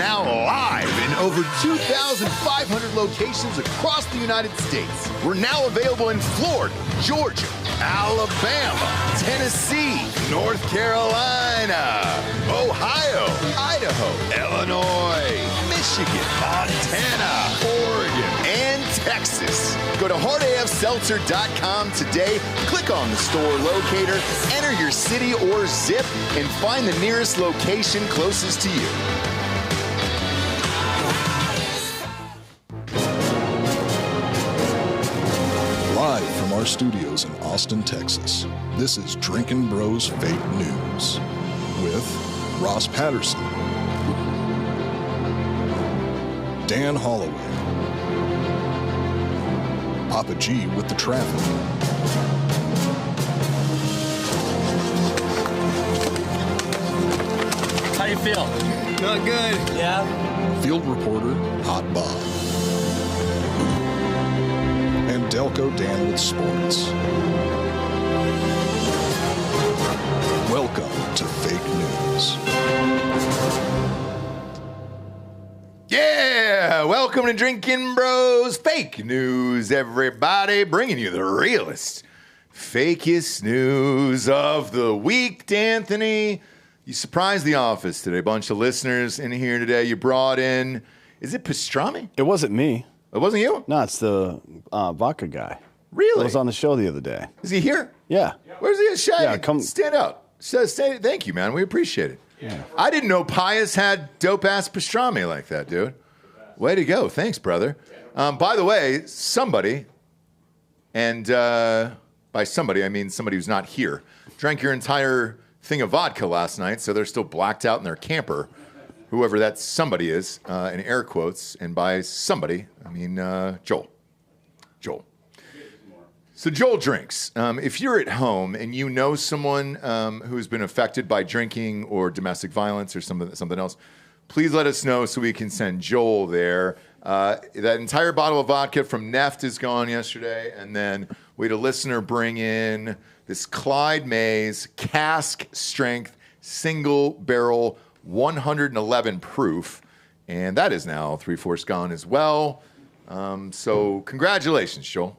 now live in over 2,500 locations across the United States. We're now available in Florida, Georgia, Alabama, Tennessee, North Carolina, Ohio, Idaho, Illinois, Michigan, Montana, Oregon, and Texas. Go to hardafseltzer.com today, click on the store locator, enter your city or zip, and find the nearest location closest to you. Live from our studios in Austin, Texas, this is Drinkin Bros Fake News with Ross Patterson, Dan Holloway, Papa G with the traffic, How you feel? Not good. Yeah? field reporter Hot Bob, and Delco Dan with sports. Welcome to Fake News. Yeah, welcome to Drinkin Bros Fake News, everybody, bringing you the realest, fakest news of the week. D'Anthony, you surprised the office today. A bunch of listeners in here today. You brought in, is it pastrami? It wasn't me. It wasn't you? No, it's the vodka guy. Really? I was on the show the other day. Is he here? Yeah. Where's he? Shaggy? Yeah, come- Stand out. Thank you, man. We appreciate it. Yeah. I didn't know Pius had dope-ass pastrami like that, dude. Way to go. Thanks, brother. By the way, somebody, and by somebody, I mean somebody who's not here, drank your entire thing of vodka last night, so they're still blacked out in their camper. Whoever that somebody is, in air quotes, and by somebody, I mean Joel. So Joel drinks. If you're at home and you know someone who's been affected by drinking or domestic violence or something else, please let us know so we can send Joel there. That entire bottle of vodka from Neft is gone yesterday, and then we had a listener bring in this Clyde Mays cask strength single barrel 111 proof, and that is now 3/4 gone as well. So congratulations, Joel.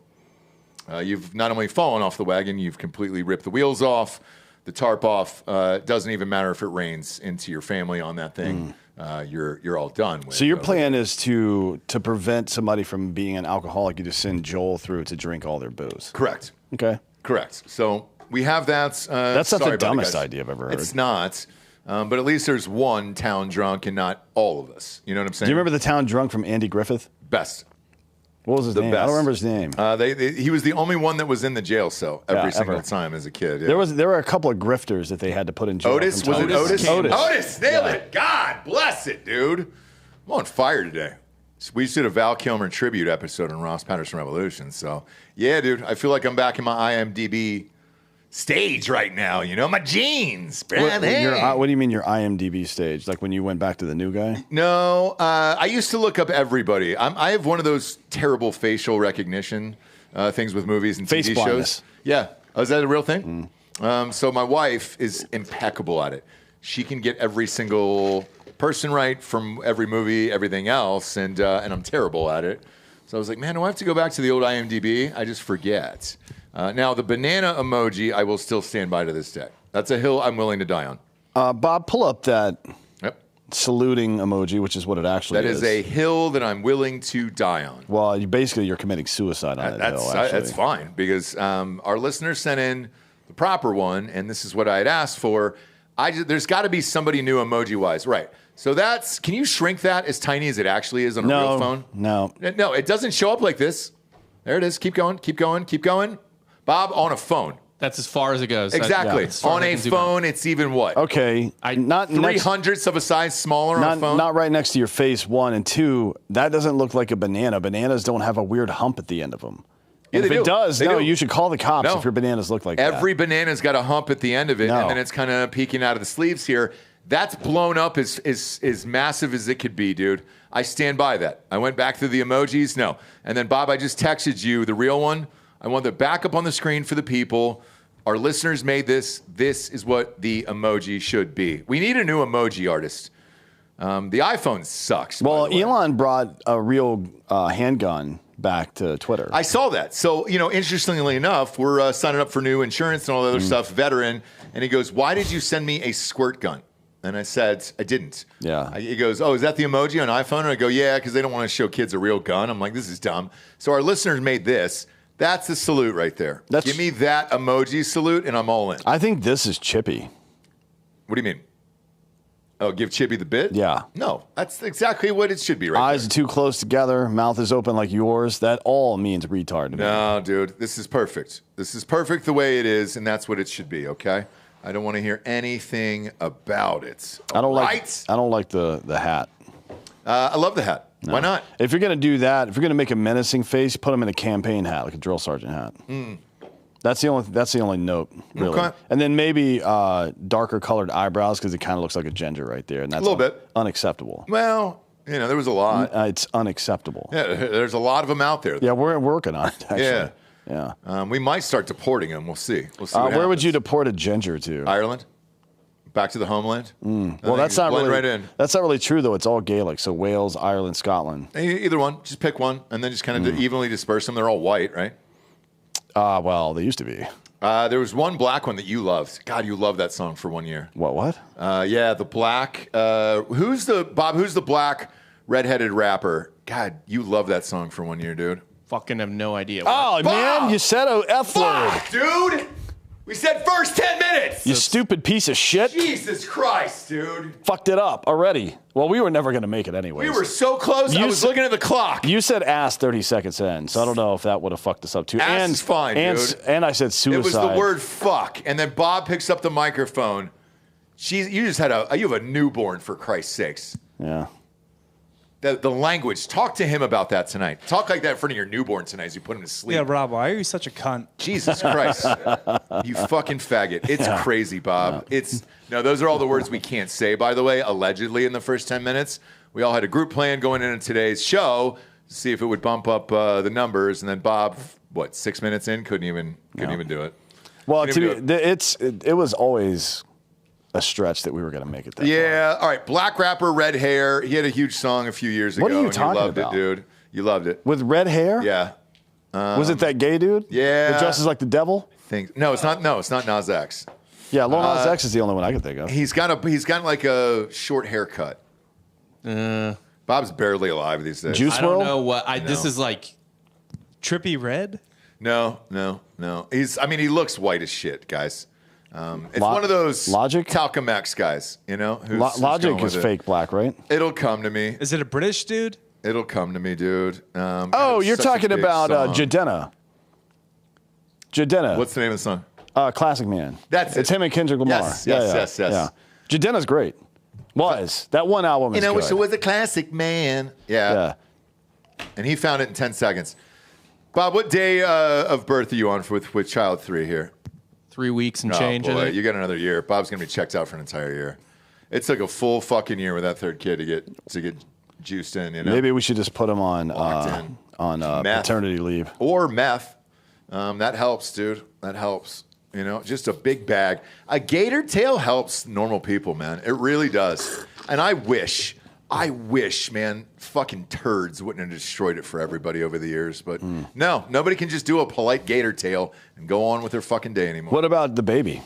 You've not only fallen off the wagon, you've completely ripped the wheels off, the tarp off. Doesn't even matter if it rains into your family on that thing. You're all done with. So your plan is to prevent somebody from being an alcoholic. You just send Joel through to drink all their booze. Correct. Okay. Correct. So we have that. That's not sorry the about it, dumbest guys. idea I've ever heard. It's not. But at least there's one town drunk and not all of us. You know what I'm saying? Do you remember the town drunk from Andy Griffith? Best. What was his name? I best. don't remember his name. He was the only one that was in the jail cell every single ever. time as a kid. Yeah. There were a couple of grifters that they had to put in jail. Otis? from Was time it to Otis? time. Otis, nailed it. God bless it, dude. I'm on fire today. So we just did a Val Kilmer tribute episode on Ross Patterson Revolution. So, yeah, dude, I feel like I'm back in my IMDb stage right now. You know, my jeans. What do you mean your IMDb stage? Like when you went back to the new guy? No, I used to look up everybody. I have one of those terrible facial recognition things with movies and Face TV blindness. shows. Yeah. Oh, is that a real thing? So my wife is impeccable at it. She can get every single person right from every movie, everything else, and I'm terrible at it. So I was like, man, do I have to go back to the old IMDb? I just forget. Now, the banana emoji, I will still stand by to this day. That's a hill I'm willing to die on. Bob, pull up that Yep. saluting emoji, which is what it actually That is a hill that I'm willing to die on. Well, you're committing suicide on that hill, actually. That's fine, because our listeners sent in the proper one, and this is what I had asked for. There's got to be somebody new emoji-wise. Right. So can you shrink that as tiny as it actually is on a real phone? No. No, it doesn't show up like this. There it is. Keep going, keep going, keep going. Bob, on a phone. That's as far as it goes. Exactly. As far On as I a can zoom out. phone, it's even what? Okay. Not Three next, hundredths of a size smaller on a phone? not right next to your face, one. And two, that doesn't look like a banana. Bananas don't have a weird hump at the end of them. Yeah, And if they it do. does, They do. you should call the cops No. if your bananas look like that. Every banana's got a hump at the end of it, No. and then it's kind of peeking out of the sleeves here. That's blown up as massive as it could be, dude. I stand by that. I went back through the emojis. No. And then, Bob, I just texted you the real one. I want the backup on the screen for the people. Our listeners made this. This is what the emoji should be. We need a new emoji artist. The iPhone sucks. Well, Elon brought a real handgun back to Twitter. I saw that. So, interestingly enough, we're signing up for new insurance and all the other stuff, veteran. And he goes, why did you send me a squirt gun? And I said, I didn't. Yeah. He goes, oh, is that the emoji on iPhone? And I go, yeah, because they don't want to show kids a real gun. I'm like, this is dumb. So our listeners made this. That's the salute right there. Give me that emoji salute, and I'm all in. I think this is Chippy. What do you mean? Oh, give Chippy the bit? Yeah. No, that's exactly what it should be right Eyes are too close together, mouth is open like yours. That all means retard to me. No, dude, this is perfect. This is perfect the way it is, and that's what it should be, okay? I don't want to hear anything about it. I don't like the hat. I love the hat. No. Why not? If you're going to do that, if you're going to make a menacing face, put him in a campaign hat, like a drill sergeant hat. That's the only note, really. Okay. And then maybe darker colored eyebrows because it kind of looks like a ginger right there, and that's a little bit unacceptable. Well, there was a lot. It's unacceptable. Yeah, there's a lot of them out there. Yeah, we're working on it. Actually. Yeah. Yeah. We might start deporting them. We'll see. Where would you deport a ginger to? Ireland. Back to the homeland. Well, that's not really right in. That's not really true though. It's all Gaelic, so Wales, Ireland, Scotland. Either one. Just pick one, and then just kind of evenly disperse them. They're all white, right? Well, they used to be. There was one black one that you loved. God, you loved that song for 1 year. What? Yeah, the black. Who's the black redheaded rapper? God, you love that song for 1 year, dude. Fucking have no idea. Oh, man, you said a F word. Dude! We said first 10 minutes! You stupid piece of shit. Jesus Christ, dude. Fucked it up already. Well, we were never going to make it anyways. We were so close. I was looking at the clock. You said ass 30 seconds in, so I don't know if that would have fucked us up too. Ass is fine, dude. And I said suicide. It was the word fuck. And then Bob picks up the microphone. You just had you have a newborn, for Christ's sakes. Yeah. The language. Talk to him about that tonight. Talk like that in front of your newborn tonight as you put him to sleep. Yeah, Rob, why are you such a cunt? Jesus Christ. You fucking faggot. It's crazy, Bob. No, those are all the words we can't say, by the way, allegedly in the first 10 minutes. We all had a group plan going into today's show to see if it would bump up the numbers. And then Bob, 6 minutes in, couldn't even do it. Well, it was always a stretch that we were going to make it that far. All right. Black rapper, red hair. He had a huge song a few years ago. What are you talking loved about? it, dude. You loved it. With red hair? Yeah. Was it that gay dude? Yeah. That dresses like the devil? No, it's not Nas X. Yeah, Lil Nas X is the only one I can think of. He's got like a short haircut. Bob's barely alive these days. Juice I don't WRLD? know what. This is like Trippy Red? No. He looks white as shit, guys. It's one of those Logic? Talcum X guys, who's Logic going is with fake black, right? It'll come to me. Is it a British dude? It'll come to me, dude. You're talking about Jadena. Jadena. What's the name of the song? Classic Man. That's It's it. him and Kendrick Lamar. Yes. Yeah. Jadena's great. That one album is good. Wish it was a classic man. Yeah. And he found it in 10 seconds. Bob, what day of birth are you on with child 3 here? 3 weeks and change. Oh, boy, I think. you got another year. Bob's going to be checked out for an entire year. It took a full fucking year with that third kid to get juiced in, Maybe we should just put him on Meth. paternity leave. Or meth. That helps, dude. That helps. Just a big bag. A gator tail helps normal people, man. It really does. And I wish, man, fucking turds wouldn't have destroyed it for everybody over the years. But no, nobody can just do a polite gator tail and go on with their fucking day anymore. What about the baby?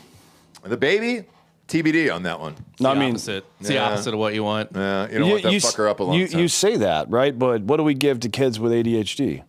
The baby? TBD on that one. No, It's the opposite of what you want. You don't want that fucker up a long time. You say that, right? But what do we give to kids with ADHD?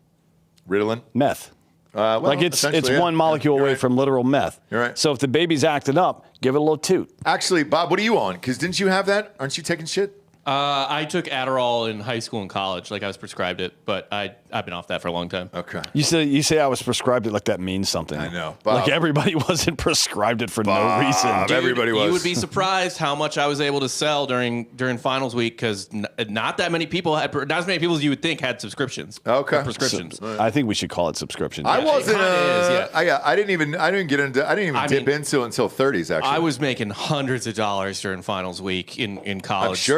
Ritalin? Meth. It's essentially, one molecule away from literal meth. You're right. So if the baby's acting up, give it a little toot. Actually, Bob, what are you on? Because didn't you have that? Aren't you taking shit? I took Adderall in high school and college. Like I was prescribed it, but I've been off that for a long time. Okay. You say I was prescribed it like that means something. I know. Bob. Like everybody wasn't prescribed it for no reason. Dude, everybody was. You would be surprised how much I was able to sell during finals week because not that many people had, not as many people as you would think had subscriptions. Okay. Prescriptions. I think we should call it subscription. I wasn't. I didn't even dip into it until 30s. Actually, I was making hundreds of dollars during finals week in college.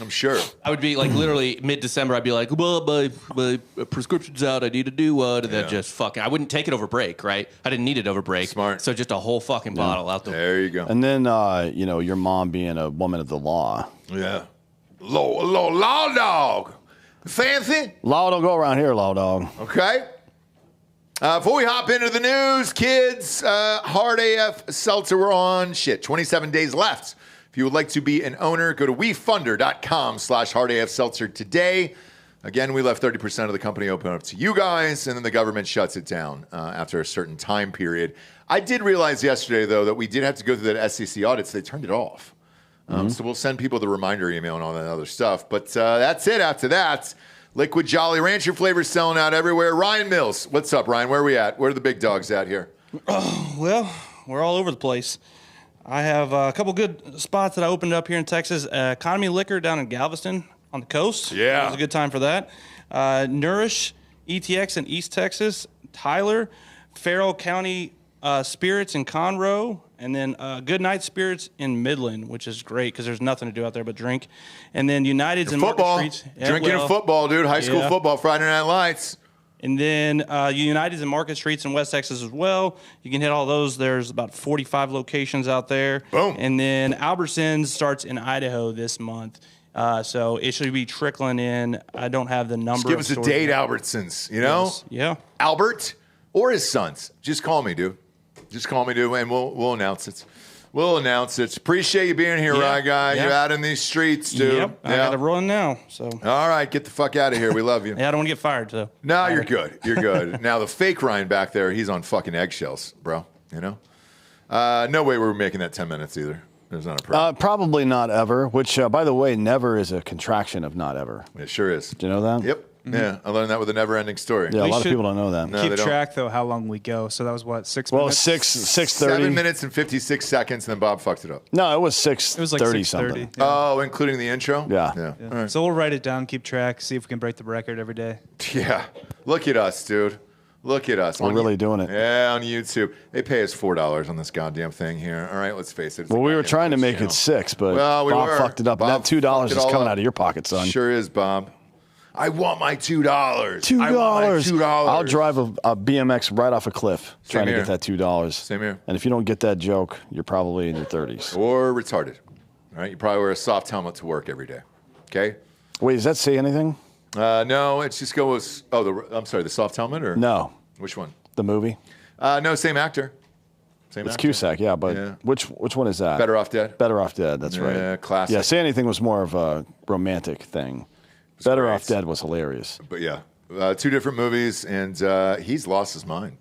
I'm sure. I would be like literally mid-December. I'd be like, well, my prescription's out. I need to do what? And then just fucking. I wouldn't take it over break, right? I didn't need it over break. Smart. So just a whole fucking bottle out the. There you go. And then your mom being a woman of the law. Yeah. Law dog. Fancy? Law don't go around here, law dog. Okay. Before we hop into the news, kids, Hard AF Seltzer, we're on 27 days left. If you would like to be an owner, go to wefunder.com/hardafseltzer today. Again, we left 30% of the company open up to you guys, and then the government shuts it down after a certain time period. I did realize yesterday, though, that we did have to go through that SEC audit, so they turned it off. So we'll send people the reminder email and all that other stuff. But that's it after that. Liquid Jolly Rancher flavors selling out everywhere. Ryan Mills, what's up, Ryan? Where are we at? Where are the big dogs at here? Well, we're all over the place. I have a couple good spots that I opened up here in Texas. Economy Liquor down in Galveston on the coast. Yeah. It was a good time for that. Nourish ETX in East Texas. Tyler, Farrell County Spirits in Conroe. And then Good Night Spirits in Midland, which is great because there's nothing to do out there but drink. And then United's in Football. Market Streets. Yeah, Drinking well, football, dude. High school football, Friday Night Lights. And then United's in Market Streets in West Texas as well. You can hit all those. There's about 45 locations out there. Boom. And then Albertsons starts in Idaho this month. So it should be trickling in. I don't have the number. Just give us a date, Albertsons, you know? Yes. Yeah. Albert or his sons. Just call me, dude. Just call me, dude, and we'll announce it. We'll announce it. Appreciate you being here, right, guy? Yeah. You're out in these streets, dude. Yep. I got to run now. So. All right, get the fuck out of here. We love you. Yeah, I don't want to get fired, so. No, you're good. You're good. Now, the fake Ryan back there, he's on fucking eggshells, bro. You know? No way we're making that 10 minutes either. There's not a problem. Probably not ever, which, by the way, never is a contraction of not ever. It sure is. Do you know that? Yep. Yeah, I learned that with a never-ending story. Yeah, a We lot of should people don't know that. No, Keep they don't. track, though, how long we go. So that was what, 6 Well, minutes? 6:30. 7 minutes and 56 seconds, and then Bob fucked it up. No, it was 6:30 It was like 6:30. something. Yeah. Oh, including the intro? Yeah. Yeah. Yeah. All right. So we'll write it down, keep track, see if we can break the record every day. Yeah. Look at us, dude. Look at us. We're really doing it. Yeah, on YouTube. They pay us $4 on this goddamn thing here. All right, let's face it. It's Well, a we were goddamn trying to Twitch make channel. it 6, but Well, we Bob were. fucked it up. Bob And that $2 fucked is it all coming up. out of your pocket, son. Sure is, Bob. I want my $2. $2. I want my $2. I'll drive a BMX right off a cliff trying to here. get that $2. Same here. And if you don't get that joke, you're probably in your 30s. Or retarded. All right, you probably wear a soft helmet to work every day. Okay? Wait, does that say anything? No, it's just go with, I'm sorry, the soft helmet or? No. Which one? The movie? No, same actor. Same It's actor. Cusack, yeah, but Yeah. which one is that? Better Off Dead. Better Off Dead, that's right. Yeah, classic. Yeah, Say Anything was more of a romantic thing. Better great. Off Dead was hilarious. But yeah, 2 different movies, and he's lost his mind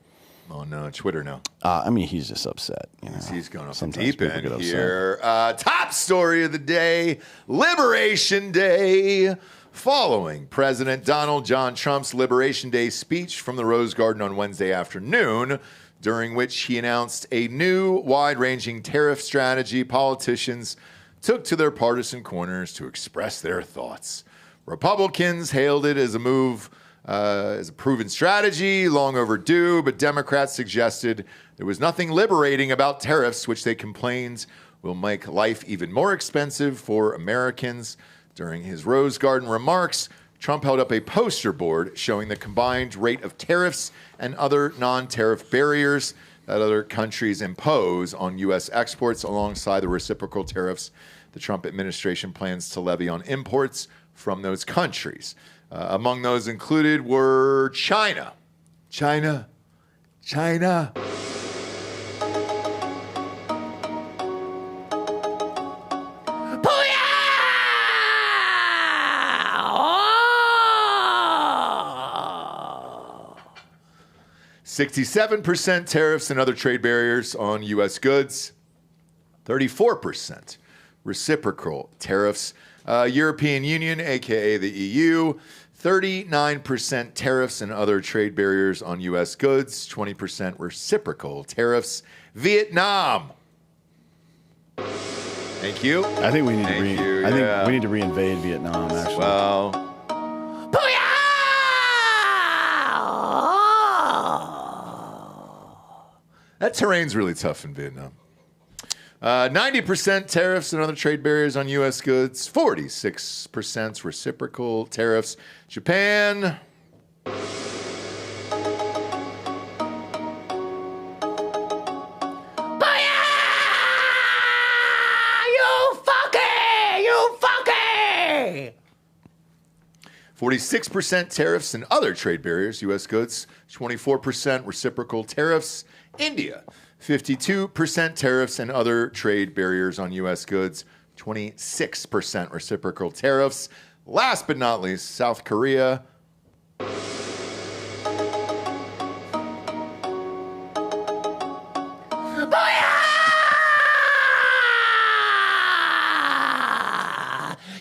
on Twitter now. I mean, he's just upset. You know? He's going off the Sometimes deep people end get upset. here. Top story of the day, Liberation Day. Following President Donald John Trump's Liberation Day speech from the Rose Garden on Wednesday afternoon, during which he announced a new wide-ranging tariff strategy, politicians took to their partisan corners to express their thoughts. Republicans hailed it as a move, as a proven strategy, long overdue, but Democrats suggested there was nothing liberating about tariffs, which they complained will make life even more expensive for Americans. During his Rose Garden remarks, Trump held up a poster board showing the combined rate of tariffs and other non-tariff barriers that other countries impose on U.S. exports alongside the reciprocal tariffs the Trump administration plans to levy on imports from those countries. Among those included were China. China. Booyah! 67% tariffs and other trade barriers on U.S. goods. 34% reciprocal tariffs. European Union, a.k.a. the EU, 39% tariffs and other trade barriers on U.S. goods, 20% reciprocal tariffs. Vietnam. Thank you. I think we need Thank you, I yeah. think we need to reinvade Vietnam. Actually, Well. That terrain's really tough in Vietnam. 90% tariffs and other trade barriers on U.S. goods. 46% reciprocal tariffs. Japan. You fucking! 46% tariffs and other trade barriers, U.S. goods. 24% reciprocal tariffs. India, 52% tariffs and other trade barriers on U.S. goods. 26% reciprocal tariffs. Last but not least, South Korea.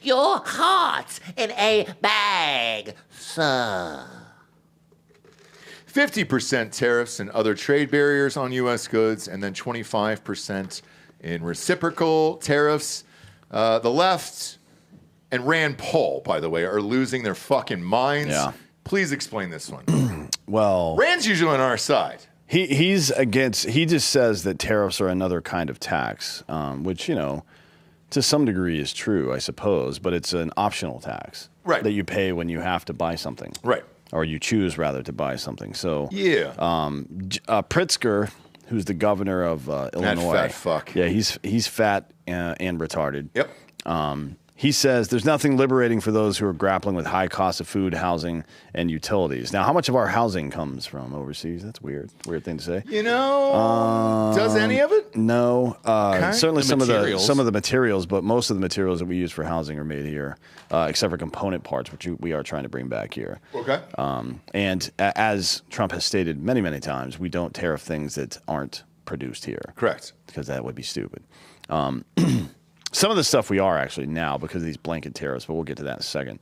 Your heart's in a bag, sir. 50% tariffs and other trade barriers on U.S. goods, and then 25% in reciprocal tariffs. The left and Rand Paul, by the way, are losing their fucking minds. Yeah. Please explain this one. Well, Rand's usually on our side. he's against. He just says that tariffs are another kind of tax, which to some degree is true, I suppose, but it's an optional tax that you pay when you have to buy something, Right. or you choose rather to buy something. So Yeah. Pritzker, who's the governor of Illinois, fat fuck. Yeah, he's fat and retarded. Yep. He says there's nothing liberating for those who are grappling with high costs of food, housing, and utilities. Now, how much of our housing comes from overseas? That's weird. Weird thing to say. Does any of it? No. Certainly some of the materials, but most of the materials that we use for housing are made here, except for component parts, which we are trying to bring back here. Okay. And as Trump has stated many, many times, we don't tariff things that aren't produced here. Correct. Because that would be stupid. Some of the stuff we are actually now because of these blanket tariffs, but we'll get to that in a second.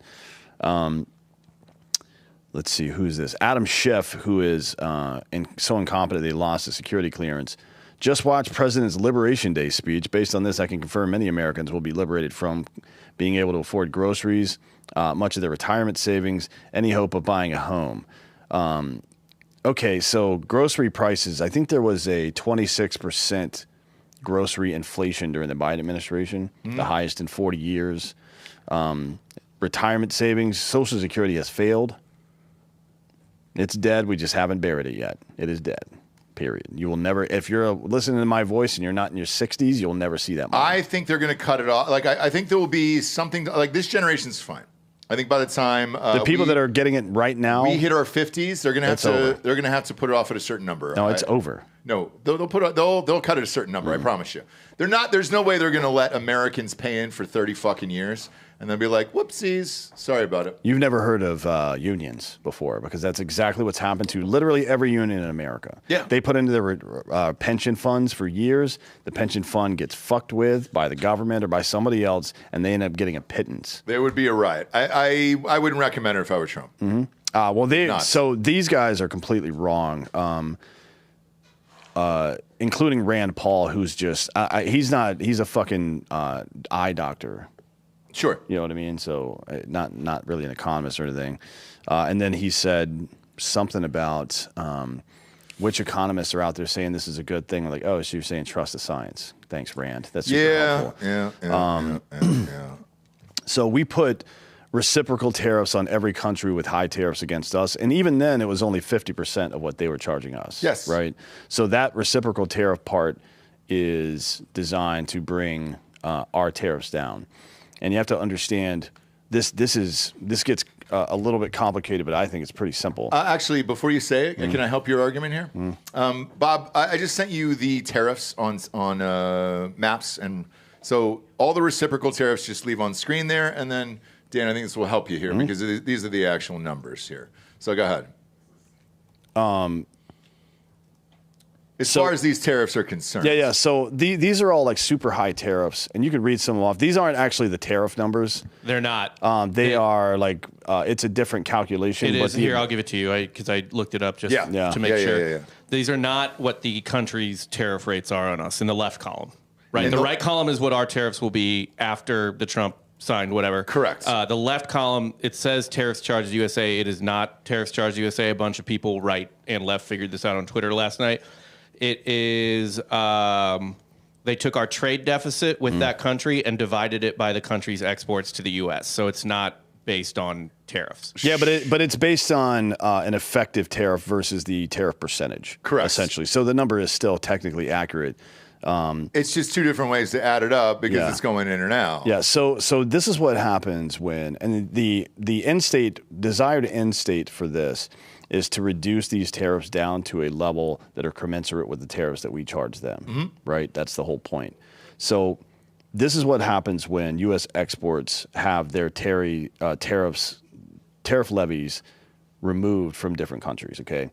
Let's see, who's this? Adam Schiff, who is so incompetent they lost a security clearance. Just watched President's Liberation Day speech. Based on this, I can confirm many Americans will be liberated from being able to afford groceries, much of their retirement savings, any hope of buying a home. Okay, so grocery prices, I think there was a 26% grocery inflation during the Biden administration, the highest in 40 years. Retirement savings, Social Security has failed. It's dead. We just haven't buried it yet. It is dead, period. You will never, if you're listening to my voice and you're not in your 60s, you'll never see that money. I think they're going to cut it off. Like, I think there will be something, like this generation's fine. I think by the time the people that are getting it right now, we hit our 50s, they're going to have to put it off at a certain number. No, it's over. No, they'll cut it a certain number. I promise you. They're not. There's no way they're going to let Americans pay in for 30 fucking years and then be like, whoopsies, sorry about it. You've never heard of unions before because that's exactly what's happened to literally every union in America. Yeah. They put into their pension funds for years. The pension fund gets fucked with by the government or by somebody else, and they end up getting a pittance. There would be a riot. I wouldn't recommend it if I were Trump. So these guys are completely wrong. Including Rand Paul, who's just he's a fucking eye doctor. Sure. You know what I mean? So not really an economist or anything. And then he said something about which economists are out there saying this is a good thing. Like, oh, so you're saying trust the science. Thanks, Rand. That's super helpful. Yeah. So we put reciprocal tariffs on every country with high tariffs against us. And even then, it was only 50% of what they were charging us. Yes. Right? So that reciprocal tariff part is designed to bring our tariffs down. And you have to understand this gets a little bit complicated, but I think it's pretty simple. Actually, before you say it, can I help your argument here? Bob, I just sent you the tariffs on maps. And so all the reciprocal tariffs just leave on screen there. And then, Dan, I think this will help you here because these are the actual numbers here. So go ahead. As far as these tariffs are concerned. Yeah. So these are all like super high tariffs, and you can read some of them off. These aren't actually the tariff numbers. They're not. They are like it's a different calculation. It is. Here, I'll give it to you because I looked it up just to make sure. Yeah. These are not what the country's tariff rates are on us in the left column. Right. The right column is what our tariffs will be after the Trump signed whatever. Correct. The left column, it says tariffs charged USA. It is not tariffs charged USA. A bunch of people right and left figured this out on Twitter last night. It is they took our trade deficit with that country and divided it by the country's exports to the U.S. So it's not based on tariffs. Yeah, but it's based on an effective tariff versus the tariff percentage. Correct. Essentially. So the number is still technically accurate. It's just two different ways to add it up because Yeah. it's going in or out. Yeah, so this is what happens when, and the end state, desire to end state for this is to reduce these tariffs down to a level that are commensurate with the tariffs that we charge them, right? That's the whole point. So this is what happens when U.S. exports have their tariff levies removed from different countries, okay?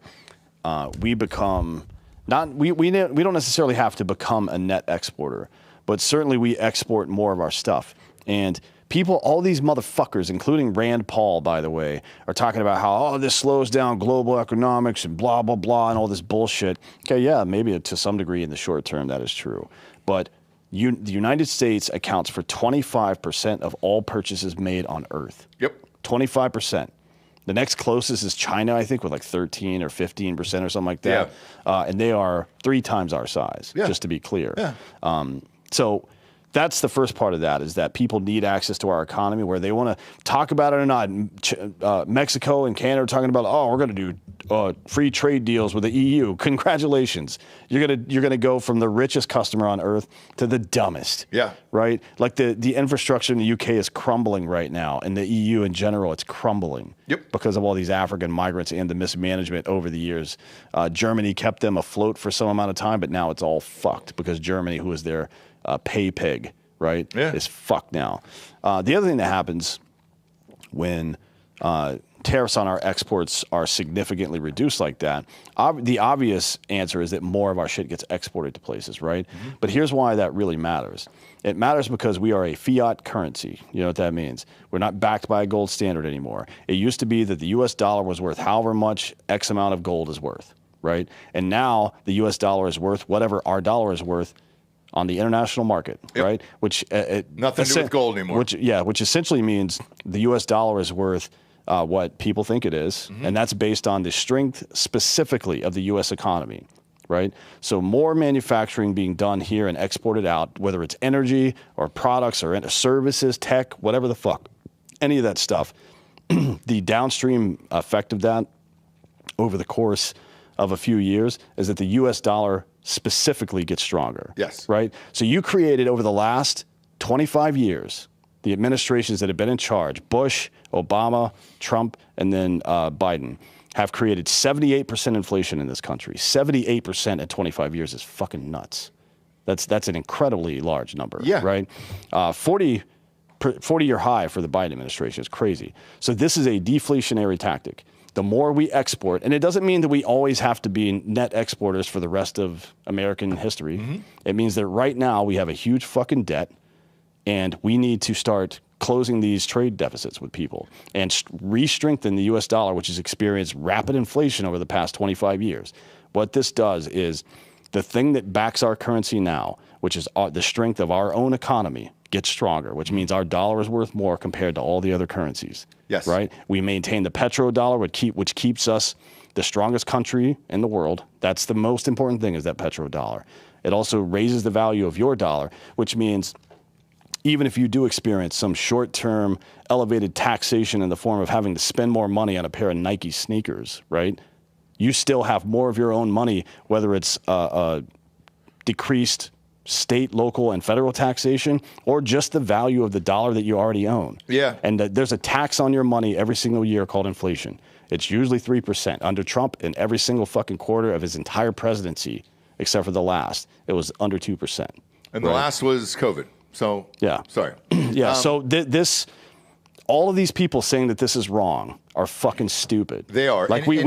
We become, we don't necessarily have to become a net exporter, but certainly we export more of our stuff. And people, all these motherfuckers, including Rand Paul, by the way, are talking about how, oh, this slows down global economics and blah, blah, blah, and all this bullshit. Okay, yeah, maybe to some degree in the short term that is true. But the United States accounts for 25% of all purchases made on Earth. Yep. 25%. The next closest is China, I think, with like 13 or 15% or something like that. Yeah. And they are 3 times our size, Yeah. just to be clear. Yeah. So that's the first part of that, is that people need access to our economy, where they want to talk about it or not. Mexico and Canada are talking about, oh, we're going to do free trade deals with the EU. Congratulations. You're gonna go from the richest customer on earth to the dumbest. Yeah. Right? Like the infrastructure in the UK is crumbling right now, and the EU in general, it's crumbling. Yep. Because of all these African migrants and the mismanagement over the years. Germany kept them afloat for some amount of time, but now it's all fucked because Germany, who is their pay pig, right, is fucked now. The other thing that happens when tariffs on our exports are significantly reduced like that, the obvious answer is that more of our shit gets exported to places, right? But here's why that really matters. It matters because we are a fiat currency. You know what that means? We're not backed by a gold standard anymore. It used to be that the U.S. dollar was worth however much X amount of gold is worth, right? And now the U.S. dollar is worth whatever our dollar is worth on the international market, right? Which nothing to do with gold anymore. Which essentially means the U.S. dollar is worth what people think it is, and that's based on the strength specifically of the U.S. economy, right? So more manufacturing being done here and exported out, whether it's energy or products or services, tech, whatever the fuck, any of that stuff. The downstream effect of that over the course of a few years is that the U.S. dollar specifically gets stronger. Yes. Right? So you created over the last 25 years, the administrations that have been in charge, Bush, Obama, Trump, and then Biden, have created 78% inflation in this country. 78% in 25 years is fucking nuts. That's an incredibly large number. Yeah. Right? 40-year high for the Biden administration is crazy. So this is a deflationary tactic. The more we export, and it doesn't mean that we always have to be net exporters for the rest of American history. It means that right now we have a huge fucking debt, and we need to start closing these trade deficits with people and re-strengthen the U.S. dollar, which has experienced rapid inflation over the past 25 years. What this does is the thing that backs our currency now, which is the strength of our own economy, gets stronger, which means our dollar is worth more compared to all the other currencies. Yes. Right? We maintain the petrodollar, which keeps us the strongest country in the world. That's the most important thing, is that petrodollar. It also raises the value of your dollar, which means even if you do experience some short-term elevated taxation in the form of having to spend more money on a pair of Nike sneakers, right? You still have more of your own money, whether it's decreased state, local, and federal taxation, or just the value of the dollar that you already own. Yeah. And there's a tax on your money every single year called inflation. It's usually 3%. Under Trump, in every single fucking quarter of his entire presidency, except for the last, it was under 2%. And the last was COVID. So, yeah. Sorry. Yeah. So all of these people saying that this is wrong are fucking stupid. They are. Like we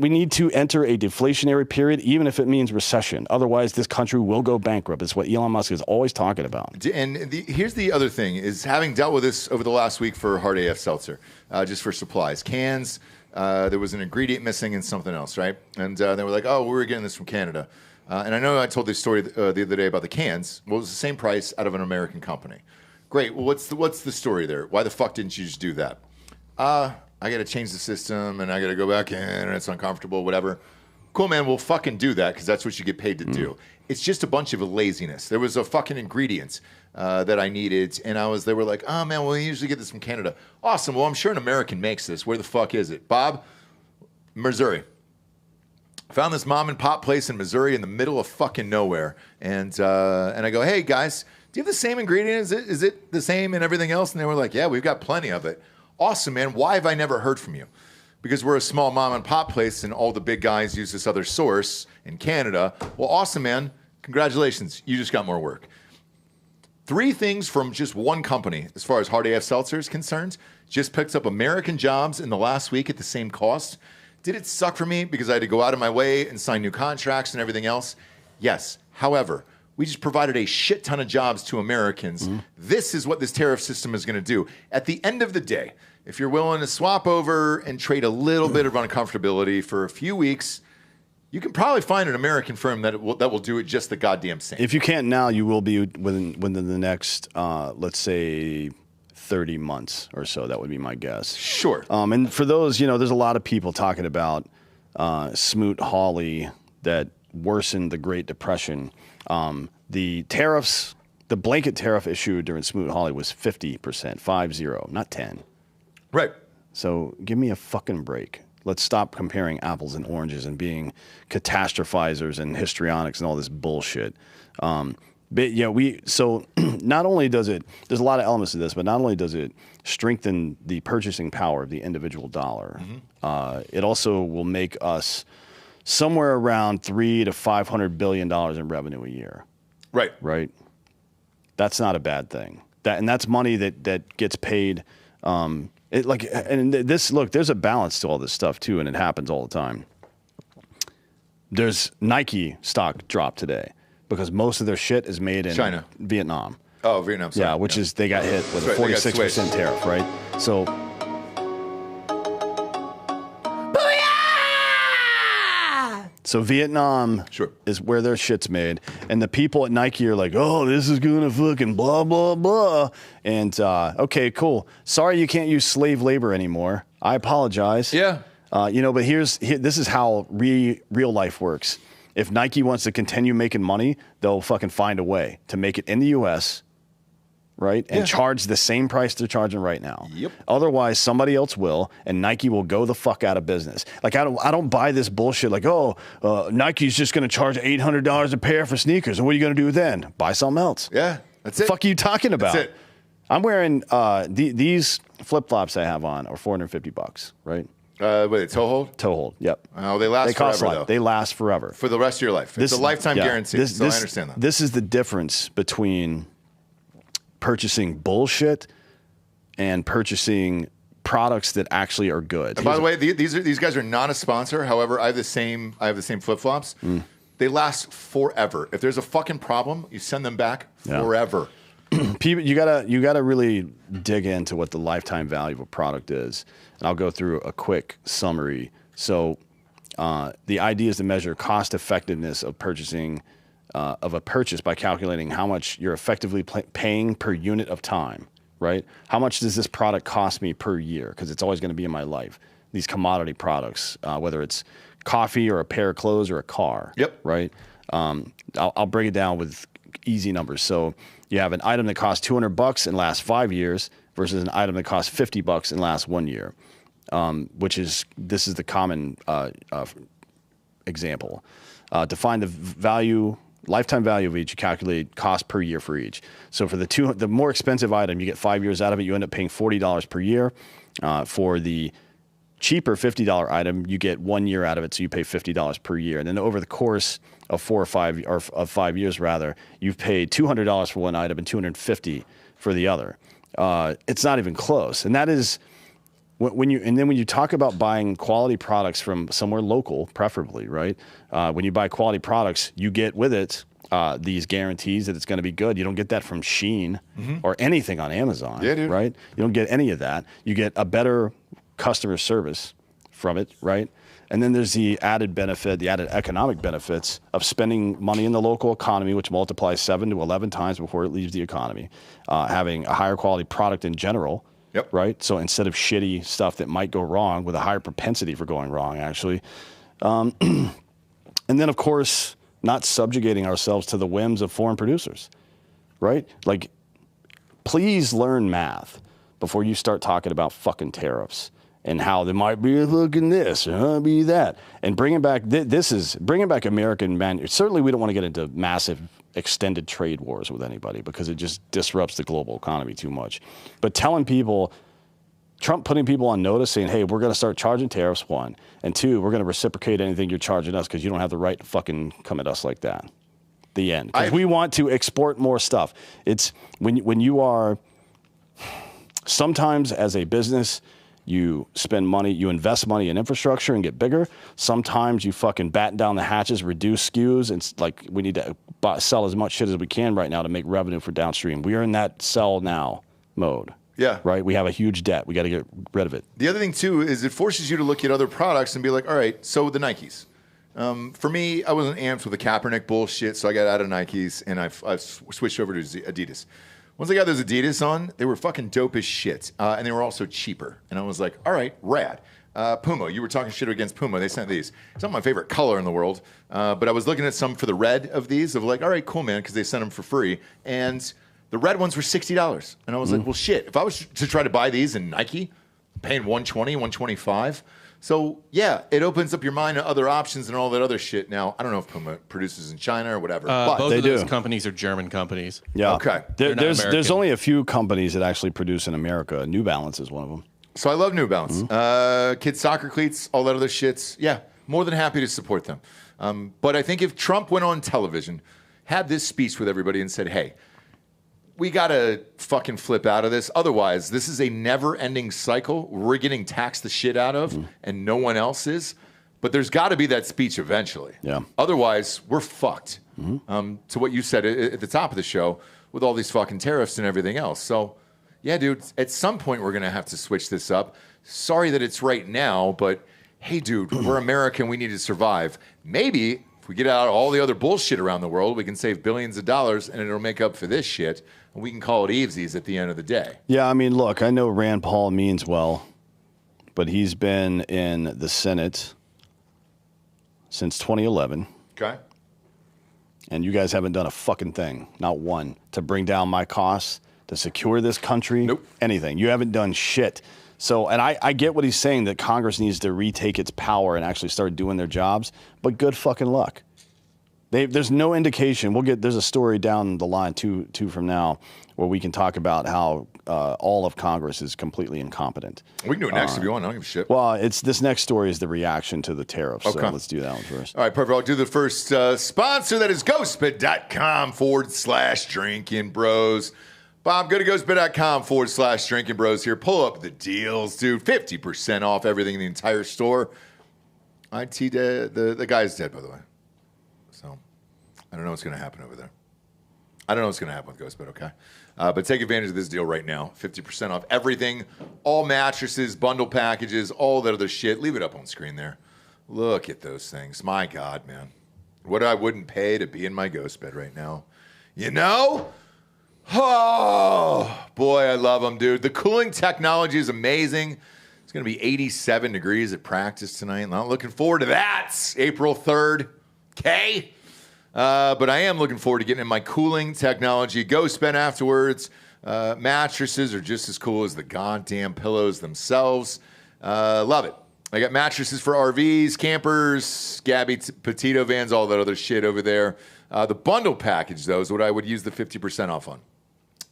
need to enter a deflationary period, even if it means recession. Otherwise, this country will go bankrupt. It's what Elon Musk is always talking about. And here's the other thing, is having dealt with this over the last week for Hard AF Seltzer, just for supplies. Cans, there was an ingredient missing and something else, right? And they were like, oh, we were getting this from Canada. And I know I told this story the other day about the cans. Well, it was the same price out of an American company. Great. Well, what's the story there? Why the fuck didn't you just do that? I got to change the system, and I got to go back in, and it's uncomfortable, whatever. Cool, man. We'll fucking do that, because that's what you get paid to do. It's just a bunch of laziness. There was a fucking ingredients that I needed, and they were like, oh, man, well, we usually get this from Canada. Awesome. Well, I'm sure an American makes this. Where the fuck is it? Bob? Missouri. Found this mom and pop place in Missouri in the middle of fucking nowhere. And I go, hey, guys, do you have the same ingredients? Is it the same and everything else? And they were like, yeah, we've got plenty of it. Awesome, man. Why have I never heard from you? Because we're a small mom and pop place and all the big guys use this other source in Canada. Well, awesome, man. Congratulations. You just got more work. 3 things from just one company, as far as Hard AF Seltzer is concerned, just picks up American jobs in the last week at the same cost. Did it suck for me because I had to go out of my way and sign new contracts and everything else? Yes. However, we just provided a shit ton of jobs to Americans. This is what this tariff system is going to do. At the end of the day, if you're willing to swap over and trade a little bit of uncomfortability for a few weeks, you can probably find an American firm that will do it just the goddamn same. If you can't now, you will be within the next, let's say, 30 months or so. That would be my guess. Sure. And for those, there's a lot of people talking about Smoot-Hawley that worsened the Great Depression. The tariffs, the blanket tariff issued during Smoot-Hawley was 50%, 50, not 10. Right. So give me a fucking break. Let's stop comparing apples and oranges and being catastrophizers and histrionics and all this bullshit. But yeah, so not only does it, there's a lot of elements to this, but not only does it strengthen the purchasing power of the individual dollar, it also will make us somewhere around $300 to $500 billion in revenue a year. Right. Right. That's not a bad thing. That's money that gets paid. There's a balance to all this stuff too, and it happens all the time. There's Nike stock dropped today because most of their shit is made in China, Vietnam. Oh, Vietnam. Sorry. Yeah, which is they got hit with a 46% tariff, right? So. So Vietnam is where their shit's made. And the people at Nike are like, oh, this is going to fucking blah, blah, blah. And, okay, cool. Sorry you can't use slave labor anymore. I apologize. Yeah. But this is how real life works. If Nike wants to continue making money, they'll fucking find a way to make it in the U.S., right? And charge the same price they're charging right now. Yep. Otherwise, somebody else will, and Nike will go the fuck out of business. Like, I don't buy this bullshit like, Nike's just going to charge $800 a pair for sneakers. And what are you going to do then? Buy something else. Yeah, that's it. Fuck are you talking about? That's it. I'm wearing these flip-flops I have on are $450, right? Wait, toe hold? Toe hold, yep. Oh, they last cost forever, a lot. though. They last forever. For the rest of your life. It's a lifetime guarantee, so I understand that. This is the difference between purchasing bullshit and purchasing products that actually are good. And by the way, these guys are not a sponsor. However, I have the same flip-flops. They last forever. If there's a fucking problem, you send them back forever. People, you gotta really dig into what the lifetime value of a product is. And I'll go through a quick summary. So the idea is to measure cost effectiveness of purchasing of a purchase by calculating how much you're effectively paying per unit of time, right? How much does this product cost me per year? Because it's always going to be in my life. These commodity products, whether it's coffee or a pair of clothes or a car, right? I'll break it down with easy numbers. So you have an item that costs $200 and lasts 5 years versus an item that costs $50 and lasts 1 year, this is the common example. To find the lifetime value of each, you calculate cost per year for each. So for the more expensive item, you get 5 years out of it, you end up paying $40 per year. For the cheaper $50 item, you get 1 year out of it, so you pay $50 per year. And then over the course of 5 years rather, you've paid $200 for one item and $250 for the other. It's not even close. And that is when you talk about buying quality products from somewhere local, preferably, right? When you buy quality products, you get with it these guarantees that it's going to be good. You don't get that from Shein or anything on Amazon, right? You don't get any of that. You get a better customer service from it, right? And then there's the added benefit, the added economic benefits of spending money in the local economy, which multiplies 7 to 11 times before it leaves the economy. Having a higher quality product in general, right? So instead of shitty stuff that might go wrong, with a higher propensity for going wrong, actually. And then, of course, not subjugating ourselves to the whims of foreign producers, right? Like, please learn math before you start talking about fucking tariffs and how they might be looking this or be that, and bringing back bringing back American certainly we don't want to get into massive extended trade wars with anybody because it just disrupts the global economy too much. But telling people, Trump putting people on notice saying, hey, we're going to start charging tariffs, 1, and 2, we're going to reciprocate anything you're charging us because you don't have the right to fucking come at us like that. The end. Because we want to export more stuff. It's when you are, sometimes as a business, you spend money, you invest money in infrastructure and get bigger. Sometimes you fucking batten down the hatches, reduce SKUs, and it's like we need to sell as much shit as we can right now to make revenue for downstream. We are in that sell now mode. Yeah. Right? We have a huge debt. We got to get rid of it. The other thing, too, is it forces you to look at other products and be like, all right, so the Nikes. For me, I wasn't amped with the Kaepernick bullshit, so I got out of Nikes, and I've switched over to Adidas. Once I got those Adidas on, they were fucking dope as shit, and they were also cheaper. And I was like, all right, rad. Puma, you were talking shit against Puma. They sent these. It's not my favorite color in the world, but I was looking at some for the red of these, of like, all right, cool, man, because they sent them for free. And the red ones were $60. And I was like, well, shit, if I was to try to buy these in Nike, I'm paying $120, $125. So, yeah, it opens up your mind to other options and all that other shit. Now, I don't know if Puma produces in China or whatever. But Both they of those do. companies are German companies. Yeah. Okay. There's American. only a few companies that actually produce in America. New Balance is one of them. So I love New Balance. Kids soccer cleats, all that other shits. Yeah, more than happy to support them. But I think if Trump went on television, had this speech with everybody and said, hey, we got to fucking flip out of this. Otherwise, this is a never-ending cycle we're getting taxed the shit out of and no one else is. But there's got to be that speech eventually. Yeah. Otherwise, we're fucked. To what you said at the top of the show with all these fucking tariffs and everything else. So, yeah, dude, at some point we're going to have to switch this up. Sorry that it's right now, but hey, dude, we're American. We need to survive. Maybe if we get out all the other bullshit around the world, we can save billions of dollars and it'll make up for this shit. And we can call it Evesies at the end of the day. Yeah, I mean, look, I know Rand Paul means well, but he's been in the Senate since 2011. Okay. And you guys haven't done a fucking thing, not one, to bring down my costs, to secure this country, Nope. anything. You haven't done shit. So, and I get what he's saying, that Congress needs to retake its power and actually start doing their jobs, but good fucking luck. There's no indication. There's a story down the line, two from now, where we can talk about how all of Congress is completely incompetent. We can do it next if you want. I don't give a shit. Well, this next story is the reaction to the tariffs. Okay. So let's do that one first. All right, perfect. I'll do the first sponsor. That is ghostbed.com/Drinkin Bros. Bob, go to ghostbed.com/Drinkin Bros here. Pull up the deals, dude. 50% off everything in the entire store. IT dead. The guy's dead, by the way. So I don't know what's going to happen over there. I don't know what's going to happen with Ghostbed, okay? But take advantage of this deal right now. 50% off everything. All mattresses, bundle packages, all that other shit. Leave it up on screen there. Look at those things. My God, man. What I wouldn't pay to be in my Ghostbed right now. You know? Oh, boy, I love them, dude. The cooling technology is amazing. It's going to be 87 degrees at practice tonight. I'm not looking forward to that. April 3rd. Okay? But I am looking forward to getting in my cooling technology. Ghostbed afterwards. Mattresses are just as cool as the goddamn pillows themselves. Love it. I got mattresses for RVs, campers, Gabby Petito vans, all that other shit over there. The bundle package, though, is what I would use the 50% off on.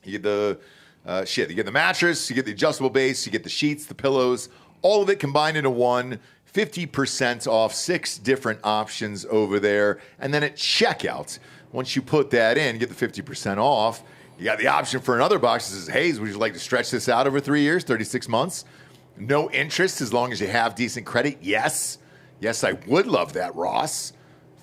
You get the you get the mattress, you get the adjustable base, you get the sheets, the pillows, all of it combined into one. 50% off, 6 different options over there. And then at checkout, once you put that in, you get the 50% off. You got the option for another box that says, hey, would you like to stretch this out over 3 years, 36 months? No interest as long as you have decent credit. Yes. Yes, I would love that, Ross.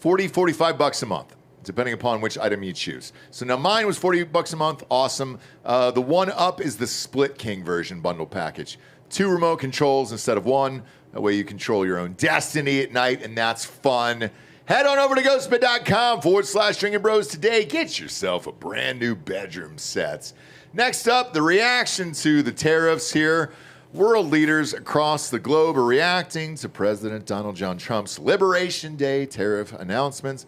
$45 a month, depending upon which item you choose. So now mine was $40 a month. Awesome. The one up is the Split King version bundle package. 2 remote controls instead of 1. That way you control your own destiny at night, and that's fun. Head on over to ghostbed.com/Drinkin Bros today. Get yourself a brand new bedroom set. Next up, the reaction to the tariffs here. World leaders across the globe are reacting to President Donald John Trump's Liberation Day tariff announcements,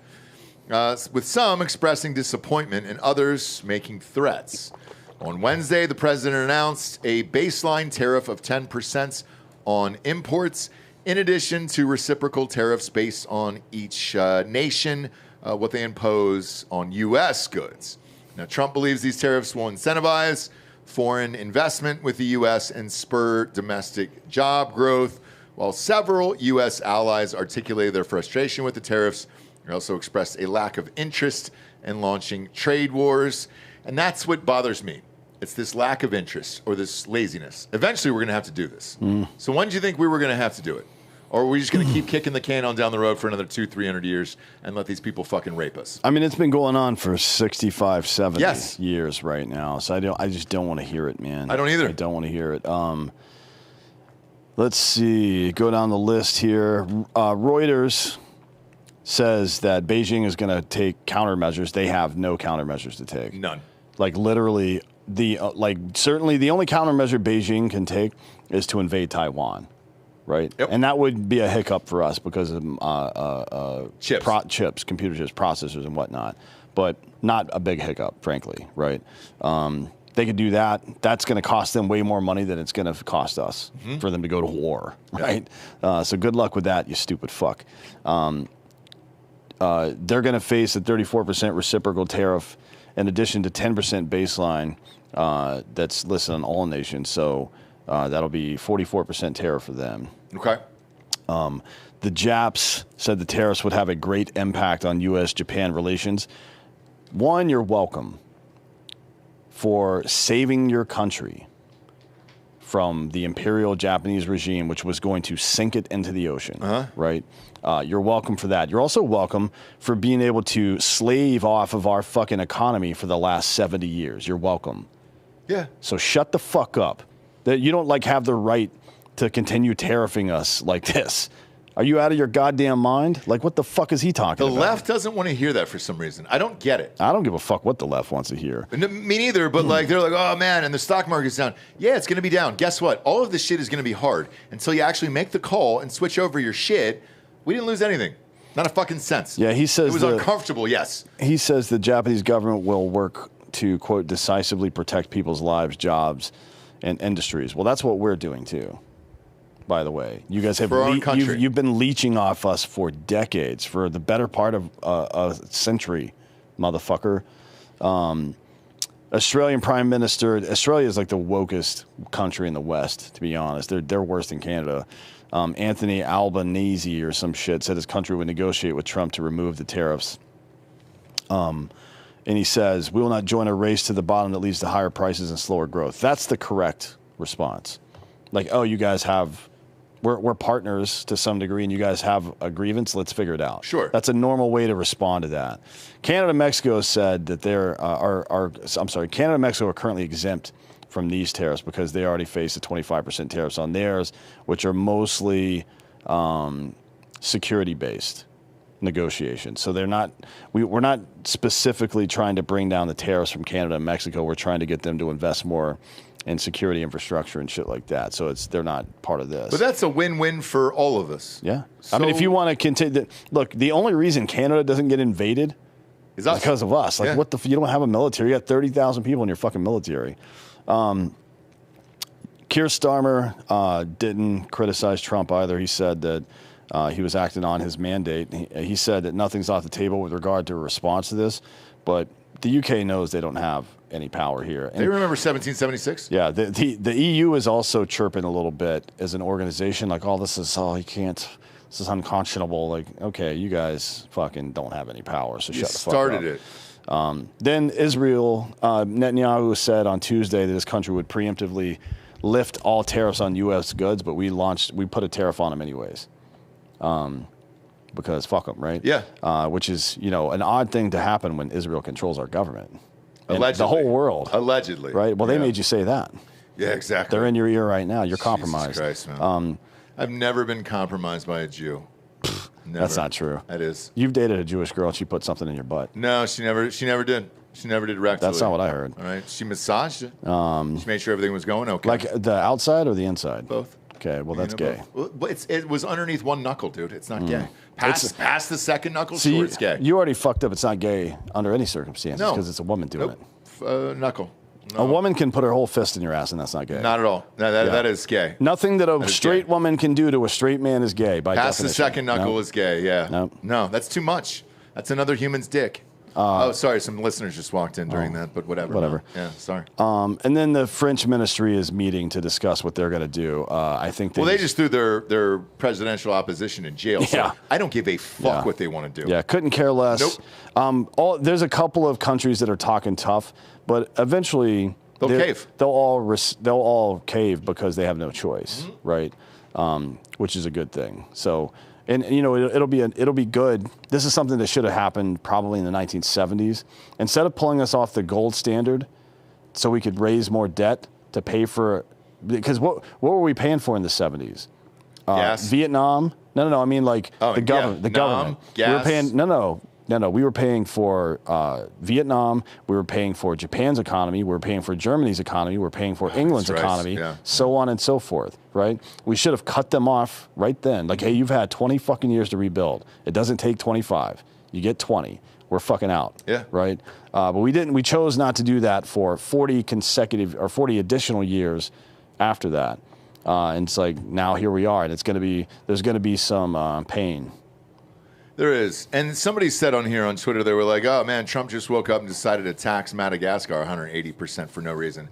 with some expressing disappointment and others making threats. On Wednesday, the president announced a baseline tariff of 10% on imports, in addition to reciprocal tariffs based on each nation, what they impose on U.S. goods. Now, Trump believes these tariffs will incentivize foreign investment with the U.S. and spur domestic job growth, while several U.S. allies articulated their frustration with the tariffs. They also expressed a lack of interest in launching trade wars. And that's what bothers me. It's this lack of interest or this laziness. Eventually, we're going to have to do this. So when do you think we were going to have to do it? Or are we just going to keep kicking the can on down the road for another 200-300 years and let these people fucking rape us? I mean, it's been going on for 65, 70 years right now. So I just don't want to hear it, man. I don't either. I don't want to hear it. Let's see. Go down the list here. Reuters says that Beijing is going to take countermeasures. They have no countermeasures to take. None. Like literally, certainly the only countermeasure Beijing can take is to invade Taiwan. Right, yep. And that would be a hiccup for us because of chips, computer chips, processors, and whatnot. But not a big hiccup, frankly. Right? They could do that. That's going to cost them way more money than it's going to cost us for them to go to war. Right? So good luck with that, you stupid fuck. They're going to face a 34% reciprocal tariff in addition to 10% baseline that's listed on all nations. So. That'll be 44% tariff for them. Okay. The Japs said the tariffs would have a great impact on U.S.-Japan relations. One, you're welcome for saving your country from the imperial Japanese regime, which was going to sink it into the ocean. Right? You're welcome for that. You're also welcome for being able to slave off of our fucking economy for the last 70 years. You're welcome. Yeah. So shut the fuck up. That you don't have the right to continue tariffing us like this. Are you out of your goddamn mind? Like, what the fuck is he talking about? The left doesn't want to hear that for some reason. I don't get it. I don't give a fuck what the left wants to hear. Me neither, but they're like, oh man, and the stock market's down. Yeah, it's going to be down. Guess what? All of this shit is going to be hard until you actually make the call and switch over your shit. We didn't lose anything. Not a fucking cents. Yeah, he says it was uncomfortable, yes. He says the Japanese government will work to, quote, decisively protect people's lives, jobs, and industries. Well, that's what we're doing too. By the way, you guys have you've been leeching off us for decades, for the better part of a century, motherfucker. Australian Prime Minister. Australia is like the wokest country in the West, to be honest. They're worse than Canada. Anthony Albanese or some shit said his country would negotiate with Trump to remove the tariffs. And he says, we will not join a race to the bottom that leads to higher prices and slower growth. That's the correct response. Like, oh, you guys we're partners to some degree, and you guys have a grievance. Let's figure it out. Sure. That's a normal way to respond to that. Canada and Mexico said that Canada and Mexico are currently exempt from these tariffs because they already face a 25% tariffs on theirs, which are mostly security-based negotiations. So we're not specifically trying to bring down the tariffs from Canada and Mexico. We're trying to get them to invest more in security infrastructure and shit like that. So they're not part of this. But that's a win-win for all of us. Yeah. I mean, if you want to continue, look, the only reason Canada doesn't get invaded is because of us. Like, what you don't have a military. You got 30,000 people in your fucking military. Keir Starmer didn't criticize Trump either. He said that he was acting on his mandate. He said that nothing's off the table with regard to a response to this, but the UK knows they don't have any power here. And they remember 1776? Yeah, the EU is also chirping a little bit as an organization, like, oh, this is unconscionable. Like, okay, you guys fucking don't have any power, so shut the fuck up. You started it. Then Israel, Netanyahu said on Tuesday that his country would preemptively lift all tariffs on U.S. goods, but we put a tariff on them anyways. Because fuck them, right? Yeah. Which is, an odd thing to happen when Israel controls our government. Allegedly. The whole world. Allegedly. Right? Well, they made you say that. Yeah, exactly. They're in your ear right now. You're compromised. Jesus Christ, man. I've never been compromised by a Jew. Never. That's not true. That is. You've dated a Jewish girl and she put something in your butt. No, she never did. She never did rectally. That's not what I heard. All right. She massaged it. She made sure everything was going okay. Like the outside or the inside? Both. Okay, well, that's gay. Well, it was underneath one knuckle, dude. It's not gay. Past the second knuckle, see, sure, it's gay. You already fucked up. It's not gay under any circumstances because it's a woman doing it. Knuckle. A woman can put her whole fist in your ass, and that's not gay. Not at all. No, that is gay. Nothing that a is straight gay. woman can do to a straight man is gay by Pass definition. the second knuckle is gay, yeah. No, that's too much. That's another human's dick. Sorry, some listeners just walked in during that, but whatever. Whatever. Yeah, sorry. And then the French ministry is meeting to discuss what they're going to do. I think They just threw their presidential opposition in jail. So Yeah. I don't give a fuck what they want to do. Yeah, couldn't care less. Nope. There's a couple of countries that are talking tough, but eventually They'll cave. They'll all cave because they have no choice, right? Which is a good thing. So. And it'll be good. This is something that should have happened probably in the 1970s. Instead of pulling us off the gold standard, so we could raise more debt to pay for, because what were we paying for in the 70s? Gas. Vietnam? No. I mean the government. The government. Gas. We were paying. No. We were paying for Vietnam. We were paying for Japan's economy. We were paying for Germany's economy. We were paying for England's economy. Yeah. So on and so forth. Right? We should have cut them off right then. Like, hey, you've had 20 fucking years to rebuild. It doesn't take 25. You get 20. We're fucking out. Yeah. Right? But we didn't. We chose not to do that for 40 consecutive or 40 additional years after that. And it's like now here we are, and there's going to be some pain. There is. And somebody said on here on Twitter, they were like, oh, man, Trump just woke up and decided to tax Madagascar 180% for no reason.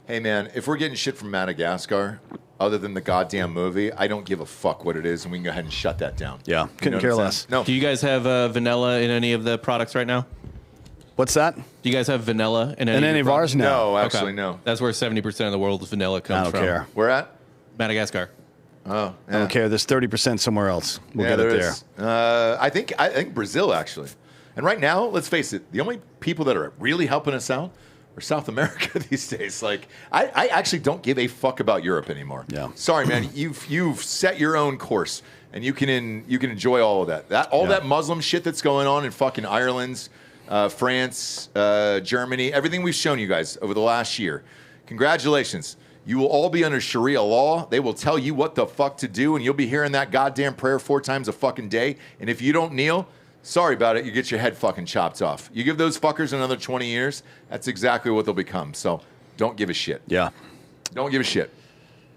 Hey, man, if we're getting shit from Madagascar, other than the goddamn movie, I don't give a fuck what it is, and we can go ahead and shut that down. Yeah, You couldn't know care what I'm less. saying? No. Do you guys have vanilla in any of the products right now? What's that? Do you guys have vanilla in In any your of ours? products? No, No. actually, no. That's where 70% of the world's vanilla I comes don't from. care. Where at? Madagascar. Oh, I don't care. There's 30% somewhere else. We'll Yeah, get it there there. is. I think Brazil, actually. And right now, let's face it, the only people that are really helping us out are South America these days. Like, I actually don't give a fuck about Europe anymore. Yeah. Sorry, man. You've set your own course, and you can enjoy all of that. That Muslim shit that's going on in fucking Ireland, France, Germany, everything we've shown you guys over the last year. Congratulations. You will all be under Sharia law. They will tell you what the fuck to do, and you'll be hearing that goddamn prayer 4 times a fucking day. And if you don't kneel, sorry about it, you get your head fucking chopped off. You give those fuckers another 20 years, that's exactly what they'll become. So don't give a shit. Yeah. Don't give a shit.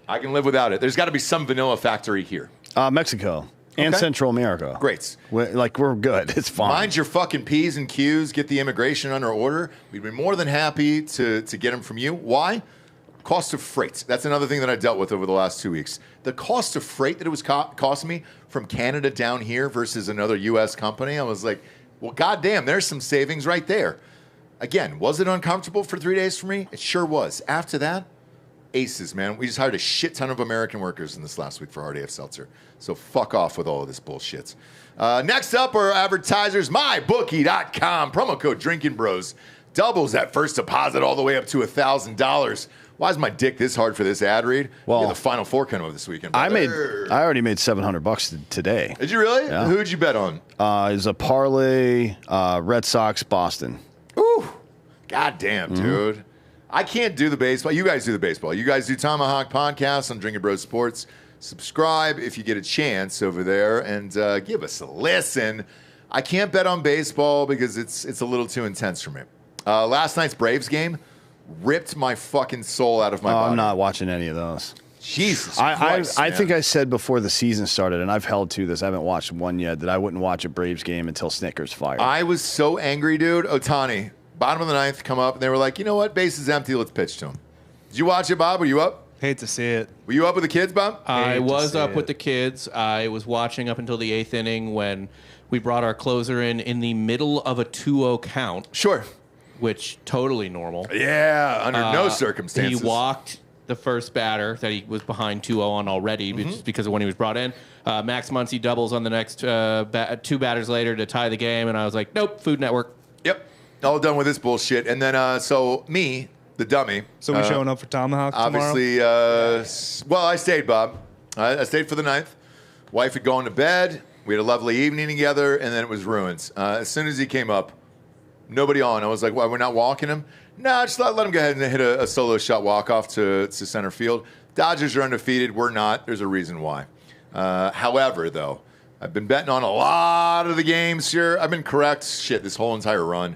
I can live without it. There's got to be some vanilla factory here. Mexico and Okay. Central America. Great. We're good. It's fine. Mind your fucking P's and Q's. Get the immigration under order. We'd be more than happy to get them from you. Why? Cost of freight. That's another thing that I dealt with over the last 2 weeks. The cost of freight that it was costing me from Canada down here versus another U.S. company, I was like, well, goddamn, there's some savings right there. Again, was it uncomfortable for 3 days for me? It sure was. After that, aces, man. We just hired a shit ton of American workers in this last week for RDF Seltzer. So fuck off with all of this bullshit. Next up are advertisers. MyBookie.com. Promo code Drinkin Bros. Doubles that first deposit all the way up to $1,000. Why is my dick this hard for this ad read? Well, yeah, the Final Four coming over this weekend. I brother. already made $700 today. Did you really? Yeah. Who'd you bet on? Is a parlay, Red Sox, Boston. Ooh, goddamn, dude. I can't do the baseball. You guys do the baseball. You guys do Tomahawk Podcasts on Drinkin Bros Sports. Subscribe if you get a chance over there and give us a listen. I can't bet on baseball because it's a little too intense for me. Last night's Braves game ripped my fucking soul out of my body. I'm not watching any of those. Jesus I Christ, man. think I said before the season started, and I've held to this, I haven't watched one yet, that I wouldn't watch a Braves game until Snickers fired. I was so angry, dude. Otani, bottom of the ninth, come up, and they were like, you know what? Base is empty. Let's pitch to him. Did you watch it, Bob? Were you up? Hate to see it. Were you up with the kids, Bob? I Hate to was see up it. with the kids. I was watching up until the 8th inning when we brought our closer in the middle of a 2-0 count, Sure. which totally normal. Yeah, under no circumstances. He walked the first batter that he was behind 2-0 on already, just because of when he was brought in. Max Muncy doubles on the next 2 batters later to tie the game, and I was like, nope, Food Network. Yep. All done with this bullshit. And then, so me, the dummy. So we showing up for Tomahawk tomorrow? Obviously, well, I stayed, Bob. I stayed for the ninth. Wife had gone to bed. We had a lovely evening together, and then it was ruins. As soon as he came up, nobody on. I was like, "Why, we're not walking him?" No, just let him go ahead and hit a solo shot walk-off to center field. Dodgers are undefeated. We're not. There's a reason why. However, though, I've been betting on a lot of the games here. I've been correct, this whole entire run.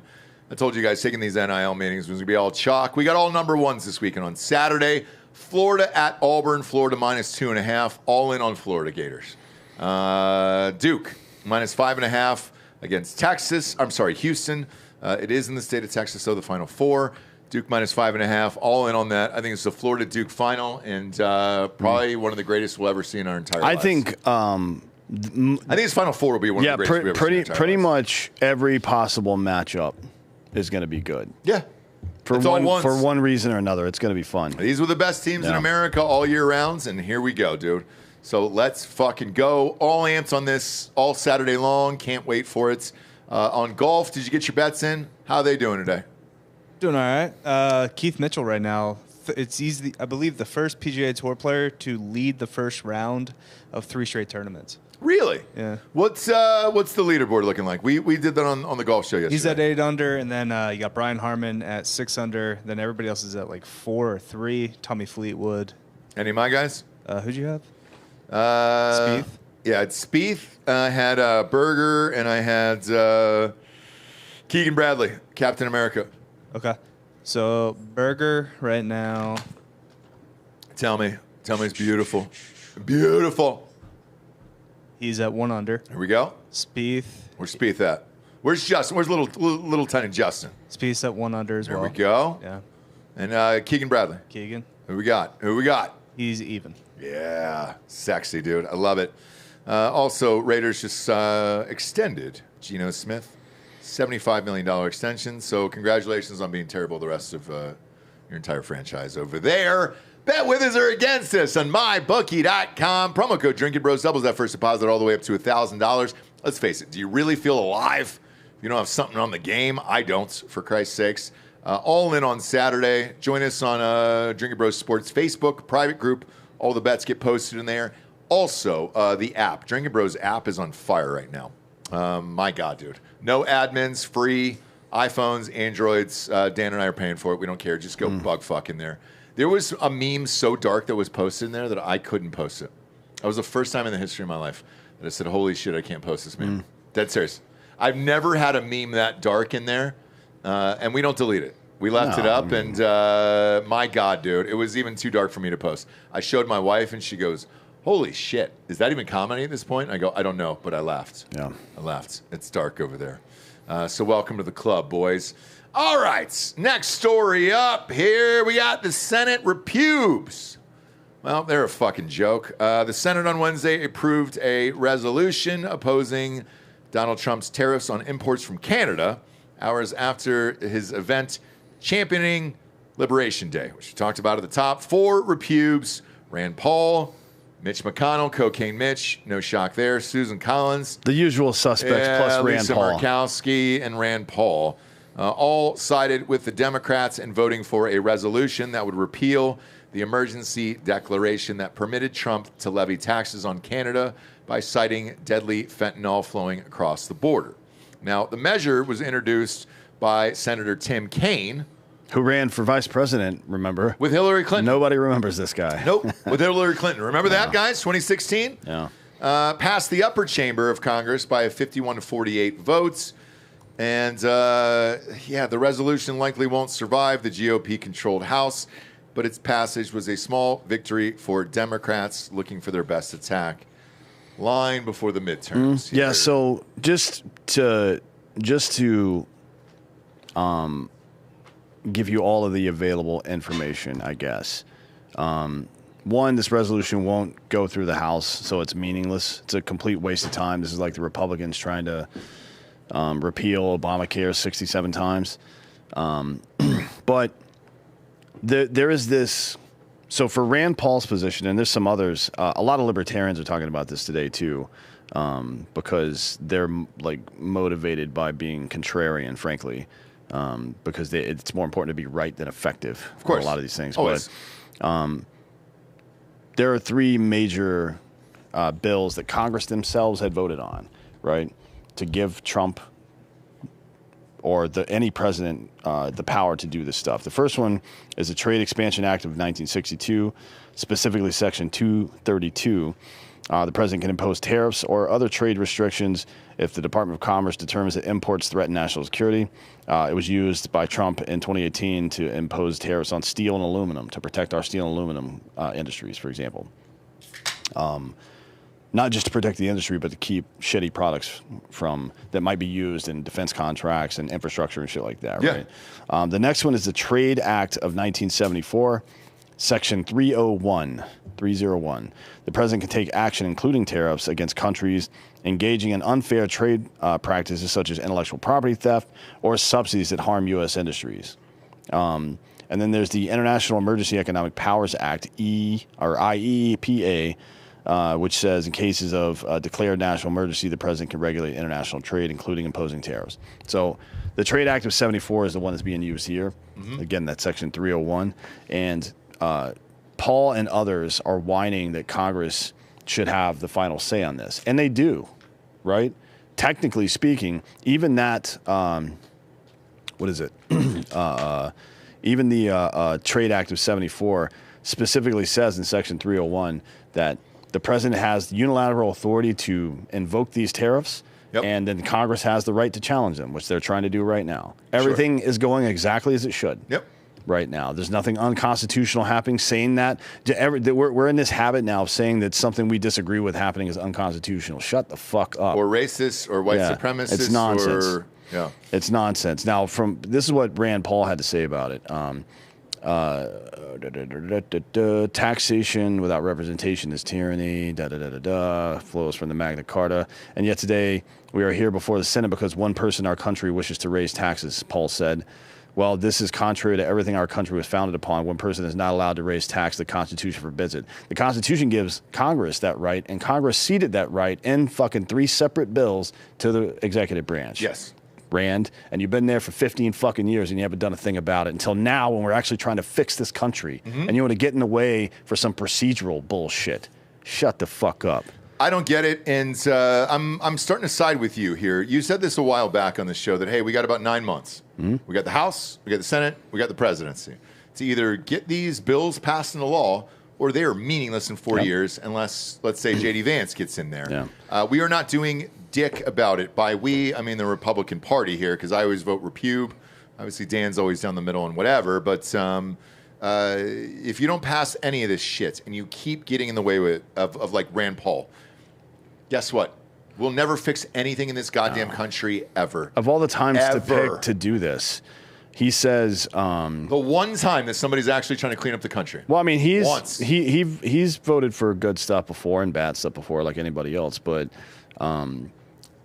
I told you guys taking these NIL meetings was going to be all chalk. We got all number ones this weekend. On Saturday, Florida at Auburn, Florida -2.5, all in on Florida Gators. Duke -5.5 against Texas. I'm sorry, Houston. It is in the state of Texas, so the Final Four. Duke -5.5, all in on that. I think it's the Florida Duke final, and probably one of the greatest we'll ever see in our entire lives. I think his Final Four will be one of the greatest we've ever seen in our entire pretty lives. much every possible matchup is going to be good. Yeah. For It's all one, ones. for one reason or another, it's going to be fun. These were the best teams in Yeah. America all year rounds, and here we go, dude. So let's fucking go. All amps on this all Saturday long. Can't wait for it. On golf, did you get your bets in? How are they doing today? Doing all right. Keith Mitchell right now. It's easy. I believe the first PGA Tour player to lead the first round of 3 straight tournaments. Really? Yeah. What's the leaderboard looking like? We did that on the golf show yesterday. He's at 8 under, and then you got Brian Harmon at 6 under. Then everybody else is at like 4 or 3. Tommy Fleetwood. Any of my guys? Who'd you have? Spieth. Yeah, it's Spieth. I had Berger, and I had Keegan Bradley, Captain America. Okay. So Berger right now. Tell me it's beautiful. Beautiful. He's at 1 under. Here we go. Spieth. Where's Spieth at? Where's Justin? Where's little tiny Justin? Spieth's at 1 under as There well. we go. Yeah. And Keegan Bradley. Keegan. Who we got? He's even. Yeah. Sexy, dude. I love it. Also, Raiders just extended Geno Smith. $75 million extension. So congratulations on being terrible the rest of your entire franchise over there. Bet with us or against us on mybookie.com. Promo code Drinkin Bros doubles that first deposit all the way up to $1,000. Let's face it. Do you really feel alive if you don't have something on the game? I don't, for Christ's sakes. All in on Saturday. Join us on Drinkin Bros Sports Facebook private group. All the bets get posted in there. Also, the app. Drinkin Bros app is on fire right now. My God, dude. No admins, free, iPhones, Androids. Dan and I are paying for it. We don't care. Just go bug fuck in there. There was a meme so dark that was posted in there that I couldn't post it. That was the first time in the history of my life that I said, holy shit, I can't post this meme. Dead serious. I've never had a meme that dark in there, and we don't delete it. We left it up, and my God, dude, it was even too dark for me to post. I showed my wife, and she goes, holy shit, is that even comedy at this point? I go, I don't know, but I laughed. Yeah. I laughed. It's dark over there. So welcome to the club, boys. All right, next story up here. We got the Senate repubes. Well, they're a fucking joke. The Senate on Wednesday approved a resolution opposing Donald Trump's tariffs on imports from Canada, hours after his event championing Liberation Day, which we talked about at the top. 4 repubes: Rand Paul, Mitch McConnell, Cocaine Mitch, no shock there, Susan Collins, The usual suspects plus Rand Lisa Paul. Murkowski, and Rand Paul, all sided with the Democrats in voting for a resolution that would repeal the emergency declaration that permitted Trump to levy taxes on Canada by citing deadly fentanyl flowing across the border. Now, the measure was introduced by Senator Tim Kaine, Who ran for vice president, remember? with Hillary Clinton. Nobody remembers this guy. Nope, with Hillary Clinton. Remember that, guys? 2016? Yeah. Passed the upper chamber of Congress by a 51-48 votes. And, the resolution likely won't survive the GOP-controlled House, but its passage was a small victory for Democrats looking for their best attack line before the midterms. Yeah, here. so just to give you all of the available information, I guess. One, this resolution won't go through the House, so it's meaningless. It's a complete waste of time. This is like the Republicans trying to repeal Obamacare 67 times. But there is this. So for Rand Paul's position, and there's some others, a lot of libertarians are talking about this today too, because they're like motivated by being contrarian, frankly, because it's more important to be right than effective. Of course. On a lot of these things. Always. But there are 3 major bills that Congress themselves had voted on, right, to give Trump or any president the power to do this stuff. The first one is the Trade Expansion Act of 1962, specifically Section 232, The president can impose tariffs or other trade restrictions if the Department of Commerce determines that imports threaten national security. It was used by Trump in 2018 to impose tariffs on steel and aluminum to protect our steel and aluminum industries, for example. Not just to protect the industry, but to keep shitty products from that might be used in defense contracts and infrastructure and shit like that. Yeah. Right. The next one is the Trade Act of 1974, Section 301. 301. The president can take action, including tariffs, against countries engaging in unfair trade practices such as intellectual property theft or subsidies that harm U.S. industries. And then there's the International Emergency Economic Powers Act, IEEPA, which says in cases of declared national emergency, the president can regulate international trade, including imposing tariffs. So the Trade Act of 74 is the one that's being used here. Again, that's Section 301. And Paul and others are whining that Congress should have the final say on this. And they do, right? Technically speaking, even that, what is it? Even the Trade Act of 74 specifically says in Section 301 that the president has unilateral authority to invoke these tariffs, and then Congress has the right to challenge them, which they're trying to do right now. Everything is going exactly as it should. Right now, there's nothing unconstitutional happening. Saying that we're in this habit now of saying that something we disagree with happening is unconstitutional. Shut the fuck up. Or racist, or white supremacist. It's nonsense. Or, it's nonsense. Now, this is what Rand Paul had to say about it. Taxation without representation is tyranny. Flows from the Magna Carta. And yet today we are here before the Senate because one person in our country wishes to raise taxes, Paul said. Well, this is contrary to everything our country was founded upon. One person is not allowed to raise tax. The Constitution forbids it. The Constitution gives Congress that right, and Congress ceded that right in fucking 3 separate bills to the executive branch. Yes. Rand, and you've been there for 15 fucking years and you haven't done a thing about it until now when we're actually trying to fix this country. And you want to get in the way for some procedural bullshit. Shut the fuck up. I don't get it, and I'm starting to side with you here. You said this a while back on the show that, hey, we got about 9 months. We got the House, we got the Senate, we got the presidency to either get these bills passed into law or they are meaningless in 4 years unless, let's say, J.D. Vance gets in there. We are not doing dick about it. By we, I mean the Republican Party here, because I always vote repube. Obviously, Dan's always down the middle and whatever, but if you don't pass any of this shit and you keep getting in the way of like Rand Paul, guess what? We'll never fix anything in this goddamn country ever. Of all the times to pick to do this, he says the one time that somebody's actually trying to clean up the country. Well, I mean, he's voted for good stuff before and bad stuff before, like anybody else. But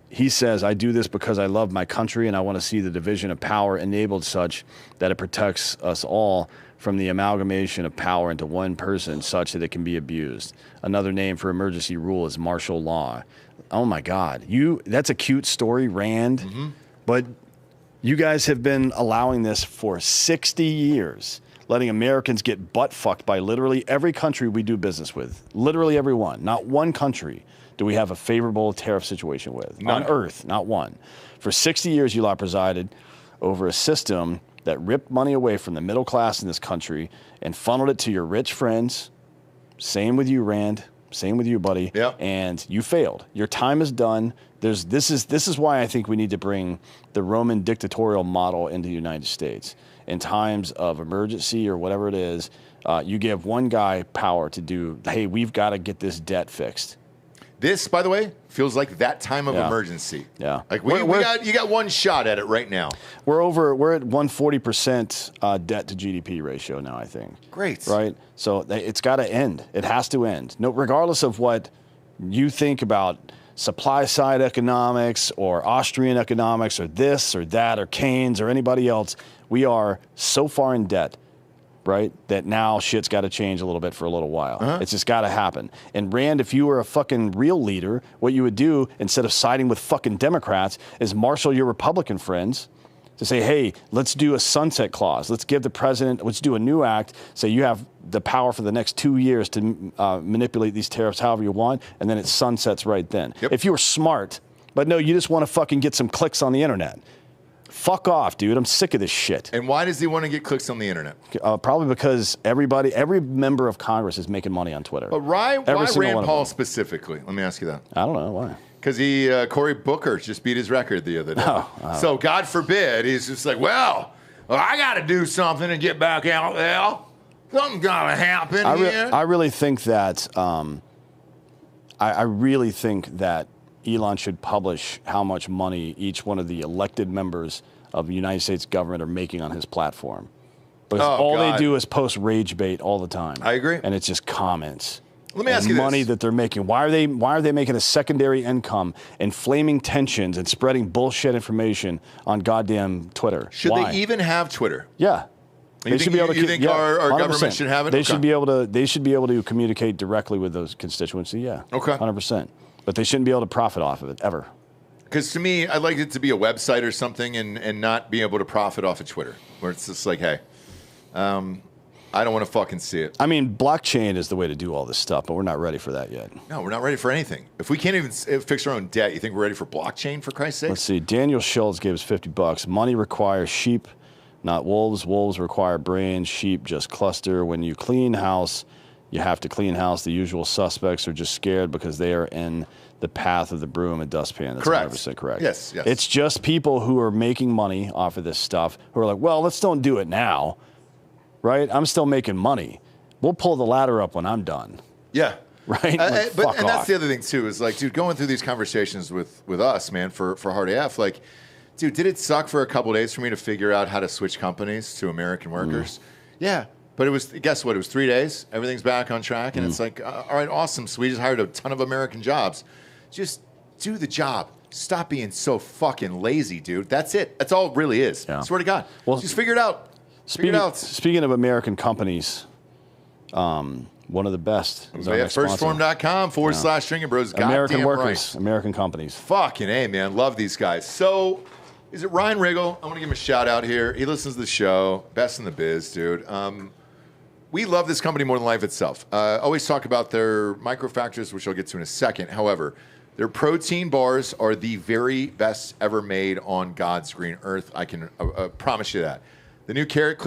he says, I do this because I love my country and I want to see the division of power enabled such that it protects us all from the amalgamation of power into one person such that it can be abused. Another name for emergency rule is martial law. Oh my God. That's a cute story, Rand. But you guys have been allowing this for 60 years, letting Americans get butt fucked by literally every country we do business with. Literally every one. Not one country do we have a favorable tariff situation with. None. On earth, not one. For 60 years, you lot presided over a system that ripped money away from the middle class in this country and funneled it to your rich friends. Same with you, Rand. Same with you, buddy. And you failed. Your time is done. This is why I think we need to bring the Roman dictatorial model into the United States. In times of emergency or whatever it is, you give one guy power to do, hey, we've got to get this debt fixed. This, by the way, feels like that time of emergency. Like you got one shot at it right now. We're at 140% debt to GDP ratio now, I think. Great. Right? So it's got to end. It has to end. No, regardless of what you think about supply side economics or Austrian economics or this or that or Keynes or anybody else, we are so far in debt, right, that now shit's got to change a little bit for a little while. It's just got to happen. And Rand, if you were a fucking real leader, what you would do instead of siding with fucking Democrats is marshal your Republican friends to say, hey, let's do a sunset clause. Let's give the president, let's do a new act, say you have the power for the next 2 years to manipulate these tariffs however you want, and then it sunsets right then. If you were smart, but no, you just want to fucking get some clicks on the internet. Fuck off, dude. I'm sick of this shit. And why does he want to get clicks on the internet? Probably because every member of Congress is making money on Twitter. But why Every Rand one of Paul them. specifically? Let me ask you that. I don't know why. Because Cory Booker just beat his record the other day. So God forbid, he's just like, well, I got to do something to get back out there. Something's got to happen here. I really think that I really think that Elon should publish how much money each one of the elected members of the United States government are making on his platform. Because all they do is post rage bait all the time. I agree. And it's just comments. Let me ask you this. Money that they're making. Why are they making a secondary income, inflaming tensions and spreading bullshit information on goddamn Twitter? Should they even have Twitter? Yeah. You think our government should have it? They should be able to communicate directly with those constituency. Yeah. Okay. 100%. But they shouldn't be able to profit off of it ever. Because to me, I'd like it to be a website or something and not be able to profit off of Twitter, where it's just like, hey, I don't want to fucking see it. I mean, blockchain is the way to do all this stuff, but we're not ready for that yet. No, we're not ready for anything. If we can't even fix our own debt, you think we're ready for blockchain, for Christ's sake? Let's see. Daniel Schultz gave us $50. Money requires sheep, not wolves. Wolves require brains. Sheep just cluster. When you clean house, you have to clean house. The usual suspects are just scared because they are in the path of the broom and dustpan. That's correct. 100% correct. Yes. It's just people who are making money off of this stuff who are like, well, let's don't do it now, right? I'm still making money. We'll pull the ladder up when I'm done. Yeah. Right? That's the other thing, too, is like, dude, going through these conversations with us, man, for Hard AF, like, dude, did it suck for a couple of days for me to figure out how to switch companies to American workers? Yeah. But guess what? It was 3 days. Everything's back on track. And it's like, all right, awesome. So we just hired a ton of American jobs. Just do the job. Stop being so fucking lazy, dude. That's it. That's all it really is. Yeah. Swear to God. Well, just figure it out. Speaking of American companies, one of the best is our next sponsor. Firstform.com/Drinkin Bros. American workers, right. American companies. Fucking A, man. Love these guys. So, is it Ryan Riggle? I want to give him a shout out here. He listens to the show. Best in the biz, dude. We love this company more than life itself. Always talk about their microfactors, which I'll get to in a second. However, their protein bars are the very best ever made on God's green earth. I can promise you that. The new carrot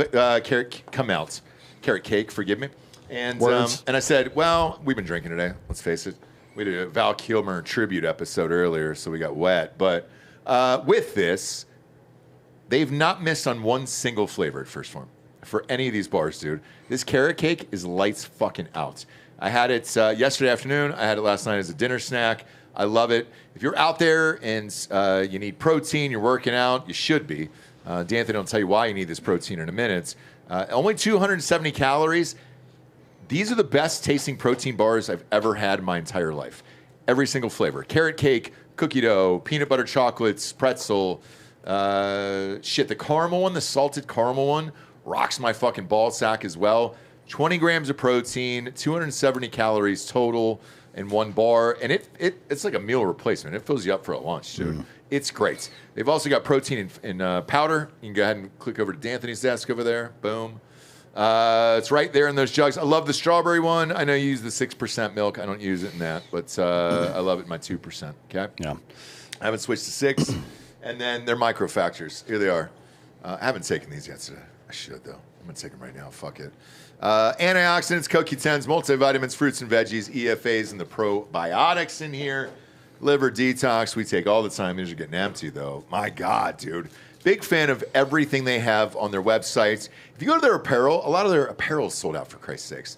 cake, forgive me. And I said, well, we've been drinking today. Let's face it. We did a Val Kilmer tribute episode earlier, so we got wet. But with this, they've not missed on one single flavor at First Form for any of these bars, dude. This carrot cake is lights fucking out. I had it yesterday afternoon. I had it last night as a dinner snack. I love it. If you're out there and you need protein, you're working out, you should be. D'Anthony will tell you why you need this protein in a minute. Only 270 calories. These are the best tasting protein bars I've ever had in my entire life. Every single flavor. Carrot cake, cookie dough, peanut butter chocolates, pretzel. The caramel one, the salted caramel one, rocks my fucking ball sack as well. 20 grams of protein, 270 calories total in one bar. And it's like a meal replacement. It fills you up for a lunch, dude. It's great. They've also got protein in powder. You can go ahead and click over to D'Anthony's desk over there. Boom. It's right there in those jugs. I love the strawberry one. I know you use the 6% milk. I don't use it in that, but I love it in my 2%. Okay? Yeah. I haven't switched to 6. And then they're microfactors. Here they are. I haven't taken these yet today. I should, though. I'm going to take them right now. Fuck it. Antioxidants, CoQ10s, multivitamins, fruits and veggies, EFAs, and the probiotics in here. Liver detox, we take all the time. These are getting empty, though. My God, dude. Big fan of everything they have on their websites. If you go to their apparel, a lot of their apparel is sold out, for Christ's sakes.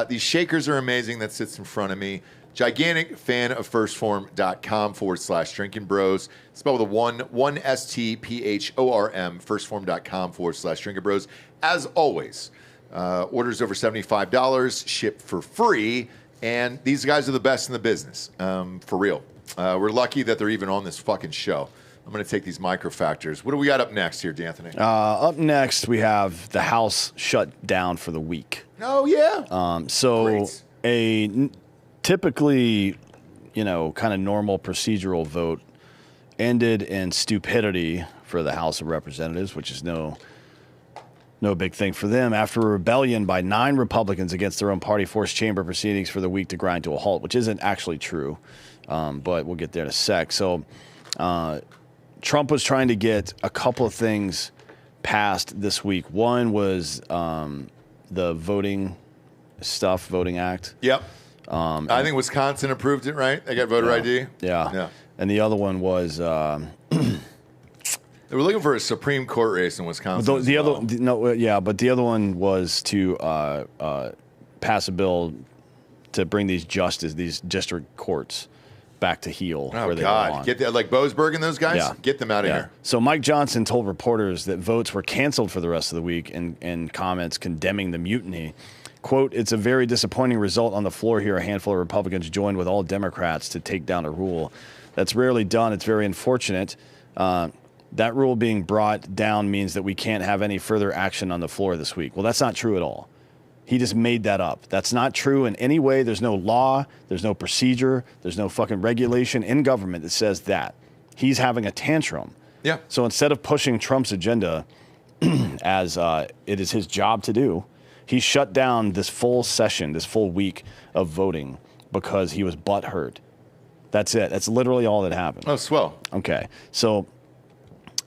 These shakers are amazing. That sits in front of me. Gigantic fan of firstform.com/Drinkin Bros. Spelled with a one STPHORM, firstform.com/Drinkin Bros. As always, orders over $75, ship for free. And these guys are the best in the business, for real. We're lucky that they're even on this fucking show. I'm going to take these microfactors. What do we got up next here, D'Anthony? Up next, we have the House shut down for the week. Oh, yeah. Great. A typically, kind of normal procedural vote ended in stupidity for the House of Representatives, which is no big thing for them, after a rebellion by 9 Republicans against their own party forced chamber proceedings for the week to grind to a halt, which isn't actually true, but we'll get there in a sec. So Trump was trying to get a couple of things passed this week. One was the voting act. Yep. I think Wisconsin approved it, right? They got voter ID. Yeah. And the other one was they were looking for a Supreme Court race in Wisconsin. but the other one was to pass a bill to bring these district courts back to heel. Oh, where they God. belong. Get like Boasberg and those guys? Yeah. Get them out of here. So Mike Johnson told reporters that votes were canceled for the rest of the week in comments condemning the mutiny. Quote, "It's a very disappointing result on the floor here. A handful of Republicans joined with all Democrats to take down a rule. That's rarely done. It's very unfortunate. That rule being brought down means that we can't have any further action on the floor this week." Well, that's not true at all. He just made that up. That's not true in any way. There's no law. There's no procedure. There's no fucking regulation in government that says that. He's having a tantrum. Yeah. So instead of pushing Trump's agenda as it is his job to do, he shut down this full session, this full week of voting because he was butthurt. That's it. That's literally all that happened. Oh, swell. Okay. So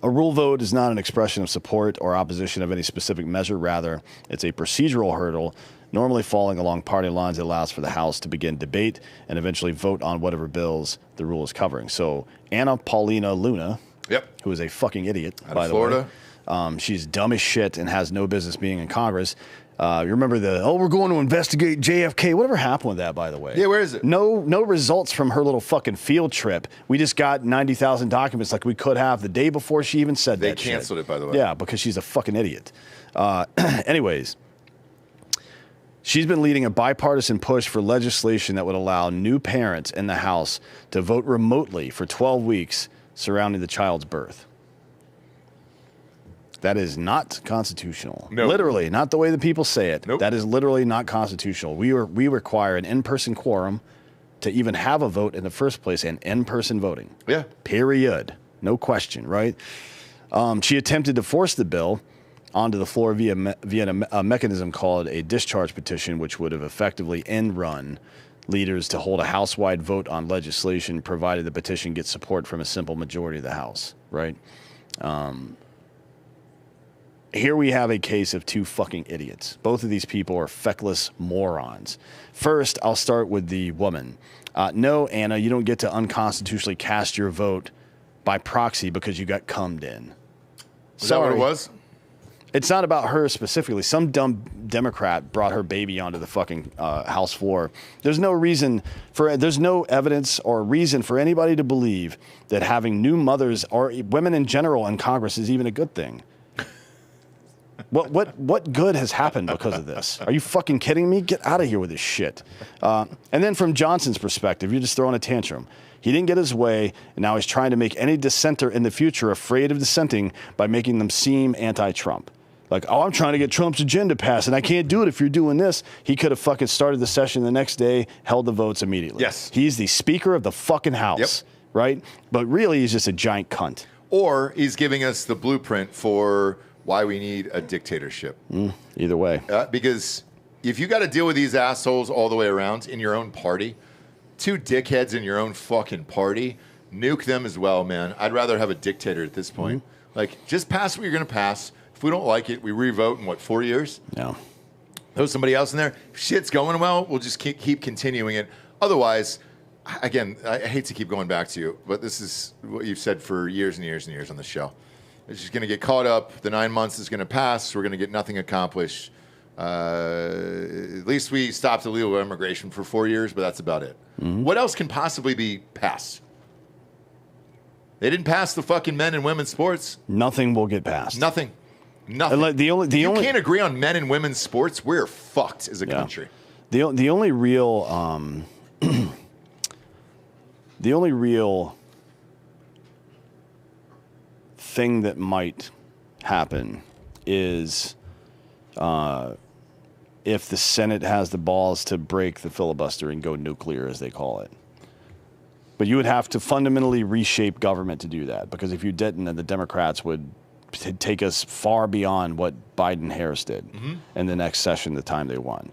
a rule vote is not an expression of support or opposition of any specific measure. Rather, it's a procedural hurdle, normally falling along party lines that allows for the House to begin debate and eventually vote on whatever bills the rule is covering. So Paulina Luna, who is a fucking idiot, by the way. She's dumb as shit and has no business being in Congress. You remember we're going to investigate JFK. Whatever happened with that, by the way? Yeah, where is it? No results from her little fucking field trip. We just got 90,000 documents like we could have the day before she even said that. They canceled it, by the way. Yeah, because she's a fucking idiot. Anyways, she's been leading a bipartisan push for legislation that would allow new parents in the House to vote remotely for 12 weeks surrounding the child's birth. That is not constitutional. No. Literally, not the way the people say it. Nope. That is literally not constitutional. We require an in-person quorum to even have a vote in the first place, and in-person voting. Yeah. Period. No question, right? She attempted to force the bill onto the floor via a mechanism called a discharge petition, which would have effectively end-run leaders to hold a House-wide vote on legislation, provided the petition gets support from a simple majority of the House, right? Here we have a case of two fucking idiots. Both of these people are feckless morons. First, I'll start with the woman. No, Anna, you don't get to unconstitutionally cast your vote by proxy because you got cummed in. Is that what it was? It's not about her specifically. Some dumb Democrat brought her baby onto the fucking House floor. There's no evidence or reason for anybody to believe that having new mothers or women in general in Congress is even a good thing. What good has happened because of this? Are you fucking kidding me? Get out of here with this shit. And then from Johnson's perspective, you're just throwing a tantrum. He didn't get his way, and now he's trying to make any dissenter in the future afraid of dissenting by making them seem anti-Trump. Like, oh, I'm trying to get Trump's agenda passed, and I can't do it if you're doing this. He could have fucking started the session the next day, held the votes immediately. Yes. He's the Speaker of the fucking House, right? But really, he's just a giant cunt. Or he's giving us the blueprint for why we need a dictatorship. Either way. Because if you got to deal with these assholes all the way around in your own party, two dickheads in your own fucking party, nuke them as well, man. I'd rather have a dictator at this point. Like, just pass what you're going to pass. If we don't like it, we re-vote in, 4 years? No. Throw somebody else in there. If shit's going well, we'll just keep continuing it. Otherwise, again, I hate to keep going back to you, but this is what you've said for years and years and years on the show. It's just going to get caught up. The 9 months is going to pass. We're going to get nothing accomplished. At least we stopped illegal immigration for 4 years, but that's about it. What else can possibly be passed? They didn't pass the fucking men and women's sports. Nothing will get passed. Nothing. You can't agree on men and women's sports, we're fucked as a country. The only real thing that might happen is if the Senate has the balls to break the filibuster and go nuclear, as they call it. But you would have to fundamentally reshape government to do that, because if you didn't, then the Democrats would take us far beyond what Biden-Harris did in the next session, the time they won.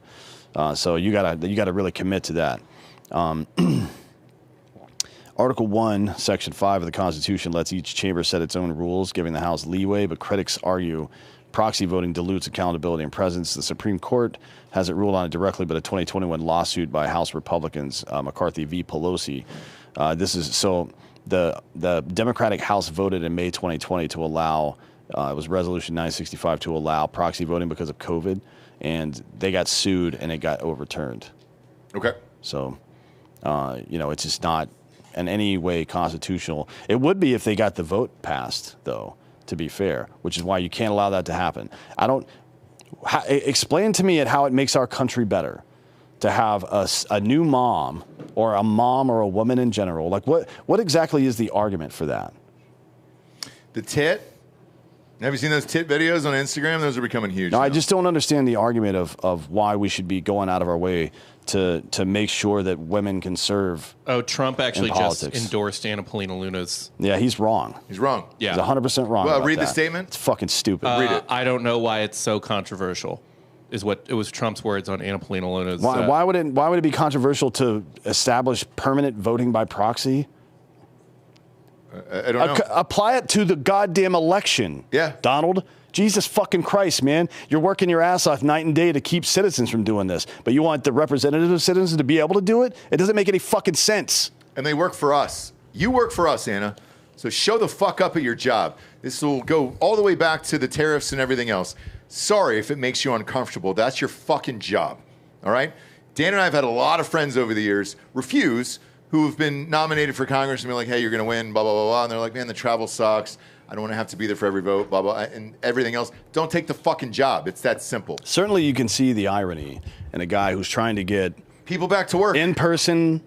So you gotta really commit to that. Article 1, Section 5 of the Constitution lets each chamber set its own rules, giving the House leeway, but critics argue proxy voting dilutes accountability and presence. The Supreme Court hasn't ruled on it directly, but a 2021 lawsuit by House Republicans, McCarthy v. Pelosi. The Democratic House voted in May 2020 to allow, it was Resolution 965 to allow proxy voting because of COVID, and they got sued and it got overturned. Okay. So, it's just not in any way constitutional. It would be if they got the vote passed, though, to be fair, which is why you can't allow that to happen. Explain to me how it makes our country better to have a new mom or a woman in general. Like, what exactly is the argument for that? The tit. Have you seen those tit videos on Instagram? Those are becoming huge. No, now. I just don't understand the argument of why we should be going out of our way to make sure that women can serve. Oh, Trump actually just politics. Endorsed Paulina Luna's. Yeah, he's wrong. He's wrong. Yeah. He's 100% wrong. Well, about read the that. statement. It's fucking stupid. Read it. I don't know why it's so controversial. Is what it was Trump's words on Paulina Luna's. Why would it be controversial to establish permanent voting by proxy? I don't know. Apply it to the goddamn election. Yeah. Donald. Jesus fucking Christ, man. You're working your ass off night and day to keep citizens from doing this. But you want the representative of citizens to be able to do it? It doesn't make any fucking sense. And they work for us. You work for us, Anna. So show the fuck up at your job. This will go all the way back to the tariffs and everything else. Sorry if it makes you uncomfortable. That's your fucking job. All right? Dan and I have had a lot of friends over the years refuse who have been nominated for Congress and be like, hey, you're going to win, blah, blah, blah, blah. And they're like, man, the travel sucks. I don't want to have to be there for every vote, blah, blah, and everything else. Don't take the fucking job. It's that simple. Certainly you can see the irony in a guy who's trying to get people back to work. In-person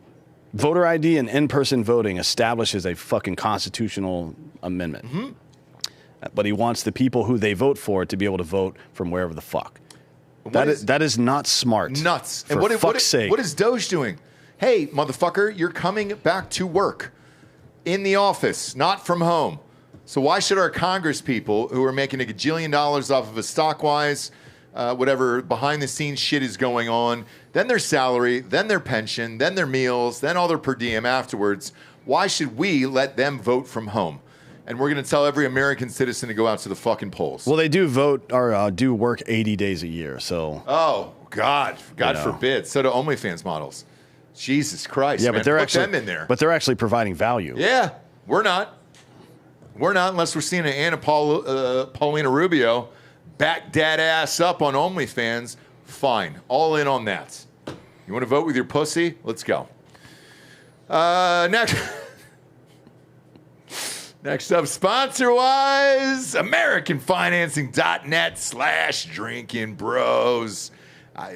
voter ID and in-person voting establishes a fucking constitutional amendment. Mm-hmm. But he wants the people who they vote for to be able to vote from wherever the fuck. That is not smart. Nuts. For fuck's sake. What is Doge doing? Hey, motherfucker, you're coming back to work in the office, not from home. So why should our Congress people who are making $1 gajillion off of a stock-wise, whatever behind-the-scenes shit is going on, then their salary, then their pension, then their meals, then all their per diem afterwards, why should we let them vote from home? And we're going to tell every American citizen to go out to the fucking polls. Well, they do vote or do work 80 days a year, so. Oh, God forbid. So do OnlyFans models. Jesus Christ, yeah, man. but they're Put actually them in there. But they're actually providing value. Yeah, we're not. We're not unless we're seeing an Paulina Rubio back dad ass up on OnlyFans. Fine. All in on that. You want to vote with your pussy? Let's go. Next up, sponsor-wise, AmericanFinancing.net/Drinkin Bros.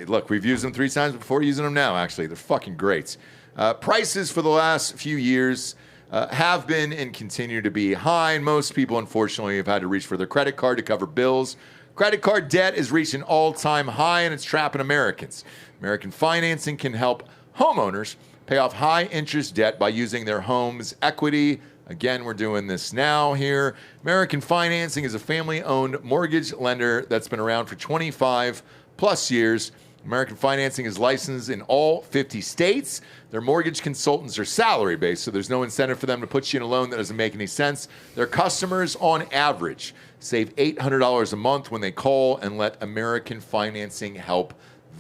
Look, we've used them 3 times before using them now, actually. They're fucking great. Prices for the last few years have been and continue to be high, and most people, unfortunately, have had to reach for their credit card to cover bills. Credit card debt is reaching an all-time high, and it's trapping Americans. American Financing can help homeowners pay off high-interest debt by using their home's equity. Again, we're doing this now here. American Financing is a family-owned mortgage lender that's been around for 25-plus years. American Financing is licensed in all 50 states. Their mortgage consultants are salary-based, so there's no incentive for them to put you in a loan that doesn't make any sense. Their customers, on average, save $800 a month when they call and let American Financing help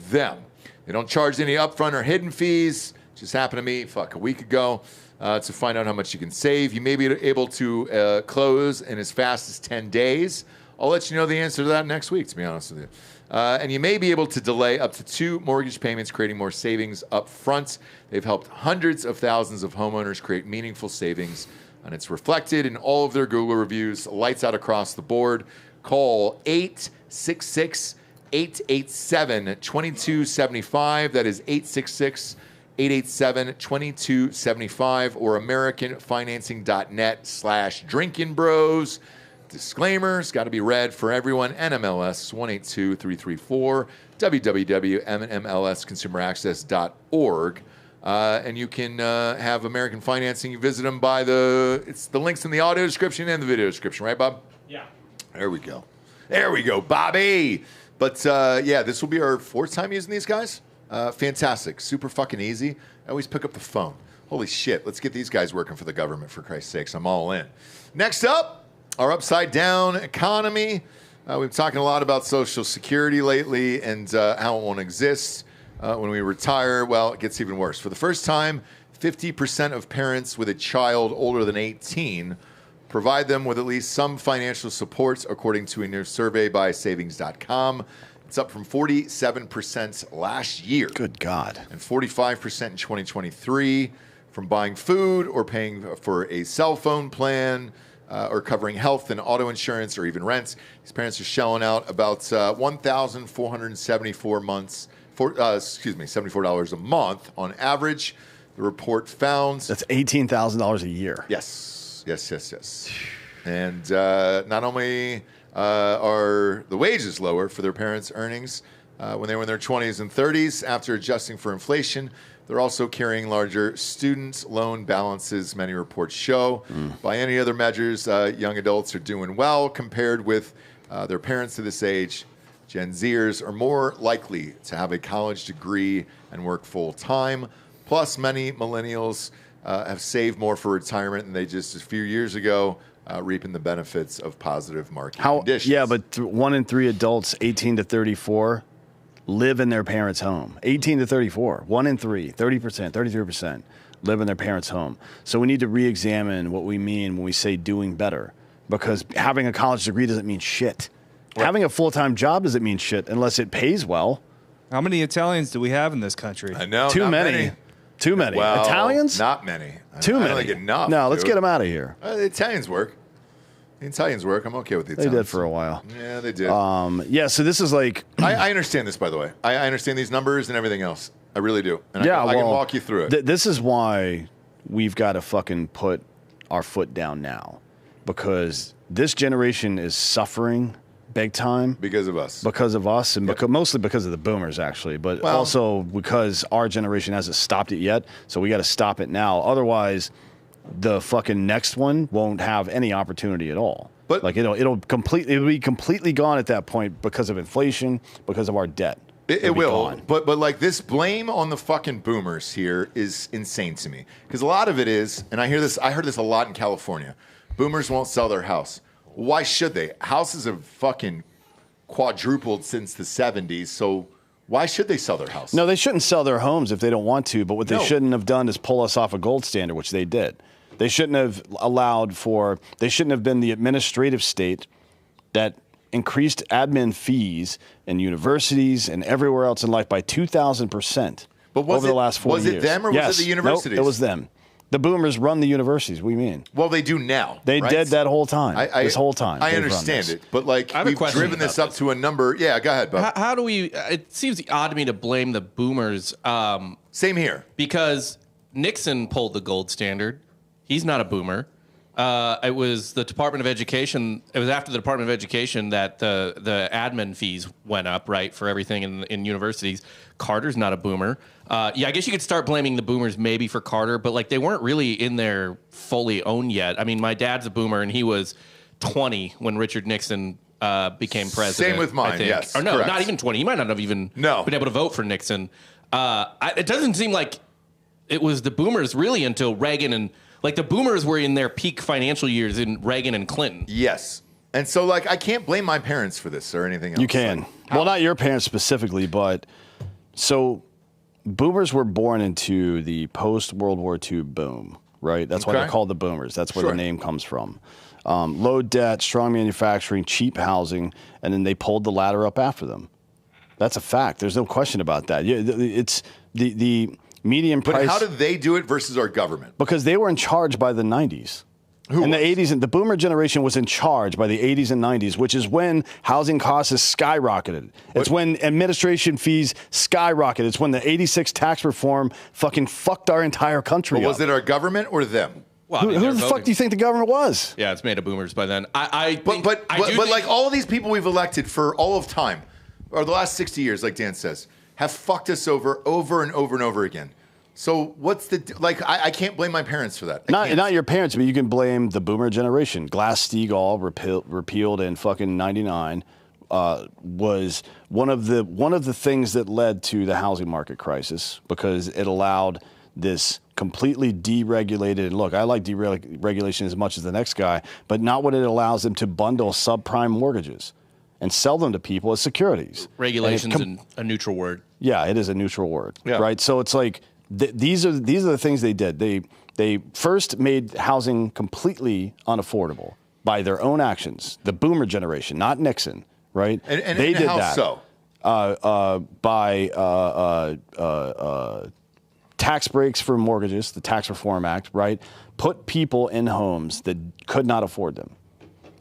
them. They don't charge any upfront or hidden fees. Just happened to me, a week ago, to find out how much you can save. You may be able to close in as fast as 10 days. I'll let you know the answer to that next week, to be honest with you. And you may be able to delay up to 2 mortgage payments, creating more savings up front. They've helped hundreds of thousands of homeowners create meaningful savings, and it's reflected in all of their Google reviews. Lights out across the board. Call 866-887-2275. That is 866-887-2275 or AmericanFinancing.net/Drinkin Bros. Disclaimers got to be read for everyone. NMLS 182334, www.mmlsconsumeraccess.org. And you can have American Financing. You visit them by the links in the audio description and the video description, right, Bob? Yeah. There we go. There we go, Bobby. But this will be our 4th time using these guys. Fantastic. Super fucking easy. I always pick up the phone. Holy shit, let's get these guys working for the government, for Christ's sakes. I'm all in. Next up, our upside down economy. We've been talking a lot about Social Security lately and how it won't exist when we retire. Well, it gets even worse. For the first time, 50% of parents with a child older than 18 provide them with at least some financial support, according to a new survey by Savings.com. It's up from 47% last year. Good God. And 45% in 2023 from buying food or paying for a cell phone plan or covering health and auto insurance or even rent. These parents are shelling out about $74 a month on average. The report found That's $18,000 a year. Yes. And not only are the wages lower for their parents' earnings when they were in their 20s and 30s after adjusting for inflation, they're also carrying larger student loan balances, many reports show. By any other measures, young adults are doing well compared with their parents to this age. Gen Zers are more likely to have a college degree and work full-time. Plus, many millennials have saved more for retirement than they just a few years ago, reaping the benefits of positive market conditions. Yeah, but 1 in 3 adults 18 to 34 live in their parents' home. 18 to 34, 1 in 3, 30%, 33% live in their parents' home. So we need to re-examine what we mean when we say doing better, because having a college degree doesn't mean shit. Right. Having a full-time job doesn't mean shit unless it pays well. How many Italians do we have in this country? I know. Too many. Too many. Well, Italians? Not many. Too many. I don't think enough. No, let's dude. get them out of here. The Italians work. I'm okay with the They Italians. did for a while. Yeah, they did. Yeah, so this is like... I understand this, by the way. I understand these numbers and everything else. I really do. And yeah, I can walk you through it. This is why we've got to fucking put our foot down now, because this generation is suffering big time. Because of us. Because of us, and mostly because of the boomers, actually, but also because our generation hasn't stopped it yet, so we got to stop it now. Otherwise, the fucking next one won't have any opportunity at all. But like it'll be completely gone at that point because of inflation, because of our debt. It will. But like this blame on the fucking boomers here is insane to me. Because a lot of it is, and I heard this a lot in California. Boomers won't sell their house. Why should they? Houses have fucking quadrupled since the 70s, so why should they sell their house? No, they shouldn't sell their homes if they don't want to, but what they shouldn't have done is pull us off a gold standard, which they did. They shouldn't have they shouldn't have been the administrative state that increased admin fees in universities and everywhere else in life by 2,000% over the last 4 years. Was it them or was it the universities? Nope, it was them. The boomers run the universities. What do you mean? Well, they do now. They did that whole time. This whole time. I understand it, but like have a we've question driven this about up to a number. Yeah, go ahead, Bob. How do we? It seems odd to me to blame the boomers. Same here. Because Nixon pulled the gold standard. He's not a boomer. It was the Department of Education. It was after the Department of Education that the admin fees went up, right, for everything in universities. Carter's not a boomer. Yeah, I guess you could start blaming the boomers maybe for Carter, but like they weren't really in there fully owned yet. I mean, my dad's a boomer, and he was 20 when Richard Nixon became president. Same with mine, I think. yes. Or no, correct. not even 20. He might not have even been able to vote for Nixon. It doesn't seem like it was the boomers really until Reagan and... Like, the boomers were in their peak financial years in Reagan and Clinton. Yes. And so, like, I can't blame my parents for this or anything else. You can. Like, well, not your parents specifically, but so boomers were born into the post-World War II boom, right? That's why they're called the boomers. That's where the name comes from. Low debt, strong manufacturing, cheap housing, and then they pulled the ladder up after them. That's a fact. There's no question about that. It's the median price. But how did they do it versus our government? Because they were in charge by the 90s. In the 80s, and the boomer generation was in charge by the 80s and 90s, which is when housing costs has skyrocketed. It's when administration fees skyrocketed. It's when the 86 tax reform fucking fucked our entire country up. Was it our government or them? Well, who the fuck do you think the government was? Yeah, it's made of boomers by then. But like all of these people we've elected for all of time, or the last 60 years, like Dan says, have fucked us over and over and over again. So what's I can't blame my parents for that. Not your parents, but you can blame the boomer generation. Glass-Steagall repealed in fucking 99 was one of the things that led to the housing market crisis, because it allowed this completely deregulated. And look, I like deregulation as much as the next guy, but not when it allows them to bundle subprime mortgages and sell them to people as securities. Regulation's a neutral word. Yeah, it is a neutral word, Yeah. right? So it's like these are the things they did. They first made housing completely unaffordable by their own actions. The boomer generation, not Nixon, right? And they did how that. so? By tax breaks for mortgages, the Tax Reform Act, right? Put people in homes that could not afford them.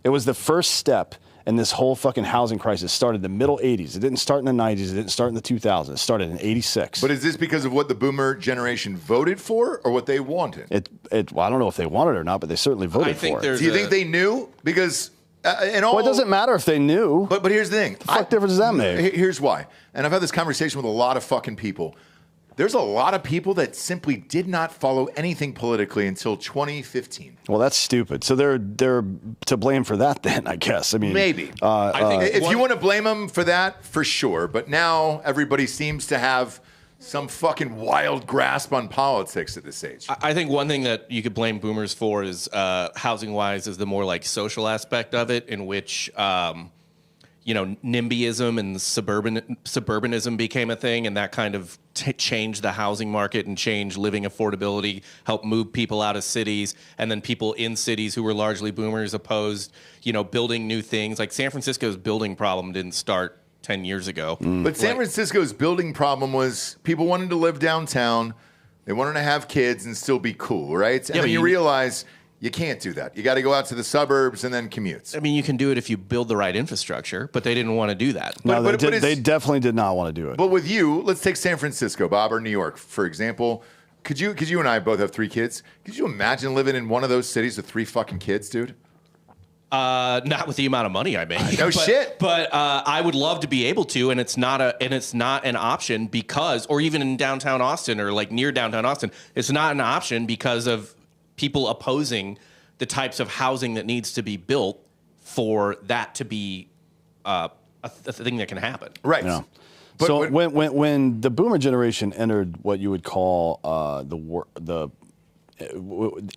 It was the first step in this whole fucking housing crisis. Started in the middle 80s. It didn't start in the 90s. It didn't start in the 2000s. It started in 86. But is this because of what the boomer generation voted for or what they wanted? Well, I don't know if they wanted it or not, but they certainly voted for it. Do you think they knew? Because Well, it doesn't matter if they knew. But here's the thing. The fuck difference does that make? Here's why. And I've had this conversation with a lot of fucking people. There's a lot of people that simply did not follow anything politically until 2015. Well, that's stupid. So they're to blame for that then, I guess. I mean, maybe. I think if you want to blame them for that, for sure. But now everybody seems to have some fucking wild grasp on politics at this age. I think one thing that you could blame boomers for is housing-wise is the more like social aspect of it, in which NIMBYism and suburbanism became a thing, and that kind of changed the housing market and changed living affordability, helped move people out of cities, and then people in cities who were largely boomers opposed, building new things. Like San Francisco's building problem didn't start 10 years ago. But San Francisco's building problem was people wanted to live downtown, they wanted to have kids and still be cool, right? And then you realize you can't do that. You got to go out to the suburbs and then commute. I mean, you can do it if you build the right infrastructure, but they didn't want to do that. No, they definitely did not want to do it. But with you, let's take San Francisco, Bob, or New York, for example. Could you and I both have 3 kids? Could you imagine living in one of those cities with 3 fucking kids, dude? Not with the amount of money I make. No shit. But I would love to be able to, and it's not an option because, or even in downtown Austin or like near downtown Austin, it's not an option because of people opposing the types of housing that needs to be built for that to be a thing that can happen. Right. Yeah. But so when the boomer generation entered what you would call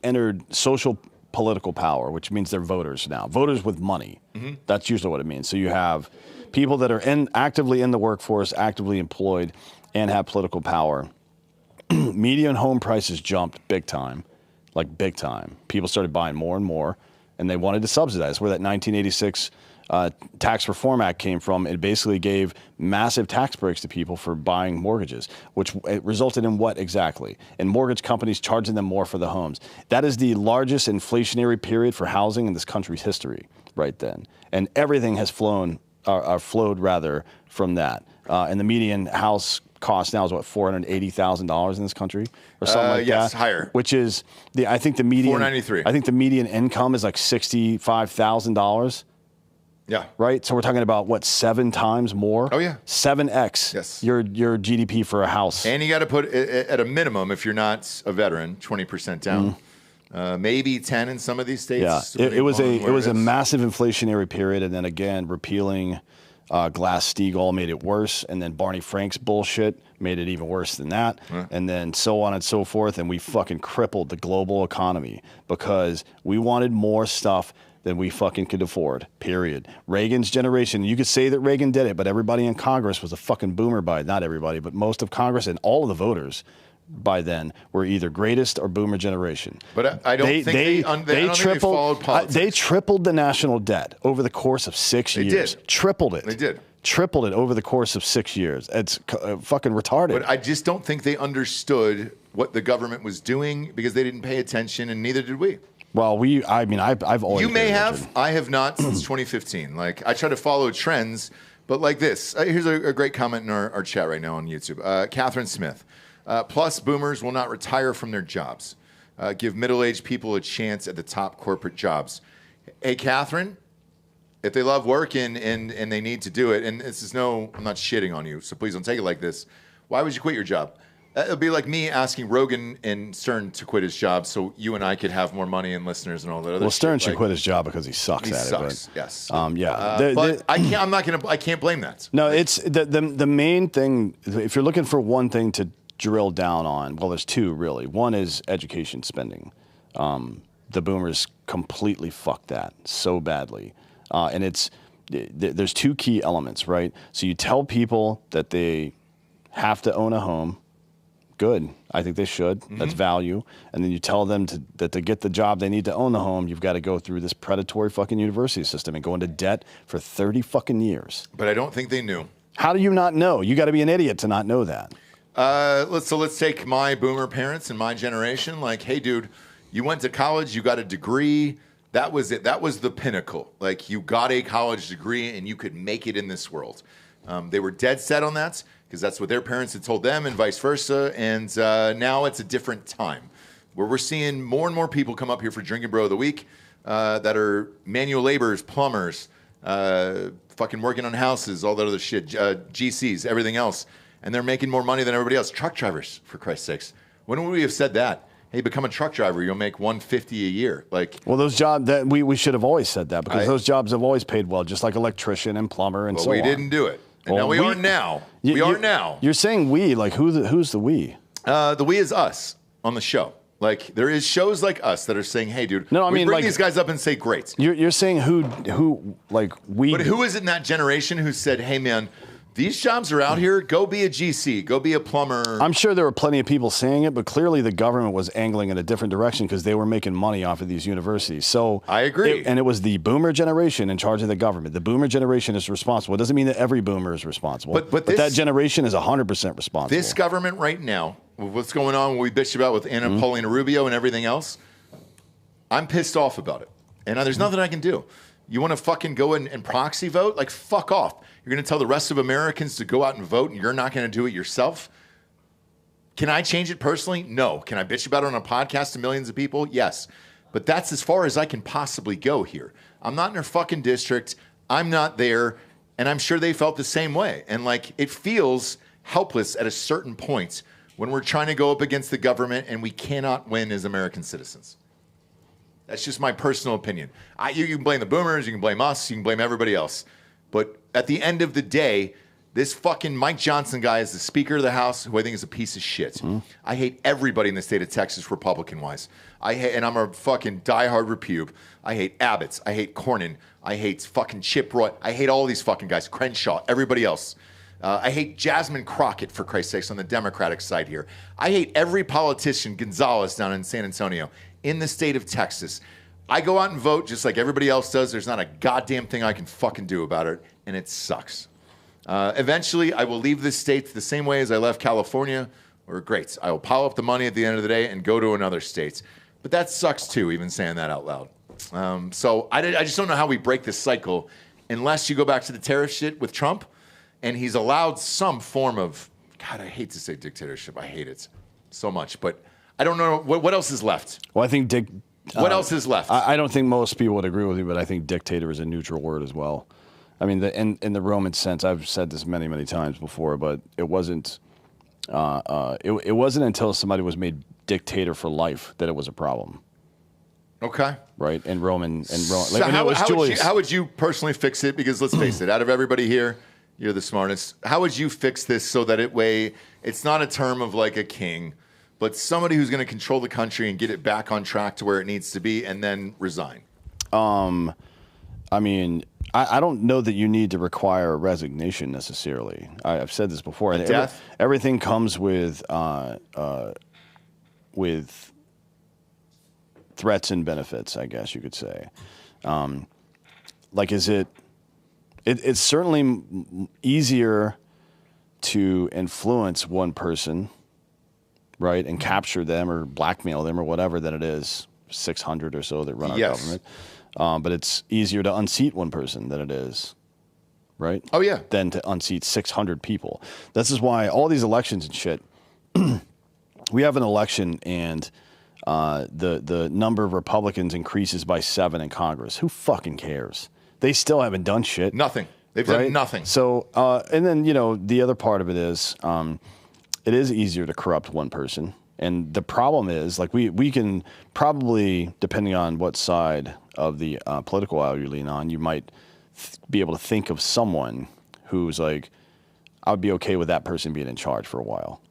entered social political power, which means they're voters now, voters with money. Mm-hmm. That's usually what it means. So you have people that are actively in the workforce, actively employed, and have political power. Median home prices jumped big time. Like big time. People started buying more and more, and they wanted to subsidize. Where that 1986 Tax Reform Act came from, it basically gave massive tax breaks to people for buying mortgages, which it resulted in what exactly? In mortgage companies charging them more for the homes. That is the largest inflationary period for housing in this country's history right then. And everything has flowed from that. And the median house cost now is what, $480,000 in this country or something like that. Yes, higher. Which is I think the median $493. I think the median income is like $65,000. Yeah. Right? So we're talking about what, 7 times more? Oh yeah. 7x. Yes. Your GDP for a house. And you got to put at a minimum, if you're not a veteran, 20% down. Maybe 10 in some of these states. Yeah. It was a massive inflationary period, and then again repealing Glass-Steagall made it worse, and then Barney Frank's bullshit made it even worse than that, and then so on and so forth, and we fucking crippled the global economy because we wanted more stuff than we fucking could afford, period. Reagan's generation, you could say that Reagan did it, but everybody in Congress was a fucking boomer not everybody, but most of Congress and all of the voters by then were either greatest or boomer generation. But I don't think they followed politics. They tripled the national debt over the course of 6 years. They did. Tripled it. They did. Tripled it over the course of 6 years. It's fucking retarded. But I just don't think they understood what the government was doing because they didn't pay attention, and neither did we. Well, I've always. You may have. I have not since 2015. Like, I try to follow trends, but like this. Here's a great comment in our chat right now on YouTube. Catherine Smith. Plus, boomers will not retire from their jobs. Give middle-aged people a chance at the top corporate jobs. Hey, Catherine, if they love work and they need to do it, and this is I'm not shitting on you, so please don't take it like this. Why would you quit your job? It'll be like me asking Rogan and Stern to quit his job so you and I could have more money and listeners and all that other shit. Well, Stern should quit his job because he sucks at it. But, yes. Yeah. But I can't blame that. No, it's the main thing. If you're looking for one thing to drill down on, well, there's two really. One is education spending. The boomers completely fucked that so badly. And there's two key elements, right? So you tell people that they have to own a home. Good. I think they should. That's value. And then you tell them that to get the job they need to own the home, you've got to go through this predatory fucking university system and go into debt for 30 fucking years. But I don't think they knew. How do you not know? You got to be an idiot to not know that. Let's take my boomer parents and my generation. Like, hey, dude, you went to college, you got a degree. That was it. That was the pinnacle. Like, you got a college degree and you could make it in this world. They were dead set on that because that's what their parents had told them and vice versa. And now it's a different time where we're seeing more and more people come up here for Drinkin Bro of the Week that are manual laborers, plumbers, fucking working on houses, all that other shit, GCs, everything else. And they're making more money than everybody else. Truck drivers, for Christ's sakes. When would we have said that? Hey, become a truck driver, you'll make $150 a year. Like, well, those jobs that we should have always said that because those jobs have always paid well, just like electrician and plumber and so on. But we didn't do it. And now we are now. We are now. You're saying we, like who's the we? The we is us on the show. Like, there is shows like us that are saying, hey, dude, no, I mean, bring like, these guys up and say, great. You're saying who, like, we. But who is it in that generation who said, hey, man, these jobs are out here. Go be a GC. Go be a plumber. I'm sure there were plenty of people saying it, but clearly the government was angling in a different direction because they were making money off of these universities. So I agree. And it was the boomer generation in charge of the government. The boomer generation is responsible. It doesn't mean that every boomer is responsible. But that generation is 100% responsible. This government right now, what's going on, what we bitch about with Anna Paulina Rubio and everything else, I'm pissed off about it. And there's nothing I can do. You want to fucking go and proxy vote? Like, fuck off. You're going to tell the rest of Americans to go out and vote and you're not going to do it yourself? Can I change it personally? No. Can I bitch about it on a podcast to millions of people? Yes. But that's as far as I can possibly go here. I'm not in her fucking district. I'm not there. And I'm sure they felt the same way. And, like, it feels helpless at a certain point when we're trying to go up against the government and we cannot win as American citizens. That's just my personal opinion. You can blame the boomers, you can blame us, you can blame everybody else. But at the end of the day, this fucking Mike Johnson guy is the Speaker of the House, who I think is a piece of shit. I hate everybody in the state of Texas, Republican-wise. And I'm a fucking diehard repube. I hate Abbott's. I hate Cornyn. I hate fucking Chip Roy. I hate all these fucking guys. Crenshaw, everybody else. I hate Jasmine Crockett, for Christ's sakes, on the Democratic side here. I hate every politician, Gonzalez down in San Antonio, in the state of Texas. I go out and vote just like everybody else does. There's not a goddamn thing I can fucking do about it, and it sucks. Eventually, I will leave this state the same way as I left California, or great. I will pile up the money at the end of the day and go to another state. But that sucks too, even saying that out loud. So I just don't know how we break this cycle unless you go back to the tariff shit with Trump, and he's allowed some form of, God, I hate to say dictatorship. I hate it so much, but I don't know what else is left. Well, I think what else is left? I don't think most people would agree with you, but I think dictator is a neutral word as well. I mean, in the Roman sense, I've said this many, many times before, but it wasn't. It wasn't until somebody was made dictator for life that it was a problem. Okay. Right. In Roman. So like, how would you personally fix it? Because let's face it, out of everybody here, you're the smartest. How would you fix this so that it's not a term of like a king, but somebody who's going to control the country and get it back on track to where it needs to be and then resign? I mean, I don't know that you need to require a resignation necessarily. I've said this before. Death? Everything comes with threats and benefits, I guess you could say. Like, it's certainly easier to influence one person, right, and capture them or blackmail them or whatever than it is 600 or so that run our government. But it's easier to unseat one person than it is, right? Oh, yeah. Than to unseat 600 people. This is why all these elections and shit, we have an election and the number of Republicans increases by 7 in Congress. Who fucking cares? They still haven't done shit. Nothing. They've done nothing. So, and then, the other part of it is it is easier to corrupt one person. And the problem is, like, we can probably, depending on what side of the political aisle you lean on, you might be able to think of someone who's like, I would be okay with that person being in charge for a while.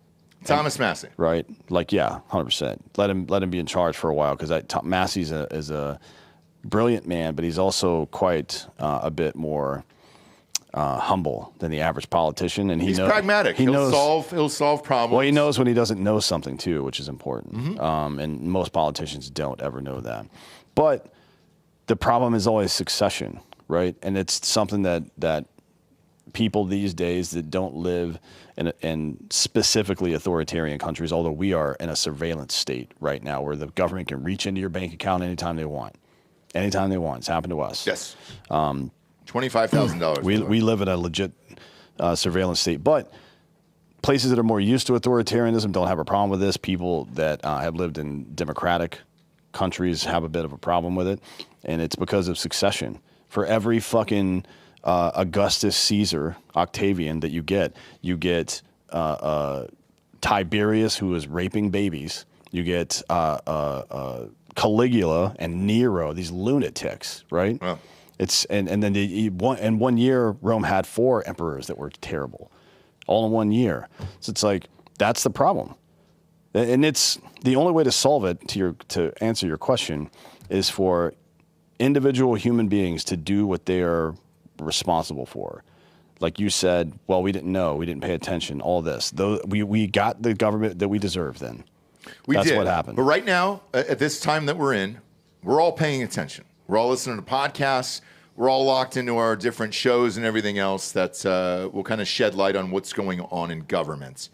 Thomas Massey. Right? Like, yeah, 100%. Let him be in charge for a while because Massey's is a brilliant man, but he's also quite a bit more humble than the average politician, and He's pragmatic. He'll solve problems. Well, he knows when he doesn't know something too, which is important. And most politicians don't ever know that. But the problem is always succession, right? And it's something that people these days that don't live in specifically authoritarian countries, although we are in a surveillance state right now where the government can reach into your bank account anytime they want. Anytime they want. It's happened to us. Yes. $25,000. We live in a legit surveillance state. But places that are more used to authoritarianism don't have a problem with this. People that have lived in democratic countries have a bit of a problem with it. And it's because of succession. For every fucking Augustus Caesar, Octavian that you get Tiberius, who is raping babies. You get Caligula and Nero, these lunatics, right? Wow. And then in 1 year, Rome had 4 emperors that were terrible, all in 1 year. So it's like, that's the problem. And it's the only way to solve it, to answer your question, is for individual human beings to do what they are responsible for. Like you said, well, we didn't know, we didn't pay attention, all this. We got the government that we deserved then. That's what happened. But right now, at this time that we're in, we're all paying attention. We're all listening to podcasts. We're all locked into our different shows and everything else that will kind of shed light on what's going on in government.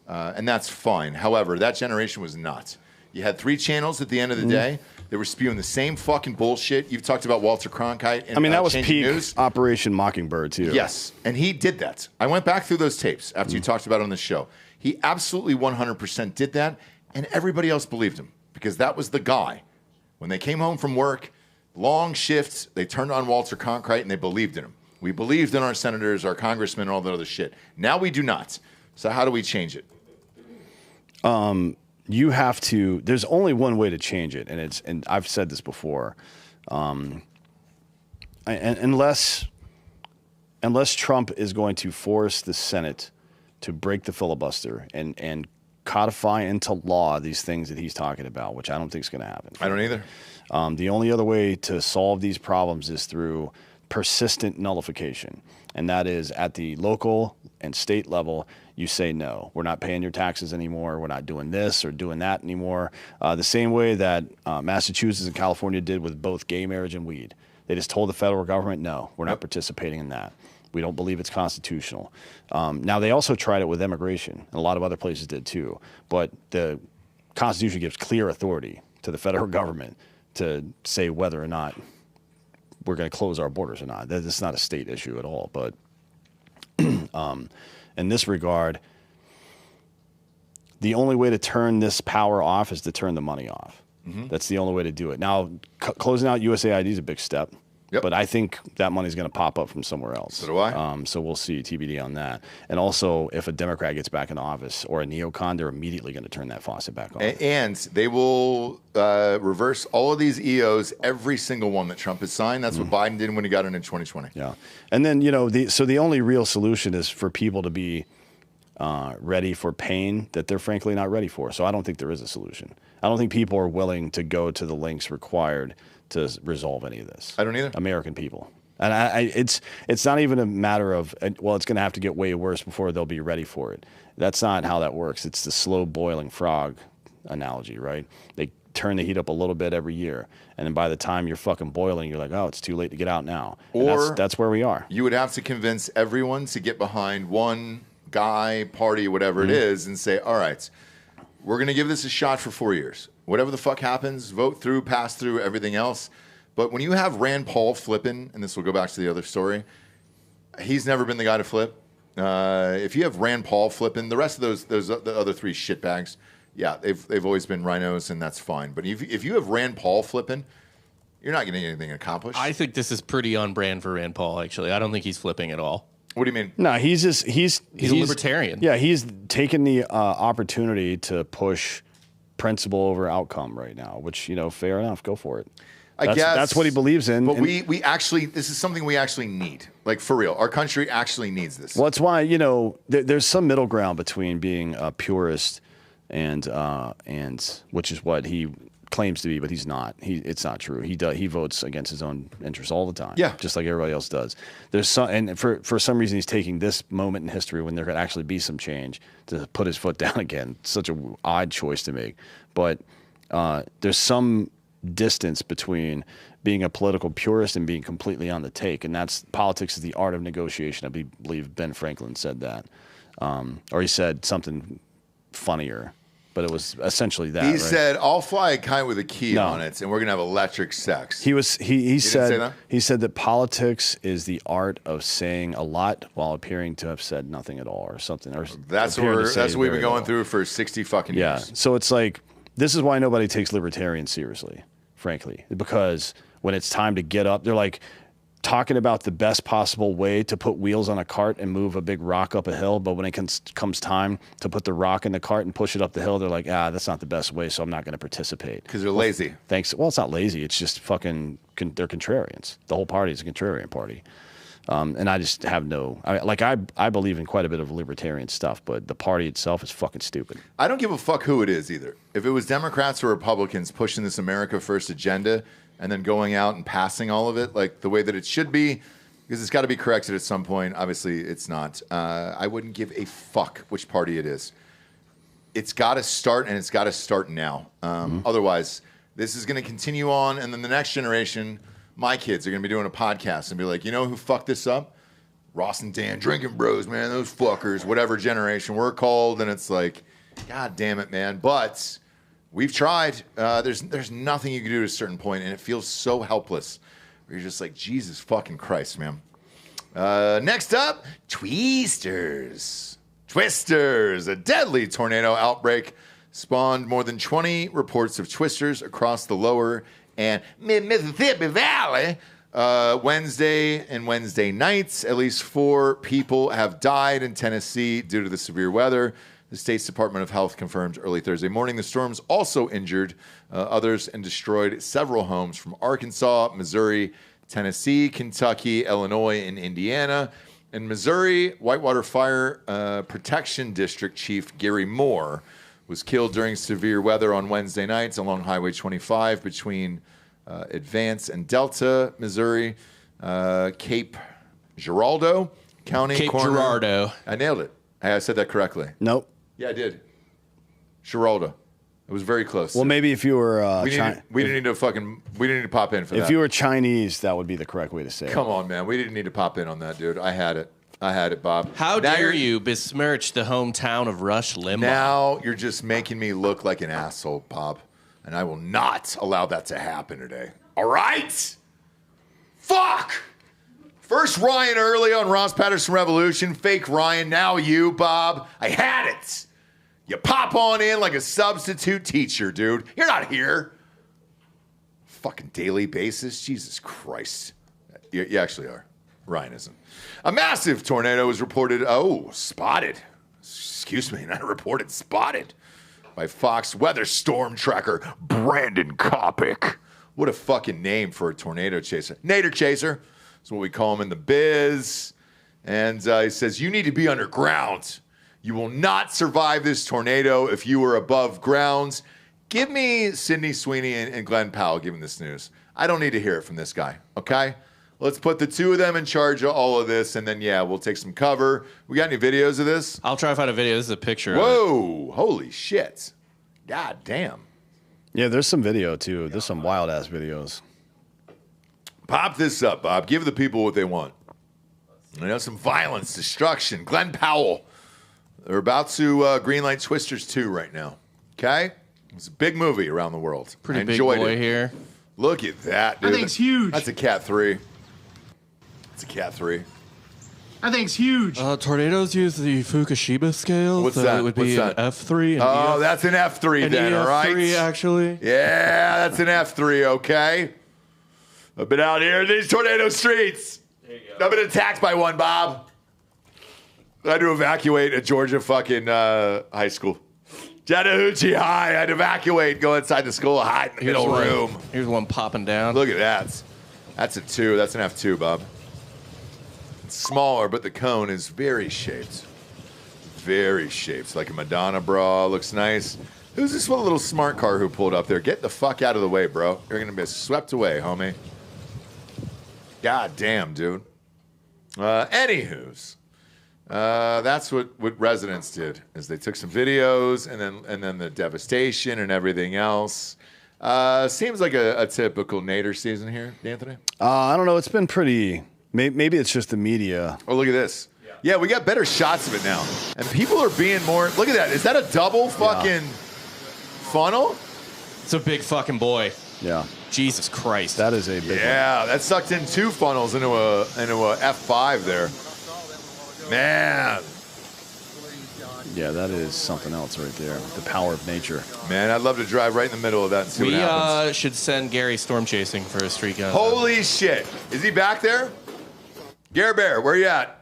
And that's fine. However, that generation was nuts. You had 3 channels at the end of the day. They were spewing the same fucking bullshit. You've talked about Walter Cronkite. And, that was Changing peak News. Operation Mockingbird, too. Yes, and he did that. I went back through those tapes after you talked about it on the show. He absolutely 100% did that, and everybody else believed him because that was the guy. When they came home from work, long shifts, they turned on Walter Cronkite and they believed in him. We believed in our senators, our congressmen, and all that other shit. Now we do not. So how do we change it? You have to. There's only one way to change it, and I've said this before. Unless Trump is going to force the Senate to break the filibuster and codify into law these things that he's talking about, which I don't think is going to happen. I don't either. The only other way to solve these problems is through persistent nullification, and that is at the local and state level. You say, no, we're not paying your taxes anymore. We're not doing this or doing that anymore. The same way that Massachusetts and California did with both gay marriage and weed. They just told the federal government, no, we're not participating in that. We don't believe it's constitutional. Now, they also tried it with immigration, and a lot of other places did too. But the Constitution gives clear authority to the federal government to say whether or not we're going to close our borders or not. That's not a state issue at all. But in this regard, the only way to turn this power off is to turn the money off. That's the only way to do it. Now, closing out USAID is a big step. Yep. But I think that money's going to pop up from somewhere else. So do I. So we'll see, TBD on that. And also, if a Democrat gets back in office or a neocon, they're immediately going to turn that faucet back on. And they will reverse all of these EOs, every single one that Trump has signed. That's what Biden did when he got in 2020. Yeah. And then, so the only real solution is for people to be ready for pain that they're frankly not ready for. So I don't think there is a solution. I don't think people are willing to go to the lengths required to resolve any of this. I don't either. American people. And it's not even a matter of, well, it's going to have to get way worse before they'll be ready for it. That's not how that works. It's the slow boiling frog analogy, right? They turn the heat up a little bit every year. And then by the time you're fucking boiling, you're like, oh, it's too late to get out now. Or that's where we are. You would have to convince everyone to get behind one guy, party, whatever it is, and say, all right, we're going to give this a shot for 4 years. Whatever the fuck happens, vote through, pass through, everything else. But when you have Rand Paul flipping, and this will go back to the other story, he's never been the guy to flip. If you have Rand Paul flipping, the rest of the other 3 shitbags, yeah, they've always been rhinos, and that's fine. But if you have Rand Paul flipping, you're not getting anything accomplished. I think this is pretty on brand for Rand Paul, actually. I don't think he's flipping at all. What do you mean? No, he's a libertarian. Yeah, he's taken the opportunity to push principle over outcome right now, which, fair enough. Go for it. I guess that's what he believes in. But And- we actually, this is something we actually need. Like, for real. Our country actually needs this. Well, that's why, there's some middle ground between being a purist and which is what he claims to be, but he's not. It's not true. He votes against his own interests all the time. Yeah. Just like everybody else does. There's some, and for some reason he's taking this moment in history when there could actually be some change to put his foot down again. Such an odd choice to make. But there's some distance between being a political purist and being completely on the take, and that's politics is the art of negotiation. I believe Ben Franklin said that, or he said something funnier, but it was essentially that. He said, "I'll fly a kite with a key on it, and we're gonna have electric sex." He say that? he said that politics is the art of saying a lot while appearing to have said nothing at all, or something. Or That's appearing to what say we've very been going little. through for 60 fucking Yeah. years. So it's like, this is why nobody takes libertarians seriously, frankly, because when it's time to get up, they're like talking about the best possible way to put wheels on a cart and move a big rock up a hill. But when it comes time to put the rock in the cart and push it up the hill, they're like, that's not the best way, so I'm not going to participate. Because they're lazy. Thanks. Well, it's not lazy. It's just fucking, they're contrarians. The whole party is a contrarian party. And I just have I believe in quite a bit of libertarian stuff, but the party itself is fucking stupid. I don't give a fuck who it is either. If it was Democrats or Republicans pushing this America First agenda and then going out and passing all of it like the way that it should be, because it's got to be corrected at some point. Obviously, it's not. I wouldn't give a fuck which party it is. It's got to start, and it's got to start now. Otherwise, this is going to continue on, and then the next generation, my kids, are going to be doing a podcast and be like, you know who fucked this up? Ross and Dan, Drinkin Bros, man, those fuckers, whatever generation we're called. And it's like, God damn it, man. But we've tried. There's nothing you can do to a certain point, and it feels so helpless. Where you're just like, Jesus fucking Christ, man. Next up, Twsiters. Twisters, a deadly tornado outbreak spawned more than 20 reports of twisters across the lower and mid-Mississippi Valley. Wednesday and Wednesday nights, at least 4 people have died in Tennessee due to the severe weather. The state's Department of Health confirmed early Thursday morning. The storms also injured others and destroyed several homes from Arkansas, Missouri, Tennessee, Kentucky, Illinois, and Indiana. In Missouri, Whitewater Fire Protection District Chief Gary Moore was killed during severe weather on Wednesday nights along Highway 25 between Advance and Delta, Missouri, Cape Girardeau County. Cape Coroner- Girardeau. I nailed it. Hey, I said that correctly. Nope. Yeah, I did. Giraldo. It was very close. Well, maybe if you were we didn't need to pop in for that. if you were Chinese, that would be the correct way to say it. Come on, man. We didn't need to pop in on that, dude. I had it, Bob. How Now dare you're- you besmirch the hometown of Rush Limbaugh? Now you're just making me look like an asshole, Bob. And I will not allow that to happen today. All right? Fuck! First Ryan early on Ross Patterson Revolution. Fake Ryan. Now you, Bob. I had it. You pop on in like a substitute teacher, dude. You're not here. Fucking daily basis. Jesus Christ. You actually are. Ryan isn't. A massive tornado was reported. Spotted. Excuse me, not reported. Spotted by Fox Weather Storm Tracker Brandon Kopic. What a fucking name for a tornado chaser. Nader chaser is what we call him in the biz. And he says, you need to be underground. You will not survive this tornado if you are above ground. Give me Sydney Sweeney and Glenn Powell giving this news. I don't need to hear it from this guy, okay? Let's put the two of them in charge of all of this, and then, we'll take some cover. We got any videos of this? I'll try to find a video. This is a picture of Whoa, holy shit. God damn. Yeah, there's some video, too. There's some wild-ass videos. Pop this up, Bob. Give the people what they want. Some violence, destruction. Glenn Powell. They're about to greenlight Twisters 2 right now. Okay? It's a big movie around the world. Pretty I big enjoyed boy it. here. Look at that, dude. I think it's huge. That's a Cat 3. It's a Cat 3. I think it's huge. Tornadoes use the Fukushima scale. What's so that? It would What's be that? an F3. Oh, that's an F3 then, all right? EF3, actually. Yeah, that's an F3, okay? I've been out here in these tornado streets. There you go. I've been attacked by one, Bob. I had to evacuate a Georgia fucking high school. Chattahoochee High. I'd evacuate, go inside the school, hide in the middle room. Here's one popping down. Look at that. That's a 2. That's an F2, Bob. It's smaller, but the cone is very shaped. Very shaped. Like a Madonna bra. Looks nice. Who's this little smart car who pulled up there? Get the fuck out of the way, bro. You're going to be swept away, homie. God damn, dude. Anywho's. That's what residents did, is they took some videos and then the devastation and everything else. Seems like a typical Nader season here, Anthony. I don't know. It's been pretty. Maybe it's just the media. Oh, look at this. Yeah, we got better shots of it now, and people are being more. Look at that. Is that a double fucking funnel? It's a big fucking boy. Yeah. Jesus Christ. That is a big one. Yeah, that sucked in 2 funnels into a F5 there. Man. Yeah, that is something else right there. The power of nature. Man, I'd love to drive right in the middle of that and see what happens. We should send Gary storm chasing for a street gun. Holy shit. Is he back there? Gare Bear, where you at?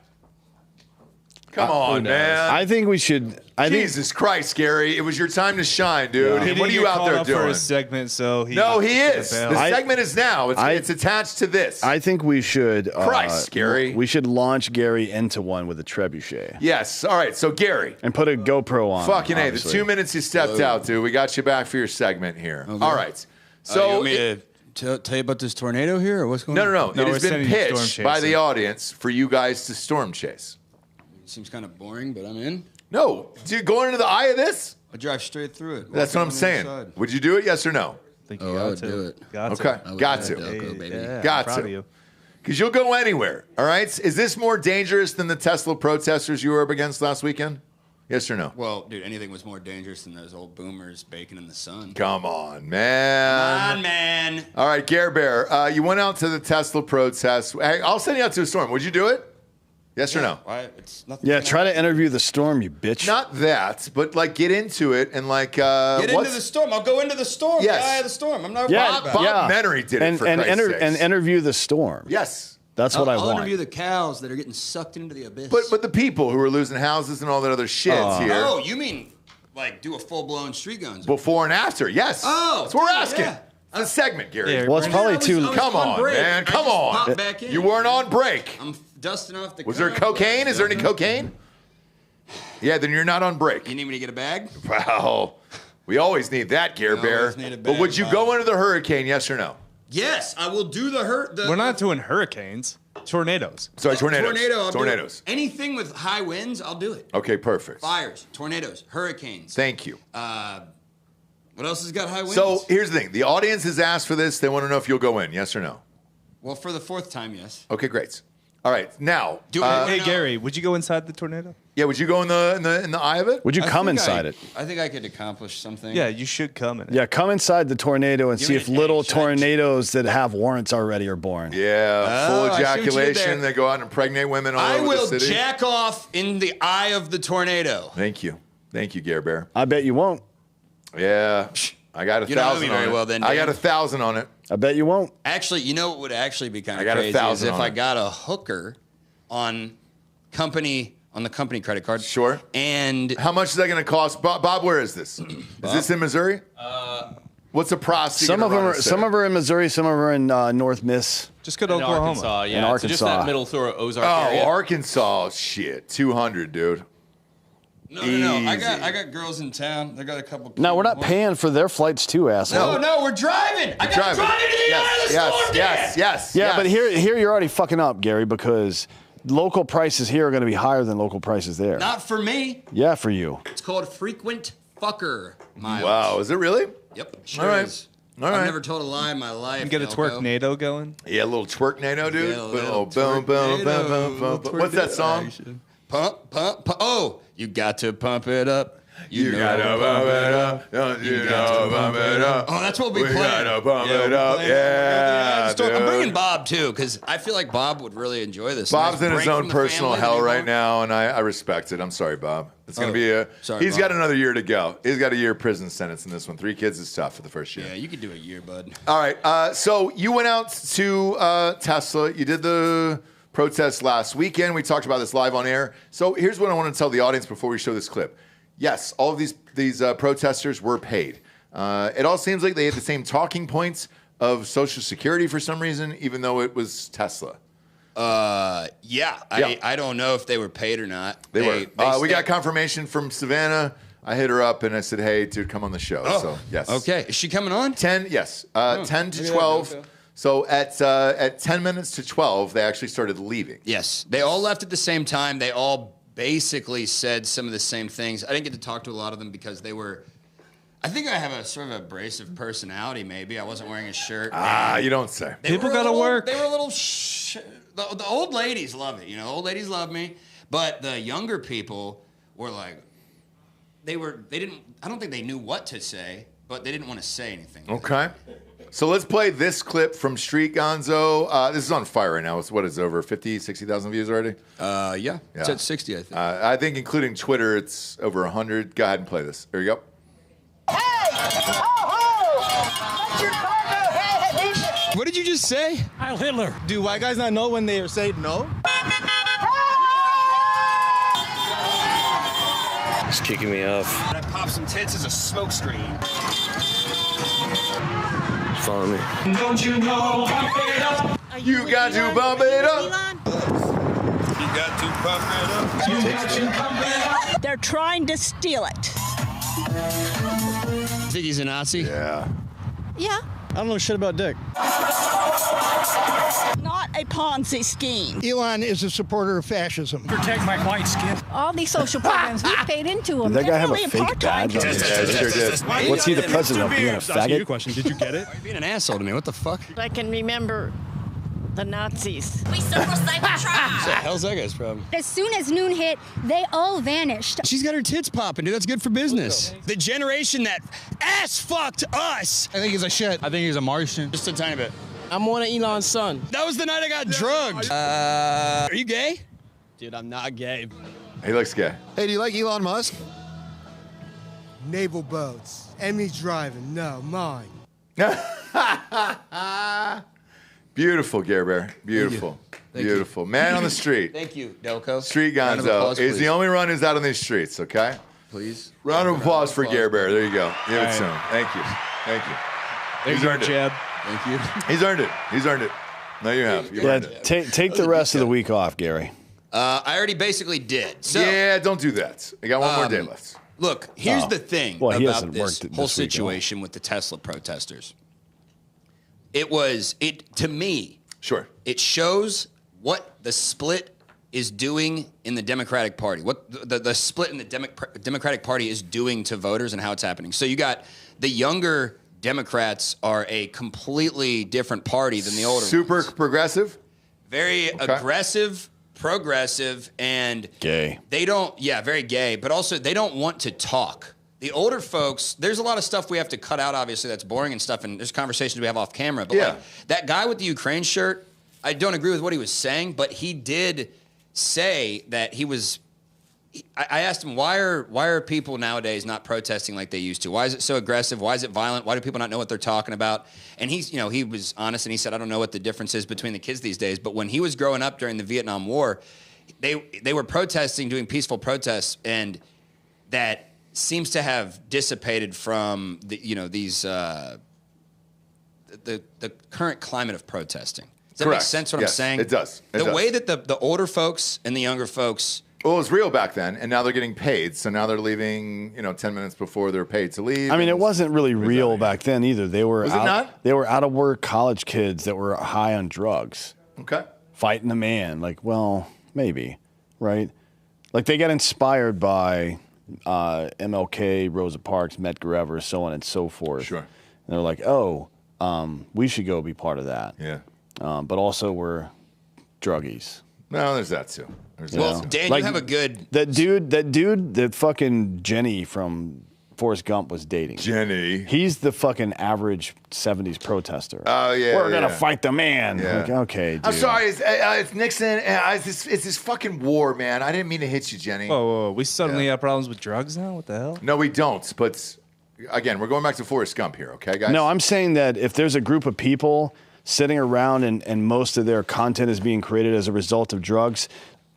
Come on, man. I think we should. Jesus Christ, Gary. It was your time to shine, dude. He What are you out there doing? For a segment, so No, he is. The segment is now. It's attached to this. I think we should. Christ, Gary. We should launch Gary into one with a trebuchet. Yes. All right. So, Gary. And put a GoPro on. Fucking A. The obviously. 2 minutes you stepped out, dude. We got you back for your segment here. Okay. All right. So. you want me to tell you about this tornado here, or what's going on? No. It we're has been sending you storm pitched by the chasing. audience for you guys to storm chase. Seems kind of boring, but I'm in. No. Dude, going into the eye of this? I'll drive straight through it. That's what I'm saying. Would you do it, yes or no? think Oh, you I got would to. do it. Got Okay. to. I would Got do to. it. Delco, baby. Yeah, Got I'm proud to. of you. Because you'll go anywhere, all right? Is this more dangerous than the Tesla protesters you were up against last weekend? Yes or no? Well, dude, anything was more dangerous than those old boomers baking in the sun. Come on, man. Come on, man. All right, Gare Bear, you went out to the Tesla protest. Hey, I'll send you out to a storm. Would you do it? Yes or no? Why? It's nothing. Yeah, try to interview the storm, you bitch. Not that, but like get into it and like Get into the storm. I'll go into the storm. Yes. The eye of the storm. I'm not Yeah, worried about Bob it. Menery did it and for and, Christ's sakes. and interview the storm. Yes. That's what I I'll want. interview the cows that are getting sucked into the abyss. But the people who are losing houses and all that other shit here. Oh, you mean like do a full blown street guns? Before and after, yes. Oh, that's what we're yeah. asking. It's a segment, Gary. Yeah, well, it's probably too. Come on, break. man. I Come just on. popped back in. You weren't on break. I'm dusting off the. Was there cow. cocaine? Is there any cocaine? Yeah, then you're not on break. You need me to get a bag? Wow. We always need that, Gare We Bear. always need a But bag, would you Bob. go into the hurricane, yes or no? Yes, I will do the hurt. We're not doing hurricanes, tornadoes. Sorry, tornadoes. Tornado. I'll Tornadoes. Do it. Anything with high winds, I'll do it. Okay, perfect. Fires, tornadoes, hurricanes. Thank you. What else has got high winds? So here's the thing. The audience has asked for this. They want to know if you'll go in, yes or no? well, for the fourth time, yes. Okay, great. All right, now. Do it. Hey No. Gary, would you go inside the tornado? Yeah, would you go in the eye of it? Would you I come think inside it? I think I could accomplish something. Yeah, you should come in. Yeah, come inside the tornado and Give see me if a little tank, should I- tornadoes that have warrants already are born. Yeah, full Oh, I see what you did ejaculation. there. They go out and impregnate women all I over will the city. jack off in the eye of the tornado. Thank you. Thank you, Gare Bear. I bet you won't. Yeah. I got 1,000 You don't know me on very it. well then, I Dan. got 1,000 on it. I bet you won't. Actually, you know what would actually be kind I of got crazy is 1,000 if on I it. got a hooker on the company credit card. Sure. And How much is that going to cost? Bob, where is this? Is this in Missouri? What's the process? Some of them are in Missouri. Some of them are in North Miss. Just go to In Oklahoma. Arkansas, yeah. In So just Arkansas. that middle through Ozark Oh, area. Arkansas. Shit. 200, dude. no. I Easy. got girls in town. They got a couple. No, we're not paying for their flights too, asshole. No, we're driving. I got to Driving. drive into the eye of the storm. Dan. yes. Yeah, but here you're already fucking up, Gary, because local prices here are going to be higher than local prices there. Not for me. Yeah, for you. It's called frequent fucker miles. Wow, is it really? Yep. Sure All right. is. All I've right. never told a lie in my life. You get a Delco. twerk NATO going. Yeah, a little twerk NATO, dude. Yeah, a little boom, boom, boom, twerk-nado, boom, boom, boom. What's that song? Pump, pump, pump. Oh, you got to pump it up. You gotta bump it up. Don't you know, bump it up. Oh, that's what we We playing. gotta bump Yeah, it we're up. playing Yeah, I'm dude. bringing Bob too, because I feel like Bob would really enjoy this. Bob's Nice in his break own from the personal family hell anymore. right now, and I respect it. I'm sorry, Bob. It's going to be a. sorry, He's Bob. got another year to go. He's got a year prison sentence in this one. 3 kids is tough for the first year. Yeah, you could do a year, bud. All right. So you went out to Tesla. You did the protest last weekend. We talked about this live on air. So here's what I want to tell the audience before we show this clip. Yes, all of these protesters were paid. It all seems like they had the same talking points of Social Security for some reason, even though it was Tesla. Yeah. I don't know if they were paid or not. They were. We got confirmation from Savannah. I hit her up and I said, "Hey, dude, come on the show." Oh, so yes. Okay. Is she coming on? 10. Yes. 10 to 12. Okay. So at 10 minutes to 12, they actually started leaving. Yes. They all left at the same time. They all basically said some of the same things. I didn't get to talk to a lot of them because they were. I think I have a sort of abrasive personality. Maybe I wasn't wearing a shirt. You don't say. People gotta work. They were a little. The old ladies love it. The old ladies love me, but the younger people were like, they didn't. I don't think they knew what to say, but they didn't want to say anything. Okay. So let's play this clip from Street Gonzo. This is on fire right now. It's what is it, over 50, 60,000 views already? Yeah. It's at 60, I think. I think including Twitter, it's over 100. Go ahead and play this. There you go. What did you just say? Heil Hitler. Do white guys not know when they say no? It's kicking me off. I pop some tits as a smoke screen. Follow me. Don't you know? You got to bump it up. You got to pump it up. You got to pump it up. They're trying to steal it. Think he's a Nazi? Yeah. Yeah. I don't know shit about dick. Not a Ponzi scheme. Elon is a supporter of fascism. Protect my white skin. All these social programs, we paid into them. Did that guy have a They're fake badge on his head? Sure did. What's he the president of? Being a faggot? Question. Did you get it? You're being an asshole to me. What the fuck? I can remember the Nazis. We serve for Cybertron. What the hell's that guy's problem? As soon as noon hit, they all vanished. She's got her tits popping, dude. That's good for business. The generation that ass fucked us. I think he's a shit. I think he's a Martian. Just a tiny bit. I'm one of Elon's son. That was the night I got drugged. Are you gay? Dude, I'm not gay. He looks gay. Hey, do you like Elon Musk? Naval boats. Emmy's driving. No, mine. Beautiful, Gare Bear. Beautiful. Beautiful. Man on the street. Thank you, Delco. Street Round of Gonzo applause, is please. the only run who's out on these streets, okay? Please. Round of applause for Gare Bear. There you go. Give it right. to him. Thank you. Thank you. He's earned it. Jeb. Thank you. He's earned it. He's earned it. No, you have. You've Yeah, earned it. take the rest of the week off, Gary. I already basically did. So, Yeah, don't do that. I got one more day left. Look, here's the thing Well, he about hasn't this worked whole this week at all. situation with the Tesla protesters. To me, Sure. it shows what the split is doing in the Democratic Party, what the split in the Democratic Party is doing to voters and how it's happening. So you got the younger Democrats are a completely different party than the older Super ones. progressive? Very aggressive, progressive, and Gay. they don't, very gay, but also they don't want to talk. The older folks, there's a lot of stuff we have to cut out, obviously, that's boring and stuff, and there's conversations we have off camera. But like, that guy with the Ukraine shirt, I don't agree with what he was saying, but he did say that he was. I asked him, why are people nowadays not protesting like they used to? Why is it so aggressive? Why is it violent? Why do people not know what they're talking about? And he was honest and he said, I don't know what the difference is between the kids these days. But when he was growing up during the Vietnam War, they were protesting, doing peaceful protests, and that seems to have dissipated from the current climate of protesting. Does that make sense what I'm saying? It does. The way that the older folks and the younger folks. Well, it was real back then, and now they're getting paid. So now they're leaving, 10 minutes before they're paid to leave. I mean, it wasn't really real back then either. They were Was it not? They were out of work college kids that were high on drugs. Okay. Fighting a man. Like, well, maybe, right? Like they got inspired by MLK, Rosa Parks, Medgar, so on and so forth. Sure. And they're like, oh, we should go be part of that. Yeah. But also we're druggies. No, there's that too. Well, Dan, you have a good. That dude that fucking Jenny from Forrest Gump was dating. Jenny. He's the fucking average 70s protester. Oh, yeah. We're going to fight the man. Yeah. Like, okay, dude. I'm sorry. It's Nixon. It's this fucking war, man. I didn't mean to hit you, Jenny. Whoa. We suddenly have problems with drugs now? What the hell? No, we don't. But again, we're going back to Forrest Gump here, okay, guys? No, I'm saying that if there's a group of people sitting around and most of their content is being created as a result of drugs,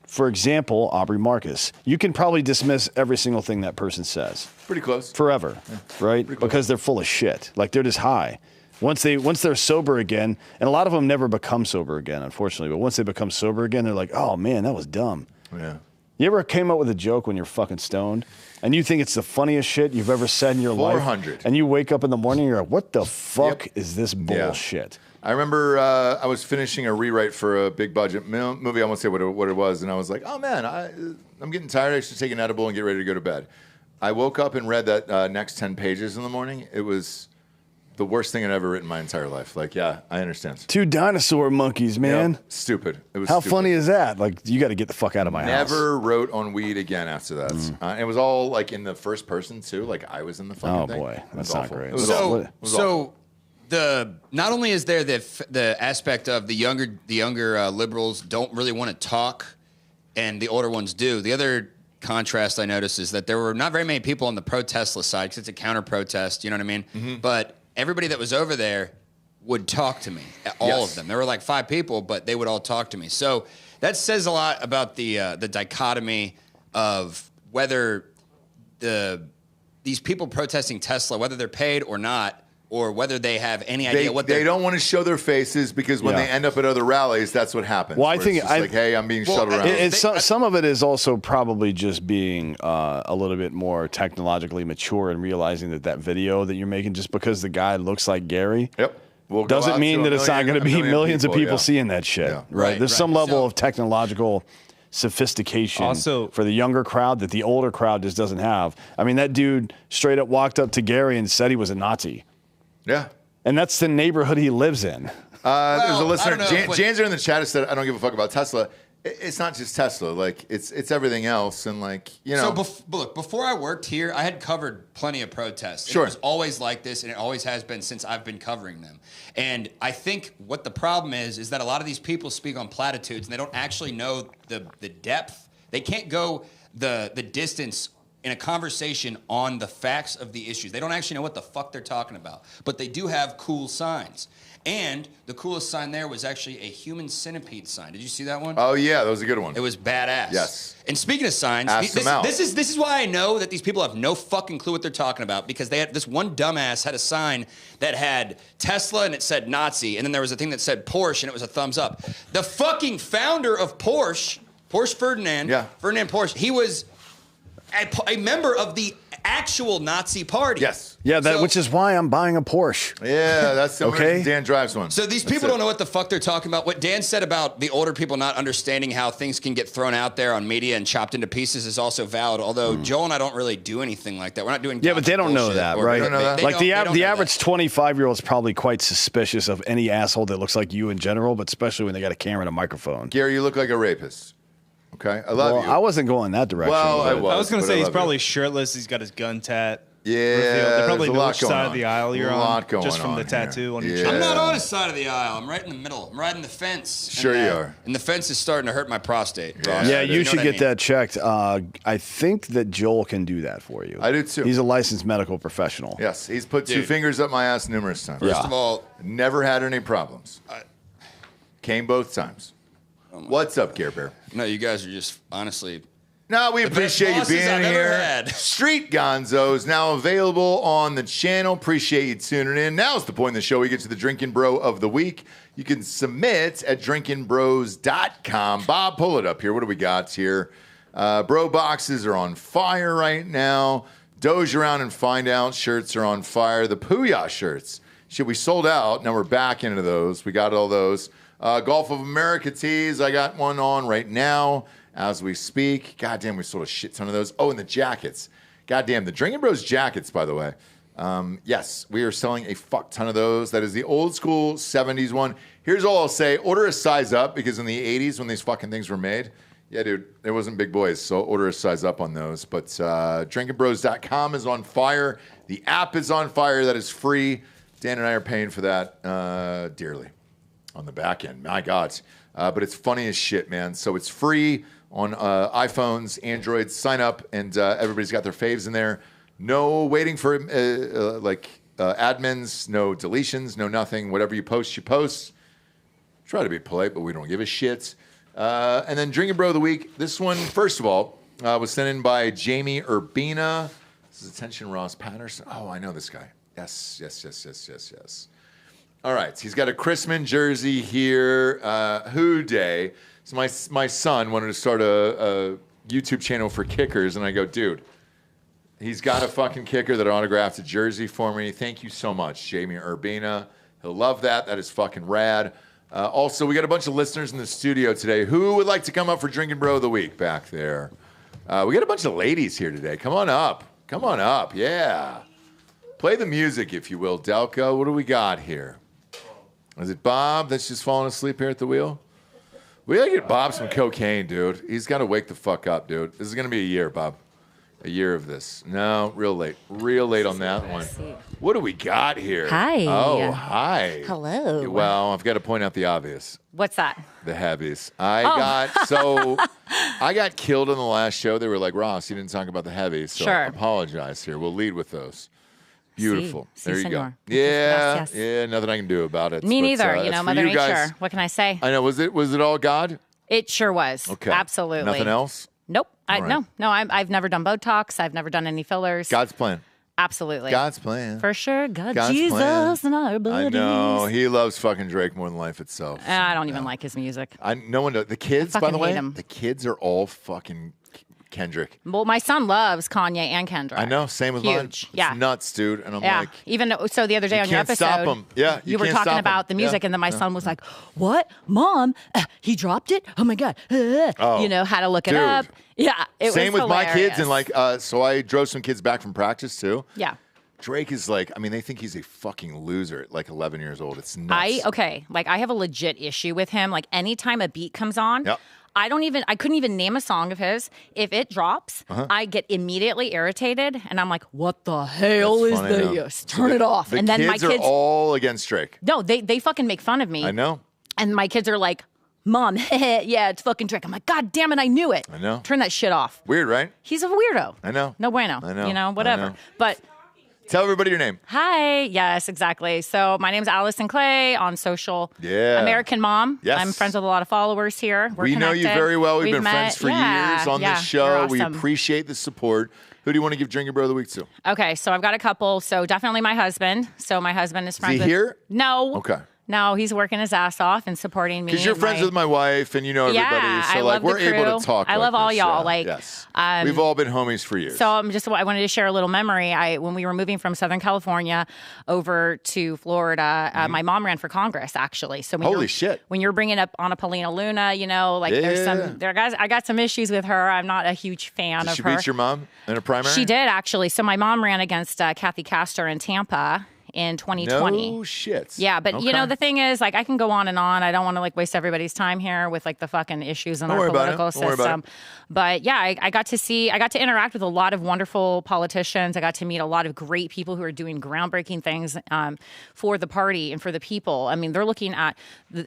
for example, Aubrey Marcus, you can probably dismiss every single thing that person says. Pretty close. Forever, right? Because they're full of shit. Like, they're just high. Once they're sober again, and a lot of them never become sober again, unfortunately, but once they become sober again, they're like, oh, man, that was dumb. Yeah. You ever came up with a joke when you're fucking stoned, and you think it's the funniest shit you've ever said in your life? 400. And you wake up in the morning, and you're like, what the fuck is this bullshit? I remember I was finishing a rewrite for a big budget movie. I won't say what it was, and I was like, "Oh man, I'm getting tired. I should take an edible and get ready to go to bed." I woke up and read that next 10 pages in the morning. It was the worst thing I'd ever written in my entire life. Like, yeah, I understand. 2 dinosaur monkeys, man. Yep. Stupid. It was. How stupid. funny is that? Like, you got to get the fuck out of my house. Never wrote on weed again after that. It was all like in the first person too. Like I was in the fucking thing. Oh boy, that's awful. not great. It was awful. It was awful. Not only is there the aspect of the younger liberals don't really want to talk, and the older ones do. The other contrast I noticed is that there were not very many people on the pro-Tesla side because it's a counter-protest. You know what I mean? Mm-hmm. But everybody that was over there would talk to me. All of them. There were like 5 people, but they would all talk to me. So that says a lot about the dichotomy of whether these people protesting Tesla, whether they're paid or not, or whether they have any idea what they don't want to show their faces because when they end up at other rallies, that's what happens. Well, I think it's like, hey, I'm being shuttled around. Some of it is also probably just being a little bit more technologically mature and realizing that video that you're making, just because the guy looks like Gary, doesn't mean that it's not going to be millions of people seeing that shit. Yeah. Right? There's some level of technological sophistication Also, for the younger crowd that the older crowd just doesn't have. I mean, that dude straight up walked up to Gary and said he was a Nazi. Yeah. And that's the neighborhood he lives in. There's a listener. Janzer in the chat has said, I don't give a fuck about Tesla. It's not just Tesla. Like, it's everything else. And, like, you know. So, look, before I worked here, I had covered plenty of protests. Sure. It was always like this, and it always has been since I've been covering them. And I think what the problem is that a lot of these people speak on platitudes, and they don't actually know the depth. They can't go the distance in a conversation on the facts of the issues. They don't actually know what the fuck they're talking about. But they do have cool signs. And the coolest sign there was actually a human centipede sign. Did you see that one? Oh, yeah, that was a good one. It was badass. Yes. And speaking of signs, this is why I know that these people have no fucking clue what they're talking about, because they had this one dumbass had a sign that had Tesla and it said Nazi, and then there was a thing that said Porsche and it was a thumbs up. The fucking founder of Porsche Ferdinand Porsche, he was a member of the actual Nazi party. Yes. Yeah, which is why I'm buying a Porsche. Yeah, that's the okay. Dan drives one. So these people don't know what the fuck they're talking about. What Dan said about the older people not understanding how things can get thrown out there on media and chopped into pieces is also valid. Although Joel and I don't really do anything like that. We're not doing but they don't know that, right? They don't know that. Like the average 25-year-old is probably quite suspicious of any asshole that looks like you in general, but especially when they got a camera and a microphone. Gary, you look like a rapist. Okay, I love you. I wasn't going that direction. Well, I was going to say he's probably shirtless. He's got his gun tat. Yeah, they probably know which side on. of the aisle you're on, just from the tattoo on your chest. I'm not on his side of the aisle. I'm right in the middle. I'm riding the fence. Sure you are. And the fence is starting to hurt my prostate. Yeah, you should get that checked. I think that Joel can do that for you. I do too. He's a licensed medical professional. Yes, he's put 2 fingers up my ass numerous times. First of all, never had any problems. Came both times. What's up, Care Bear? No, you guys are just honestly. No, we appreciate you being here. Street Gonzo is now available on the channel. Appreciate you tuning in. Now's the point in the show we get to the Drinkin Bro of the week. You can submit at drinkinbros.com. Bob, pull it up here. What do we got here? Bro boxes are on fire right now. Doge around and find out shirts are on fire. The Pooyah shirts. Shit, we sold out. Now we're back into those. We got all those. Gulf of America tees. I got one on right now as we speak. Goddamn, we sold a shit ton of those. Oh, and the jackets. Goddamn, the Drinkin Bros jackets, by the way. Yes, we are selling a fuck ton of those. That is the old school 70s one. Here's all I'll say. Order a size up, because in the 80s when these fucking things were made, yeah, dude, there wasn't big boys, so order a size up on those. But drinkinbros.com is on fire. The app is on fire. That is free. Dan and I are paying for that dearly on the back end. My God. But it's funny as shit, man. So it's free on iPhones, Androids. Sign up, and everybody's got their faves in there. No waiting for admins, no deletions, no nothing. Whatever you post, you post. Try to be polite, but we don't give a shit. And then Drinkin Bro of the Week. This one, first of all, was sent in by Jamie Urbina. This is attention Ross Patterson. Oh, I know this guy. Yes. All right, so he's got a Chrisman jersey here. Who Day. So my son wanted to start a YouTube channel for kickers, and I go, dude, he's got a fucking kicker that autographed a jersey for me. Thank you so much, Jamie Urbina. He'll love that. That is fucking rad. Also, we got a bunch of listeners in the studio today. Who would like to come up for Drinkin Bro of the Week back there? We got a bunch of ladies here today. Come on up. Yeah. Play the music, if you will, Delco. What do we got here? Is it Bob that's just falling asleep here at the wheel? We gotta get Bob some cocaine, dude. He's got to wake the fuck up, dude. This is going to be a year, Bob. A year of this. No, real late on that one. What do we got here? Hi. Oh, hi. Hello. Well, I've got to point out the obvious. What's that? The heavies. I got killed in the last show. They were like, Ross, you didn't talk about the heavies. So Sure. I apologize here. We'll lead with those. Beautiful. Si, there you senor. go. Yeah. Yes. Yeah, nothing I can do about it. Me But, neither. that's for Mother you Nature. guys. What can I say? I know. Was it all God? It sure was. Okay. Absolutely. Nothing else? Nope. All right. No. I've never done Botox. I've never done any fillers. God's plan. Absolutely. God's plan. For sure. God, God's Jesus, plan. and our buddies. I know. He loves fucking Drake more than life itself. I don't even like his music. No one does. The kids, I by the fucking way, hate 'em. the kids are all fucking Kendrick. Well, my son loves Kanye and Kendrick. I know. Same with mine. Huge. It's Yeah. nuts, dude. And I'm Yeah. like, Even so, the other day you on your can't episode, stop 'em. Yeah, you were can't talking stop 'em. about the music, Yeah. and then my son was like, "What, Mom? He dropped it? Oh my God!" Had to look it dude. up. Yeah, it Same was with my kids, and hilarious. so I drove some kids back from practice too. Yeah. Drake is like, I mean, they think he's a fucking loser at like 11 years old. It's nuts. I have a legit issue with him. Like anytime a beat comes on, Yep. I couldn't even name a song of his. If it drops, I get immediately irritated, and I'm like, "What the hell That's is funny, I know. this? Turn it off!" The And then my kids are all against Drake. no, they fucking make fun of me. I know. And my kids are like, "Mom, yeah, it's fucking Drake." I'm like, "God damn it, I knew it." I know. Turn that shit off. Weird, right? He's a weirdo. I know. No bueno. I know. Whatever. I know. But Tell everybody your name. hi, yes, exactly. So my name's Allison Clay on social. Yeah. American Mom. Yes. I'm friends with a lot of followers here. We're We know you connected. very well. We've been met. friends for Yeah, years on yeah, this show. you're We awesome. appreciate the support. Who do you want to give Drinkin Bro of the Week to? Okay, so I've got a couple. So definitely my husband. So my husband is friends he with. here? No. Okay. No, he's working his ass off and supporting me. Because you're and friends with my wife and you know everybody. Yeah, so I like love the we're able crew. to talk. I like love all this, y'all. yeah. Like, yes. We've all been homies for years. So I wanted to share a little memory. When we were moving from Southern California over to Florida, my mom ran for Congress actually. So when Holy you're, shit. When you're bringing up on a Paulina Luna, I got some issues with her. I'm not a huge fan Did of she her. beat your mom in a primary? She did actually. So my mom ran against Kathy Castor in Tampa in 2020. No shit. Yeah, but Okay. the thing is, like, I can go on and on. I don't want to waste everybody's time here with the fucking issues in Don't our worry about it. political Don't worry about system. But yeah, I got to interact with a lot of wonderful politicians. I got to meet a lot of great people who are doing groundbreaking things for the party and for the people. I mean, they're looking at.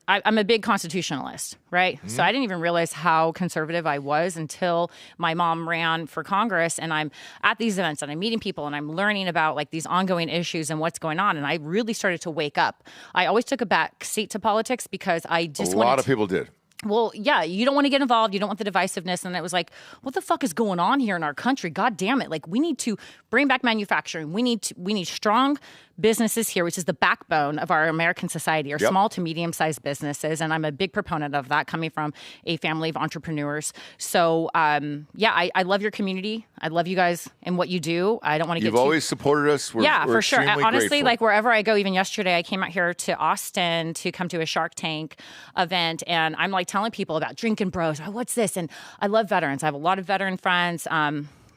I'm a big constitutionalist, right? Mm-hmm. So I didn't even realize how conservative I was until my mom ran for Congress, and I'm at these events and I'm meeting people and I'm learning about these ongoing issues and what's going on. And I really started to wake up. I always took a back seat to politics because I just A lot of people did. Well, yeah, you don't want to get involved. You don't want the divisiveness. And it was like, what the fuck is going on here in our country? God damn it. We need to bring back manufacturing. We need strong businesses here, which is the backbone of our American society, our small to medium-sized businesses. And I'm a big proponent of that coming from a family of entrepreneurs. So, I love your community. I love you guys and what you do. I don't want to get You've always supported us. We're for sure. extremely Honestly, grateful. wherever I go, even yesterday, I came out here to Austin to come to a Shark Tank event, and I'm telling people about Drinkin Bros. Oh, what's this? And I love veterans. I have a lot of veteran friends.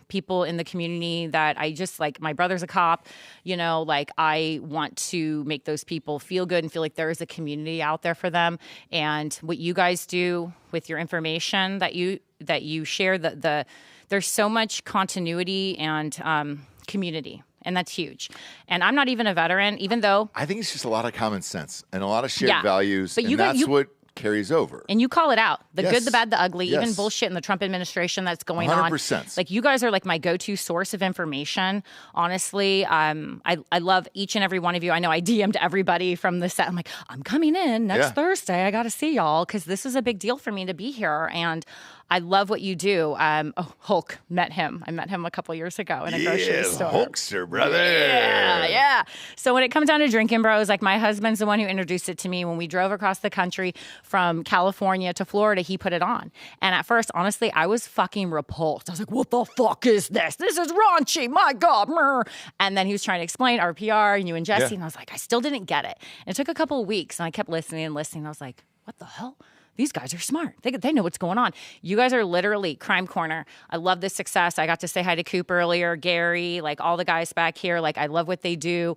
People in the community that I just my brother's a cop, I want to make those people feel good and feel like there is a community out there for them. And what you guys do with your information that you share, there's so much continuity and community. And that's huge. And I'm not even a veteran, even though I think it's just a lot of common sense and a lot of shared values. But and that's what carries over. And you call it out. The Yes. good, the bad, the ugly, even Yes. bullshit in the Trump administration that's going 100%. on. Like, you guys are like my go-to source of information. Honestly, I love each and every one of you. I know I DM'd everybody from the set. I'm like, I'm coming in next Thursday. I got to see y'all because this is a big deal for me to be here. And I love what you do. Hulk, met him. I met him a couple years ago in a grocery store. Hulkster, brother. Yeah. So when it comes down to Drinkin Bros, like my husband's the one who introduced it to me. When we drove across the country from California to Florida, he put it on. And at first, honestly, I was fucking repulsed. I was like, what the fuck is this? This is raunchy. My God. Murr. And then he was trying to explain RPR, you and Jesse. And I was like, I still didn't get it. And it took a couple of weeks and I kept listening and listening. I was like, what the hell? These guys are smart. They know what's going on. You guys are literally Crime Corner. I love this success. I got to say hi to Coop earlier, Gary, like all the guys back here. Like, I love what they do.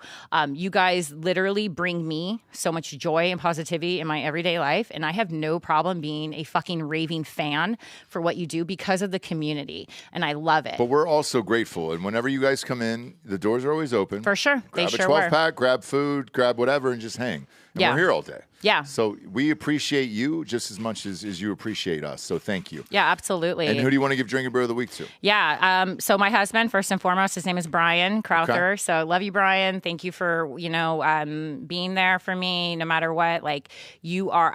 You guys literally bring me so much joy and positivity in my everyday life. And I have no problem being a fucking raving fan for what you do because of the community. And I love it. But we're also grateful. And whenever you guys come in, the doors are always open. For sure. Grab They a sure 12-pack, grab food, grab whatever, and just hang. And we're here all day. Yeah. So we appreciate you just as much as you appreciate us. So thank you. Yeah, absolutely. And who do you want to give Drinkin Bro of the Week to? Yeah. So my husband, first and foremost, his name is Brian Crowther. Okay. So love you, Brian. Thank you for, being there for me no matter what. Like, you are,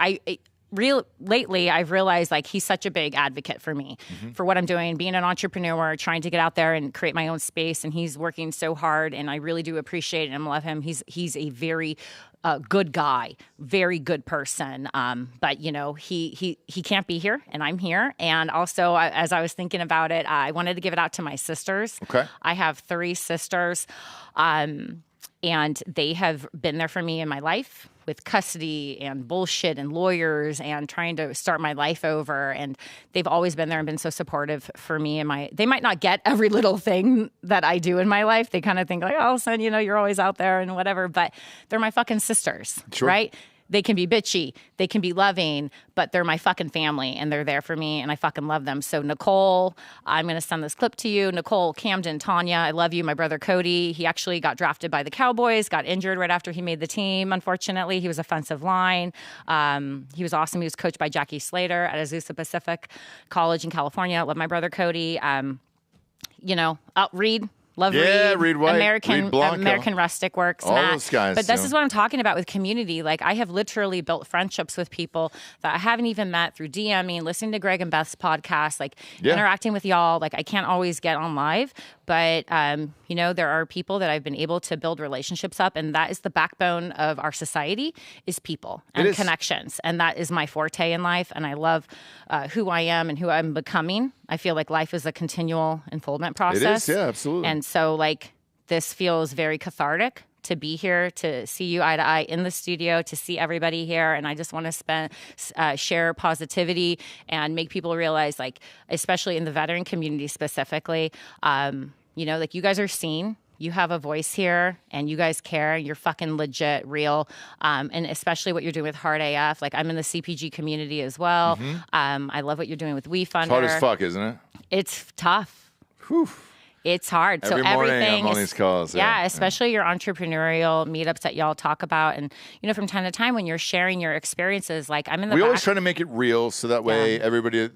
lately I've realized like he's such a big advocate for me for what I'm doing, being an entrepreneur, trying to get out there and create my own space. And he's working so hard and I really do appreciate him, love him. He's a very good guy, very good person. But he can't be here and I'm here. And also as I was thinking about it, I wanted to give it out to my sisters. Okay. I have 3 sisters, and they have been there for me in my life with custody and bullshit and lawyers and trying to start my life over. And they've always been there and been so supportive for me. They might not get every little thing that I do in my life. They kind of think like, oh, son, you're always out there and whatever, but they're my fucking sisters, right? They can be bitchy, they can be loving, but they're my fucking family and they're there for me and I fucking love them. So Nicole, I'm going to send this clip to you. Nicole, Camden, Tanya, I love you. My brother Cody, he actually got drafted by the Cowboys, got injured right after he made the team. Unfortunately, he was offensive line. He was awesome. He was coached by Jackie Slater at Azusa Pacific College in California. I love my brother Cody. Reed. Love Reed White, American Rustic Works, all Matt. those guys. But this is what I'm talking about with community. Like, I have literally built friendships with people that I haven't even met through DMing, listening to Greg and Beth's podcast, like interacting with y'all. Like, I can't always get on live, but there are people that I've been able to build relationships up, and that is the backbone of our society is people and connections, and that is my forte in life. And I love who I am and who I'm becoming. I feel like life is a continual unfoldment process. It is, yeah, absolutely. And so, like, this feels very cathartic to be here, to see you eye to eye in the studio, to see everybody here. And I just want to share positivity and make people realize, like, especially in the veteran community specifically, like, you guys are seen. You have a voice here and you guys care. You're fucking legit, real. And especially what you're doing with Hard AF. Like, I'm in the CPG community as well. I love what you're doing with WeFunder. It's hard as fuck, isn't it? It's tough. Whew. It's hard. Every morning I'm on these calls. Yeah, especially your entrepreneurial meetups that y'all talk about. And, from time to time when you're sharing your experiences, like, I'm in the We always try to make it real so that way everybody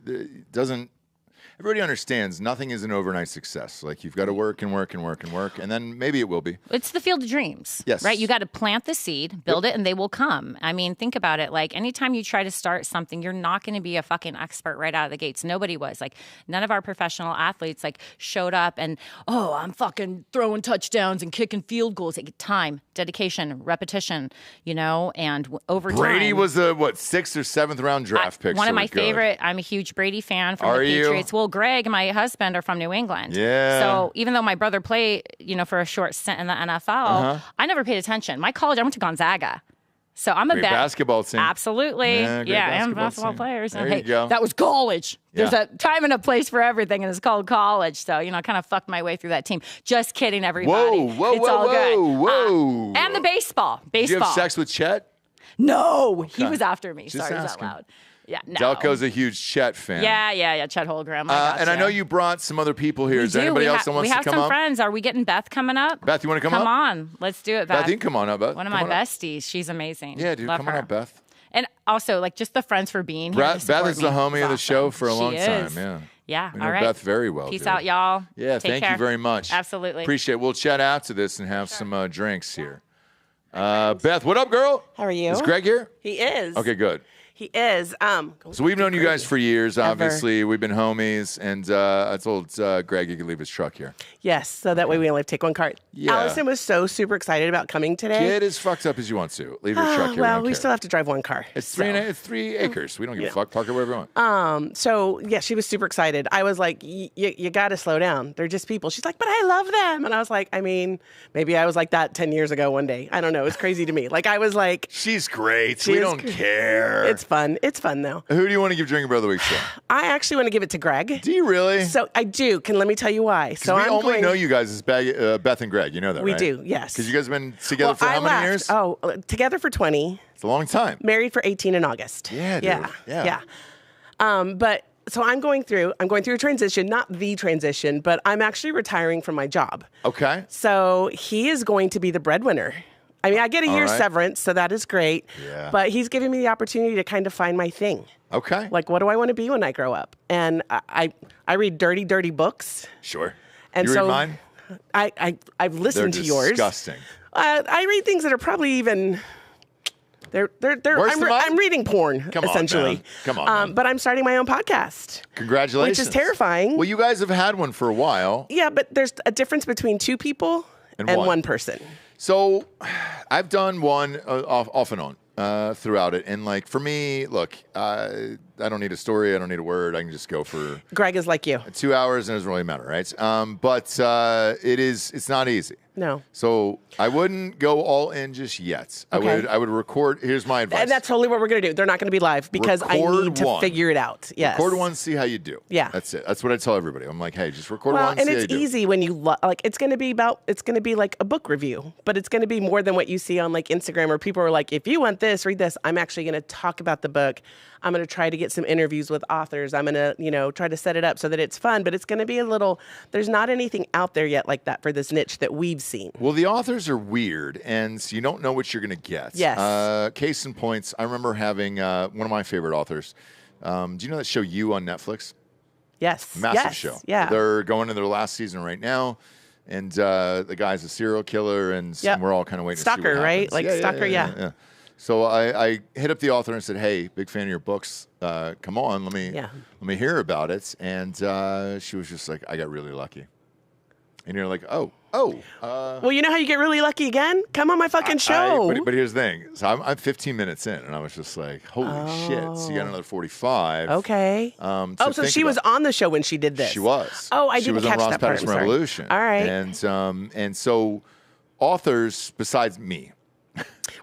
understands nothing is an overnight success. Like, you've got to work and work and work and work, and then maybe it will be. It's the field of dreams. Yes. Right? You got to plant the seed, build it, and they will come. I mean, think about it. Like, anytime you try to start something, you're not going to be a fucking expert right out of the gates. Nobody was. Like, none of our professional athletes, like, showed up and, I'm fucking throwing touchdowns and kicking field goals. Like, time, dedication, repetition, and over time. Brady was the, 6th or 7th round draft pick. One of my favorite. I'm a huge Brady fan from the Patriots. Well, Greg and my husband are from New England. Yeah. So even though my brother played, for a short stint in the NFL, I never paid attention. My college, I went to Gonzaga. So I'm great basketball team. Absolutely. Yeah, and basketball players. There you go. That was college. There's a time and a place for everything, and it's called college. So, I kind of fucked my way through that team. Just kidding, everybody. It's all good. And the baseball. Did you have sex with Chet? No. He was after me. Sorry, is that loud? Yeah, no. Delco's a huge Chet fan. Yeah. Chet Holmgren. And I know you brought some other people here. Is there anybody else that wants to come up? We have some friends. Are we getting Beth coming up? Beth, you want to come up? Come on. Let's do it, Beth. Beth, you can come on up, Beth. One of my besties. She's amazing. Yeah, dude. Love come her. on up, Beth. And also, like, just the friends for being here. to Beth is support the me homie of the show for a She long time. is. Yeah. Yeah. We know All right. Beth very well. Peace dude. out, y'all. Yeah. Take Thank care. you very much. Absolutely. Appreciate it. We'll chat after this and have some drinks here. Beth, what up, girl? How are you? Is Greg here? He is. Okay, good. He is. So we've known you guys for years, obviously. We've been homies, and I told Greg he could leave his truck here. Yes, so that way we only have to take one cart. Yeah. Allison was so super excited about coming today. Get as fucked up as you want to. Leave your truck here. Well, we still have to drive one car. It's 3 acres. We don't give a fuck. Park it wherever we want. So yeah, she was super excited. I was like, you got to slow down. They're just people. She's like, but I love them. And I was like, I mean, maybe I was like that 10 years ago one day. I don't know. It's crazy to me. Like I was like. She's great. We don't care. It's fun. It's fun though. Who do you want to give Drinkin Bro of the Week to? I actually want to give it to Greg. Do you really? So I do. Let me tell you why. So we only know you guys as Beth and Greg. You know that, we right? do, yes. Because you guys have been together for how many years? Oh, together for 20. It's a long time. Married for 18 in August. Yeah, dude. Yeah. But so I'm going through a transition, not the transition, but I'm actually retiring from my job. Okay. So he is going to be the breadwinner. I mean, I get a year's severance, so that is great. Yeah. But he's giving me the opportunity to kind of find my thing. Okay. Like, what do I want to be when I grow up? And I read dirty, dirty books. Sure. And you so read mine? I've listened to yours. They're disgusting. I read things that are probably even. They're Worse than mine? I'm reading porn, Come on, essentially. man. Come on, man. But I'm starting my own podcast. Congratulations. Which is terrifying. Well, you guys have had one for a while. Yeah, but there's a difference between two people and one person. So I've done one off and on throughout it. And like for me, look, I don't need a story. I don't need a word. I can just go for Greg is like you. 2 hours and it doesn't really matter, right? But it's not easy. No. So I wouldn't go all in just yet. Okay. I would record. Here's my advice. And that's totally what we're going to do. They're not going to be live because I need to figure it out. Yes. Record one, see how you do. Yeah. That's it. That's what I tell everybody. I'm like, hey, just record Well, one, and see how it's you do. easy when you it's going to be like a book review, but it's going to be more than what you see on like Instagram where people are like, if you want this, read this. I'm actually going to talk about the book. I'm going to try to get some interviews with authors. I'm going to, try to set it up so that it's fun, but it's going to be there's not anything out there yet like that for this niche that we've seen. Well, the authors are weird, and you don't know what you're going to get. Yes. Case in points, I remember having one of my favorite authors. Do you know that show You on Netflix? Yes. Massive show. Yeah. They're going to their last season right now, and the guy's a serial killer, and we're all kind of waiting to see what Stalker, happens. right? Like Stalker, yeah. So I hit up the author and said, "Hey, big fan of your books. Come on, let me hear about it." And she was just like, "I got really lucky." And you're like, "Oh." Well, you know how you get really lucky again? Come on my fucking show. But here's the thing. So I'm 15 minutes in, and I was just like, "Holy shit!" So you got another 45. Okay. So she was on the show when she did this. She was. Oh, I didn't catch that part. She was on Ross I'm Patterson sorry. Revolution. All right. And so authors besides me.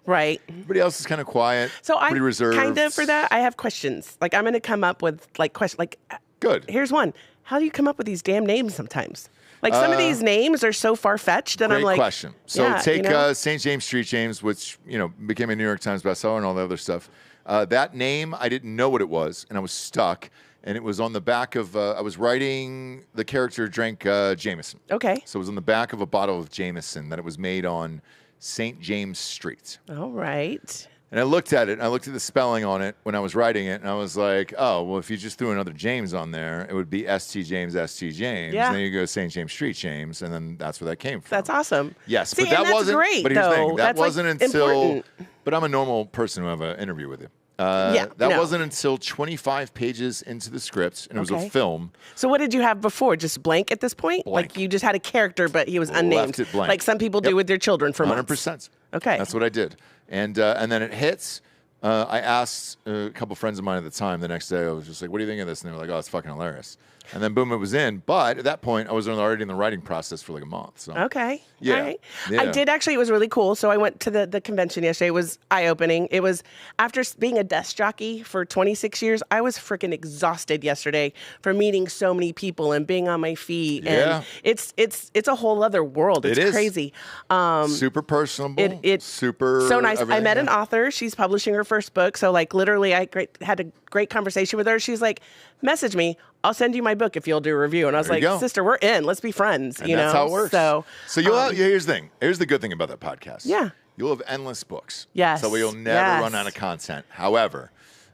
Right. Everybody else is kind of quiet. So pretty reserved. kind of for that, I have questions. Like I'm going to come up with questions. Like, good. Here's one. How do you come up with these damn names sometimes? Like some of these names are so far fetched, and I'm like, great question. So take St. James Street James, which became a New York Times bestseller and all the other stuff. That name, I didn't know what it was, and I was stuck. And it was on the back of I was writing the character drank Jameson. Okay. So it was on the back of a bottle of Jameson that it was made on St. James Street. All right. And I looked at it, and I looked at the spelling on it when I was writing it, and I was like, oh, well, if you just threw another James on there, it would be St. James, St. James. Yeah. And then you go St. James Street James, and then that's where that came from. That's awesome. Yes, See, but that and that's wasn't great, But here's the thing, though. that That's, like, wasn't until. important. But I'm a normal person who have an interview with you. That wasn't until 25 pages into the script, and it was a film. So what did you have before? Just blank at this point? Blank. Like you just had a character, but he was unnamed. Left it blank. Like some people do with their children for months. 100%. Okay. That's what I did. And then it hits. I asked a couple friends of mine at the time the next day, I was just like, what do you think of this? And they were like, oh, it's fucking hilarious. And then boom, it was in. But at that point, I was already in the writing process for like a month. So okay. Yeah. All right. Yeah. I did actually, it was really cool. So I went to the convention yesterday. It was eye-opening. It was, after being a desk jockey for 26 years, I was freaking exhausted yesterday from meeting so many people and being on my feet. Yeah. And it's a whole other world. It's It is. crazy. Super personable. It's super. so nice. I everything, met yeah. an author. She's publishing her first book. So like literally I had a great conversation with her. She's like, message me. I'll send you my book if you'll do a review. And I was There you like, go. sister, we're in. Let's be friends. And that's how it works. So you'll here's the thing. Here's the good thing about that podcast. Yeah. you'll have endless books. Yes. So you'll never Yes. run out of content. However,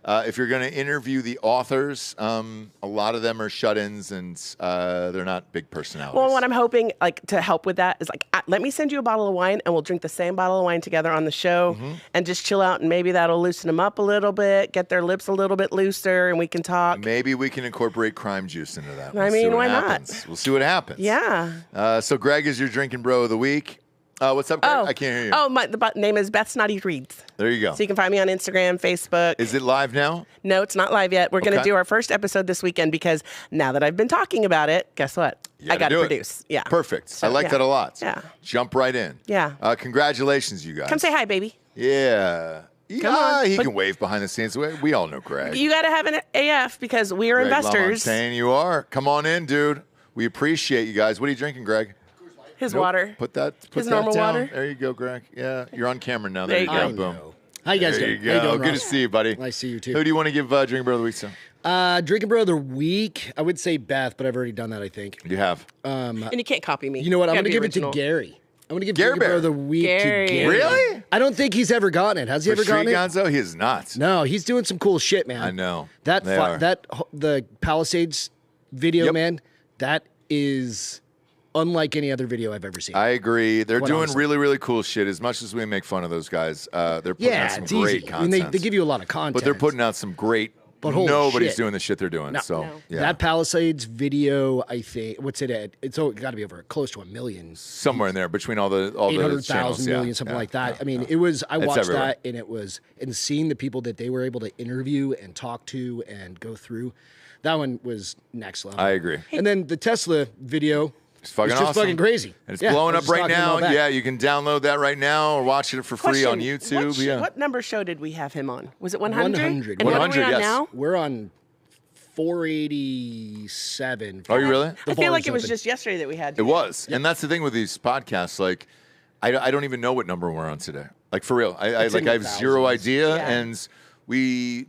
if you're going to interview the authors, a lot of them are shut-ins and they're not big personalities. Well, what I'm hoping to help with that is let me send you a bottle of wine and we'll drink the same bottle of wine together on the show and just chill out, and maybe that'll loosen them up a little bit, get their lips a little bit looser, and we can talk. Maybe we can incorporate crime juice into that. I mean, why not? We'll see what happens. Yeah. So Greg is your drinking bro of the week. What's up, Greg? I can't hear you. Oh, the name is Beth Snotty Reads. There you go. So you can find me on Instagram, Facebook. Is it live now? No, it's not live yet. We're going to Okay. do our first episode this weekend because now that I've been talking about it, guess what? I got to produce. Yeah. Perfect. So, I like yeah. that a lot. Yeah. Jump right in. Yeah. Congratulations, you guys. Come say hi, baby. Yeah. Come on. He can wave behind the scenes. We all know Greg. You got to have an AF because we are Greg investors. LaMontagne, you are. Come on in, dude. We appreciate you guys. What are you drinking, Greg? His Nope. water. Put His that normal down. water. There you go, Greg. Yeah, you're on camera now. There you There go. you Boom. How you guys there doing? you How you go. doing, Good to Ross? see you, buddy. Nice to see you, too. Who do you want to give Drinking Bro of the Week to? Drinking Bro of the Week. I would say Beth, but I've already done that, I think. You have. And you can't copy me. You know what? I'm Gotta going to be give it original. to Gary. I'm going to give Gary Drinking Bro Bear. of the Week Gary. to Gary. Really? I don't think he's ever gotten it. Has he For ever gotten Street it? Gonzo, he is not. No, he's doing some cool shit, man. I know. That the Palisades video, Yep. man, that is unlike any other video I've ever seen. I agree. They're Quite doing honestly. really, really cool shit. As much as we make fun of those guys, they're putting out some it's great easy. content. I mean, they give you a lot of content. But they're putting out some great. But holy Nobody's shit. doing the shit they're doing. No. So yeah, That Palisades video, I think, what's it at? It's got to be over close to 1 million. somewhere in there between all the 800,000 channels, million, yeah, something yeah, like that. yeah, I mean, yeah. it was, I It's watched everywhere. that and seeing the people that they were able to interview and talk to and go through, that one was next level. I agree. And then the Tesla video, It's fucking just awesome. fucking crazy. And it's Yeah, blowing I up was right talking now. about that. Yeah, you can download that right now or watch it for free on Question, YouTube. What, yeah. what number show did we have him on? Was it 100? 100. And what are we 100, on yes. now? We're on 487. Are you really? I feel like it was just yesterday that we had. It was. And that's the thing with these podcasts. Like, I don't even know what number we're on today. Like, for real. I It's in have the zero thousands. idea. Yeah. And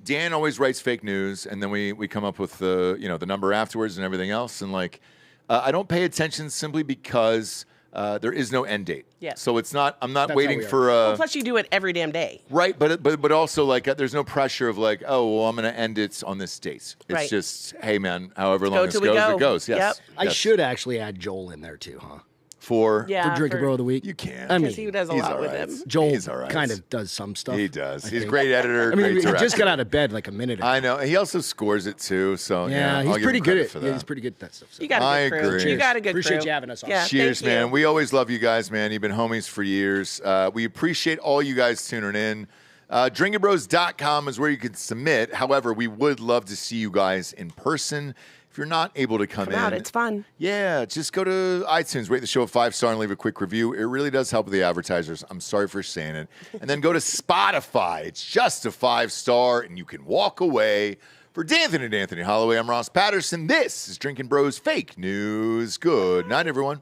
Dan always writes fake news, and then we come up with the number afterwards and everything else. And like, I don't pay attention simply because there is no end date. Yeah. So it's not. I'm not That's waiting how we are. for Well, plus you do it every damn day. right, but also like there's no pressure of like, oh well, I'm going to end it on this date. It's Right. just, hey man, however long go this till we goes, go. it goes. Yes. Yep. I Yes. should actually add Joel in there too, huh? For Yeah. For Drinking Bro of the Week. you can. I mean, Because he does a he's lot all with right. him. Joel He's all right. kind of does some stuff. He does. I He's a think. great editor. I mean, great he director. just got out of bed like a minute ago. I know. He also scores it too. So Yeah, I'll he's give pretty him good credit at for yeah, that. he's pretty good at that stuff. So. You got a I good crew. agree. You got a good Appreciate crew. you having us on. Yeah, Cheers, thank you. man. We always love you guys, man. You've been homies for years. We appreciate all you guys tuning in. Drinkinbros.com is where you can submit. However, we would love to see you guys in person. If you're not able to come in, Out, it's fun. yeah, just go to iTunes, rate the show a 5-star, and leave a quick review. It really does help with the advertisers. I'm sorry for saying it. And then go to Spotify. It's just a 5-star, and you can walk away. For D'Anthony and Anthony Holloway, I'm Ross Patterson. This is Drinkin' Bros Fake News. Good night, everyone.